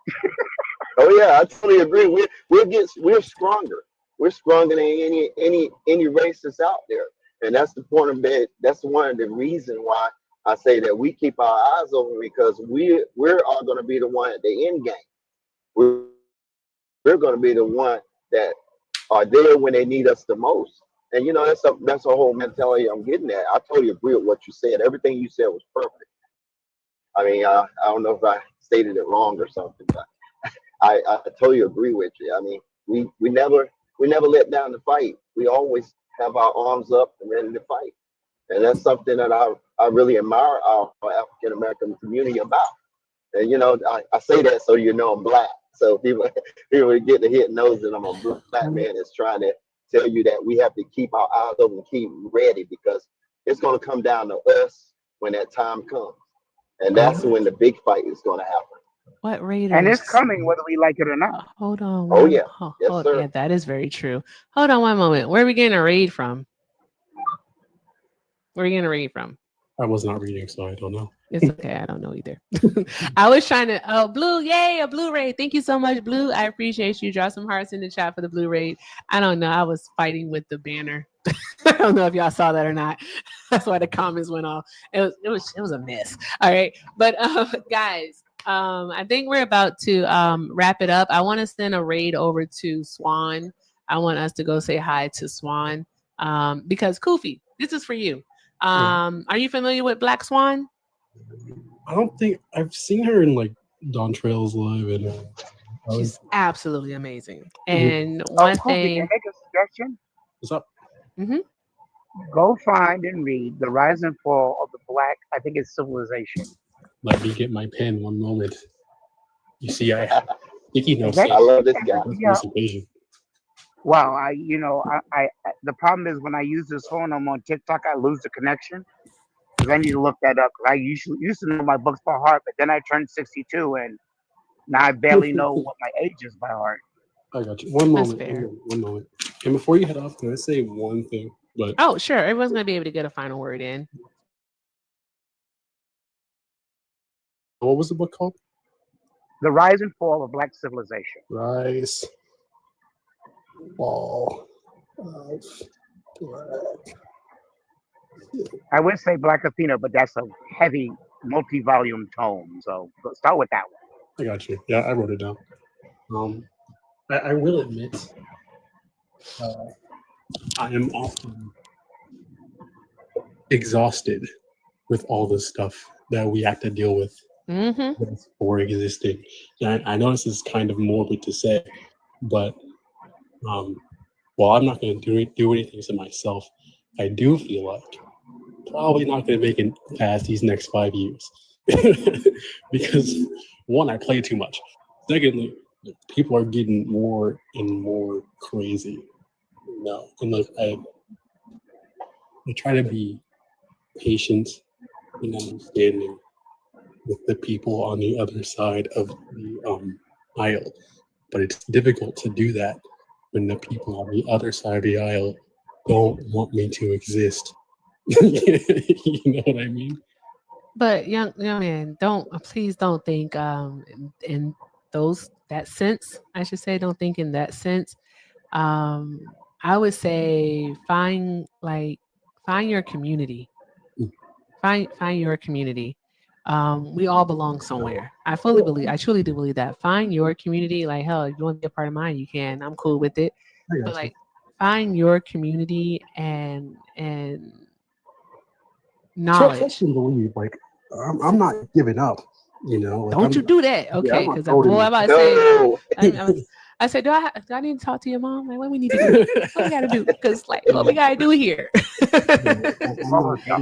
Oh yeah, I totally agree. We're stronger. We're stronger than any race that's out there, and that's the point of that. That's one of the reasons why I say that we keep our eyes open, because we're all going to be the one at the end game. We're going to be the one that are there when they need us the most. And you know, that's a whole mentality I'm getting at. I totally agree with what you said. Everything you said was perfect. I mean, I don't know if I stated it wrong or something, but I totally agree with you. I mean, we never let down the fight. We always have our arms up and ready to fight. And that's something that I really admire our African American community about. And you know, I say that so you know I'm black. So people get the hit knows that I'm a black man that's trying to tell you that we have to keep our eyes open, keep ready, because it's going to come down to us when that time comes. And that's when the big fight is going to happen. What Raiders? And it's coming whether we like it or not. Hold on. Oh yeah. Yes, sir. Yeah, that is very true. Hold on one moment. Where are we getting a raid from? Where are you getting a raid from? I was not reading, so I don't know. It's okay. I don't know either. I was trying to. Oh, Blue! Yay, a Blue raid! Thank you so much, Blue. I appreciate you. Drop some hearts in the chat for the Blue raid. I don't know. I was fighting with the banner. I don't know if y'all saw that or not. That's why the comments went off. It was a mess. All right, but guys, I think we're about to wrap it up. I want to send a raid over to Swan. I want us to go say hi to Swan because Kofi, this is for you. Are you familiar with Black Swan? I don't think I've seen her in like Dawn Trails Live, and she's absolutely amazing. And one thing, can I make a suggestion? What's up? Mm-hmm. Go find and read The Rise and Fall of the Black, I think it's Civilization. Let me get my pen one moment. You see, I think he knows. I love this guy. Well, the problem is when I use this phone, I'm on TikTok, I lose the connection because I need to look that up. 'Cause I used to know my books by heart, but then I turned 62 and now I barely know what my age is by heart. I got you. One That's moment. fair. One moment. And before you head off, can I say one thing? But Oh, sure. Everyone's gonna be able to get a final word in. what was the book called? The Rise and Fall of Black Civilization. Rise, Fall of Black. I would say Black Athena, but that's a heavy multi-volume tome. So start with that one. I got you. Yeah, I wrote it down. I will admit, I am often exhausted with all the stuff that we have to deal with Mm-hmm. for existing. And I know this is kind of morbid to say, but while I'm not going to do anything to myself, I do feel like probably not going to make it past these next 5 years because one, I play too much. Secondly, people are getting more and more crazy. And like I try to be patient and understanding with the people on the other side of the aisle, but it's difficult to do that when the people on the other side of the aisle don't want me to exist. You know what I mean? But young man, please don't think in that sense. I should say, don't think in that sense. I would say find your community. Find your community. We all belong somewhere. I truly do believe that. Find your community. Like, hell, if you want to be a part of mine, you can. I'm cool with it. But like, find your community and knowledge. Trust and believe. Like I'm not giving up. Like, Don't you do that, okay? I'm Because not boy, I'm about to say. I said, do I need to talk to your mom? Like, what we need to do? What we got to do? Because like, what we got to do here? I'm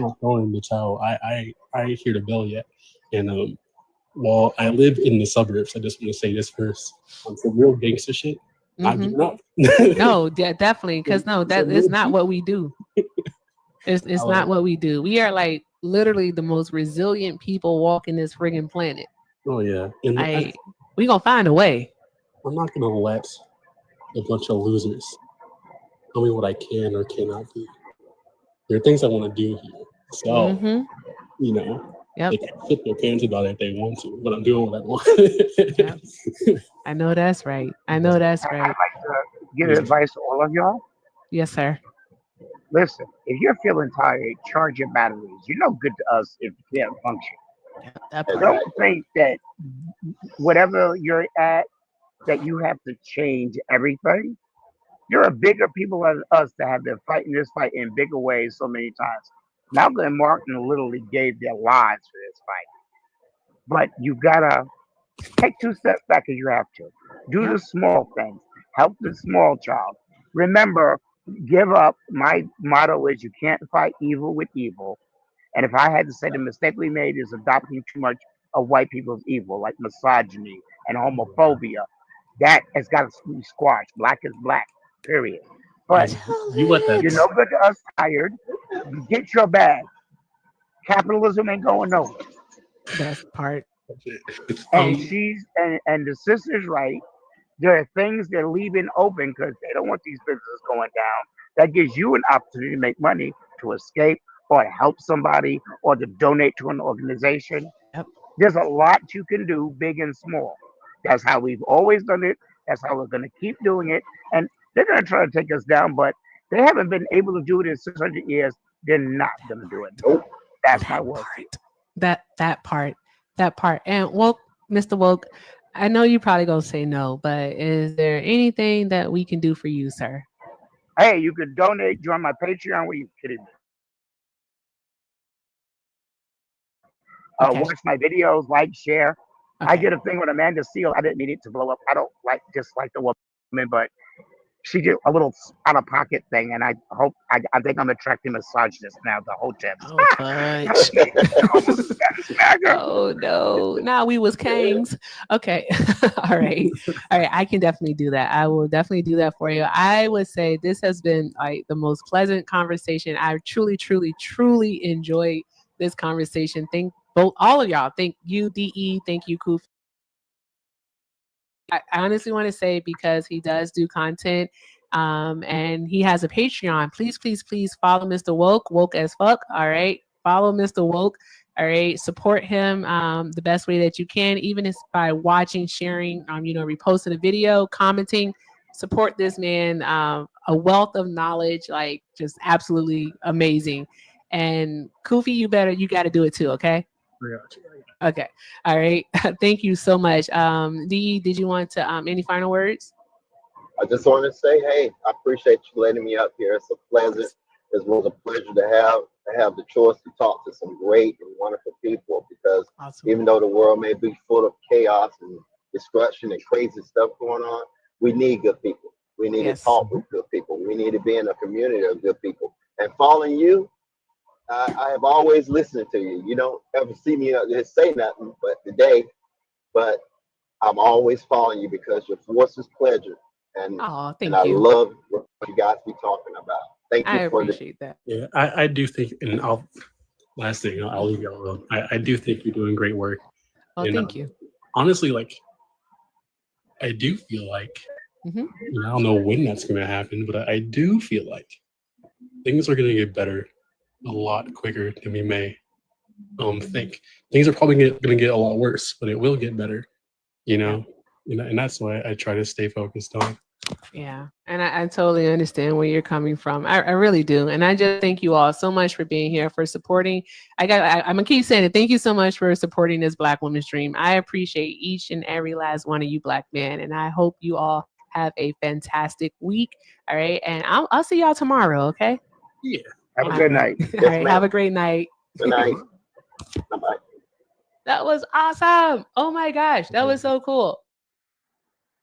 not throwing the towel. I ain't hear the bell yet. And while I live in the suburbs, I just want to say this first. Some real gangster shit. Not giving up. No, definitely. Because no, that is not what we do. It's not what we do. We are like literally the most resilient people walking this friggin' planet. Oh yeah. We gonna find a way. I'm not gonna let a bunch of losers tell me what I can or cannot do. There are things I want to do here. So they can flip their pants about it if they want to, but I'm doing what I want. I know that's right. I'd like to give advice to all of y'all. Yes, sir. Listen, if you're feeling tired, charge your batteries. You're no good to us if you can't function. Don't think that whatever you're at, that you have to change everything. There are bigger people than us that have been fighting this fight in bigger ways so many times. Malcolm and Martin literally gave their lives for this fight. But you gotta take 2 steps back as you have to. Do the small things. Help the small child. Remember, give up. My motto is you can't fight evil with evil. And if I had to say the mistake we made is adopting too much of white people's evil, like misogyny and homophobia. That has got to be squashed. Black is black, period. But you let that. You're no good to us tired. Get your bag. Capitalism ain't going nowhere. That's the part. And and the sister's right. There are things they're leaving open because they don't want these businesses going down. That gives you an opportunity to make money, to escape, or to help somebody, or to donate to an organization. Yep. There's a lot you can do, big and small. That's how we've always done it. That's how we're going to keep doing it. And they're going to try to take us down, but they haven't been able to do it in 600 years. They're not going to do it. That's my word. That part. And Woke, Mr. Woke, I know you probably gonna say no, but is there anything that we can do for you, sir? Hey, you could donate, join my Patreon. What are you kidding me? Watch my videos, like, share. Okay. I did a thing with Amanda Seal. I didn't mean it to blow up. I don't dislike the woman, but She did a little out of pocket thing, and I think I'm attracting misogynists now. The whole tips. Oh, fudge. Oh no. Now we was kangs. Okay. All right. All right. I can definitely do that. I will definitely do that for you. I would say this has been like the most pleasant conversation. I truly, truly, truly enjoyed this conversation. Thank both all of y'all. Thank you, DE. Thank you, Koof. I honestly want to say because he does do content and he has a Patreon. Please, please, please follow Mr. Woke as fuck. All right. Follow Mr. Woke. All right. Support him the best way that you can, even if by watching, sharing, reposting a video, commenting. Support this man. A wealth of knowledge, like just absolutely amazing. And Koofy, you got to do it too. Okay. Okay. All right. Thank you so much. Dee, did you want to any final words? I just want to say, hey, I appreciate you letting me up here. It's a pleasure. It was a pleasure to have the choice to talk to some great and wonderful people, because even though the world may be full of chaos and destruction and crazy stuff going on, we need good people. We need to talk with good people. We need to be in a community of good people. And following you, I have always listened to you. You don't ever see me say nothing but today, but I'm always following you because your voice is pleasure. And, and I love what you guys be talking about. Thank you I appreciate that. Yeah, I do think, and last thing, I'll leave y'all alone. I do think you're doing great work. Oh, and, thank you. Honestly, like, I do feel like, I don't know when that's going to happen, but I do feel like things are going to get better a lot quicker than we may think. Things are probably going to get a lot worse, but it will get better, and that's why I try to stay focused on. Yeah, and I totally understand where you're coming from. I really do, and I just thank you all so much for being here, for supporting. I'm gonna keep saying it. Thank you so much for supporting this Black woman's dream. I appreciate each and every last one of you Black men, and I hope you all have a fantastic week. All right, and I'll see y'all tomorrow. Okay. Yeah. Have a good night. All right. Have a great night. Good night. Bye-bye. That was awesome. Oh my gosh, that was so cool.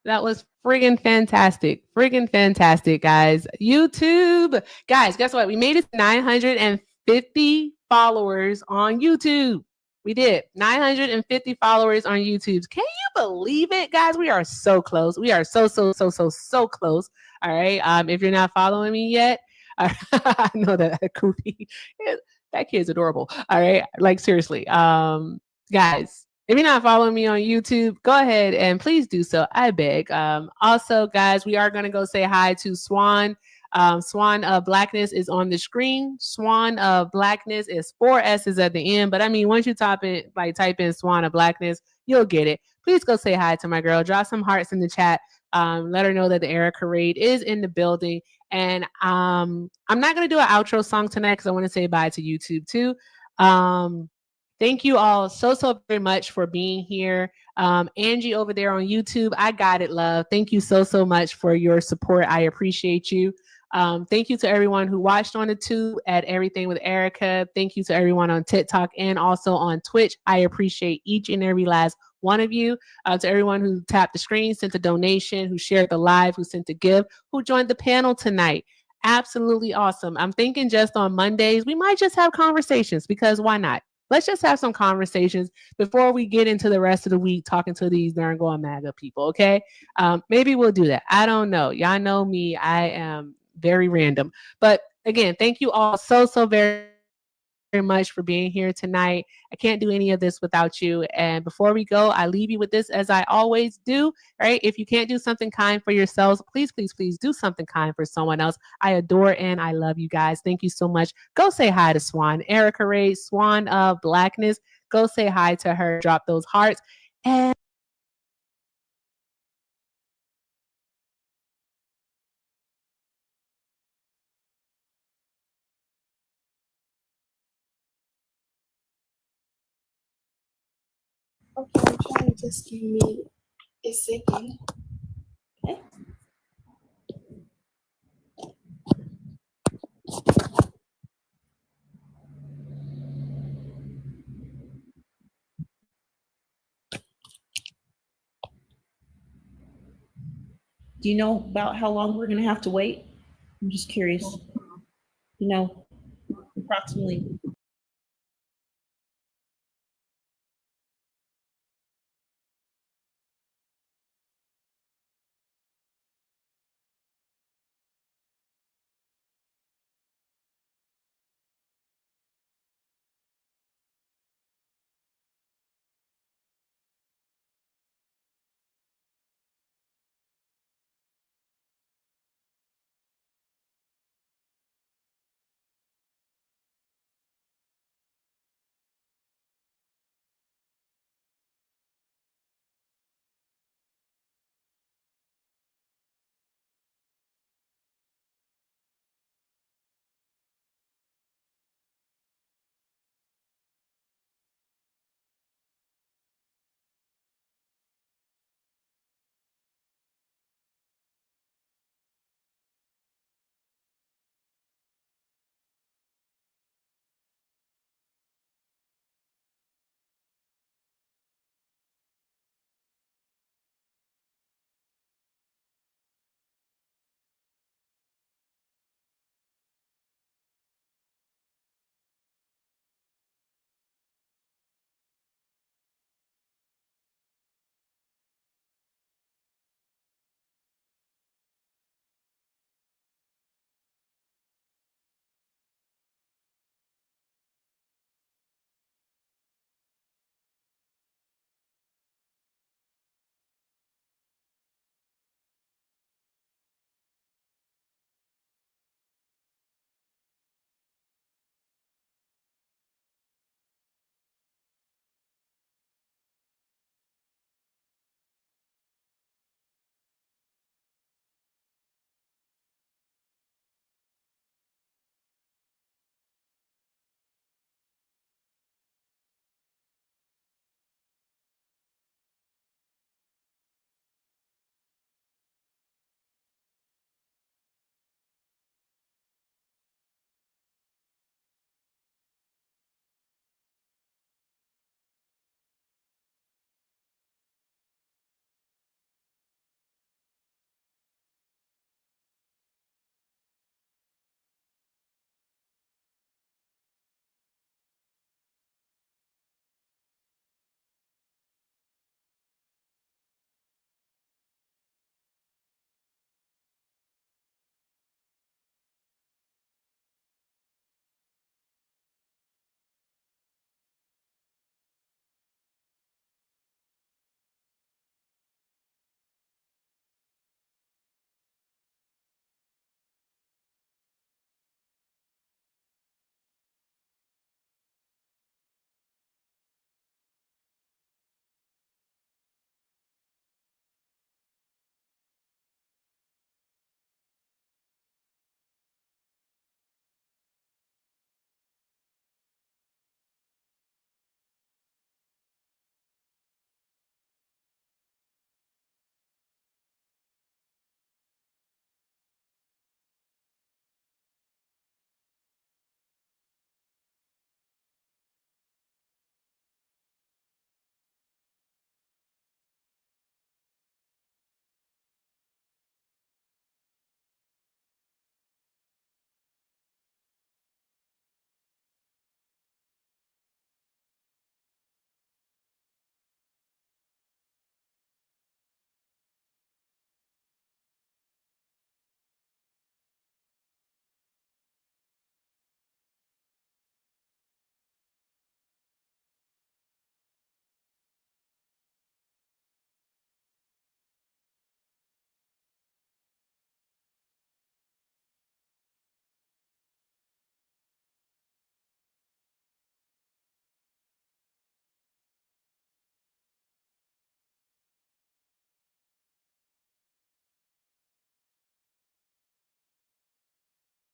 That was friggin' fantastic. Friggin' fantastic, guys. YouTube. Guys, guess what? We made it to 950 followers on YouTube. We did. 950 followers on YouTube. Can you believe it, guys? We are so close. We are so close. All right. If you're not following me yet, I know that Koofy, that kid's adorable. All right. Like, seriously. Guys, if you're not following me on YouTube, go ahead and please do so. I beg. Also, guys, we are going to go say hi to Swan. Swan of Blackness is on the screen. Swan of Blackness is 4 S's at the end. But I mean, once you type in Swan of Blackness, you'll get it. Please go say hi to my girl. Drop some hearts in the chat. Let her know that the Erica Raid is in the building. And I'm not going to do an outro song tonight because I want to say bye to YouTube too. Thank you all so very much for being here. Angie over there on YouTube, I got it, love. Thank you so much for your support. I appreciate you. Thank you to everyone who watched on the tube at Everything with Erica. Thank you to everyone on TikTok and also on Twitch. I appreciate each and every last one of you. To everyone who tapped the screen, sent a donation, who shared the live, who sent a gift, who joined the panel tonight. Absolutely awesome. I'm thinking just on Mondays, we might just have conversations because why not? Let's just have some conversations before we get into the rest of the week talking to these darn going MAGA people, okay? Maybe we'll do that. I don't know. Y'all know me. I am very random. But again, thank you all so very much for being here tonight. I can't do any of this without you. And before we go, I leave you with this as I always do, right? If you can't do something kind for yourselves, please do something kind for someone else. I adore and I love you guys. Thank you so much. Go say hi to Swan, Erica Ray, Swan of Blackness. Go say hi to her. Drop those hearts. And okay, I'm trying. Just give me a second. Okay. Do you know about how long we're gonna have to wait? I'm just curious. You know, approximately.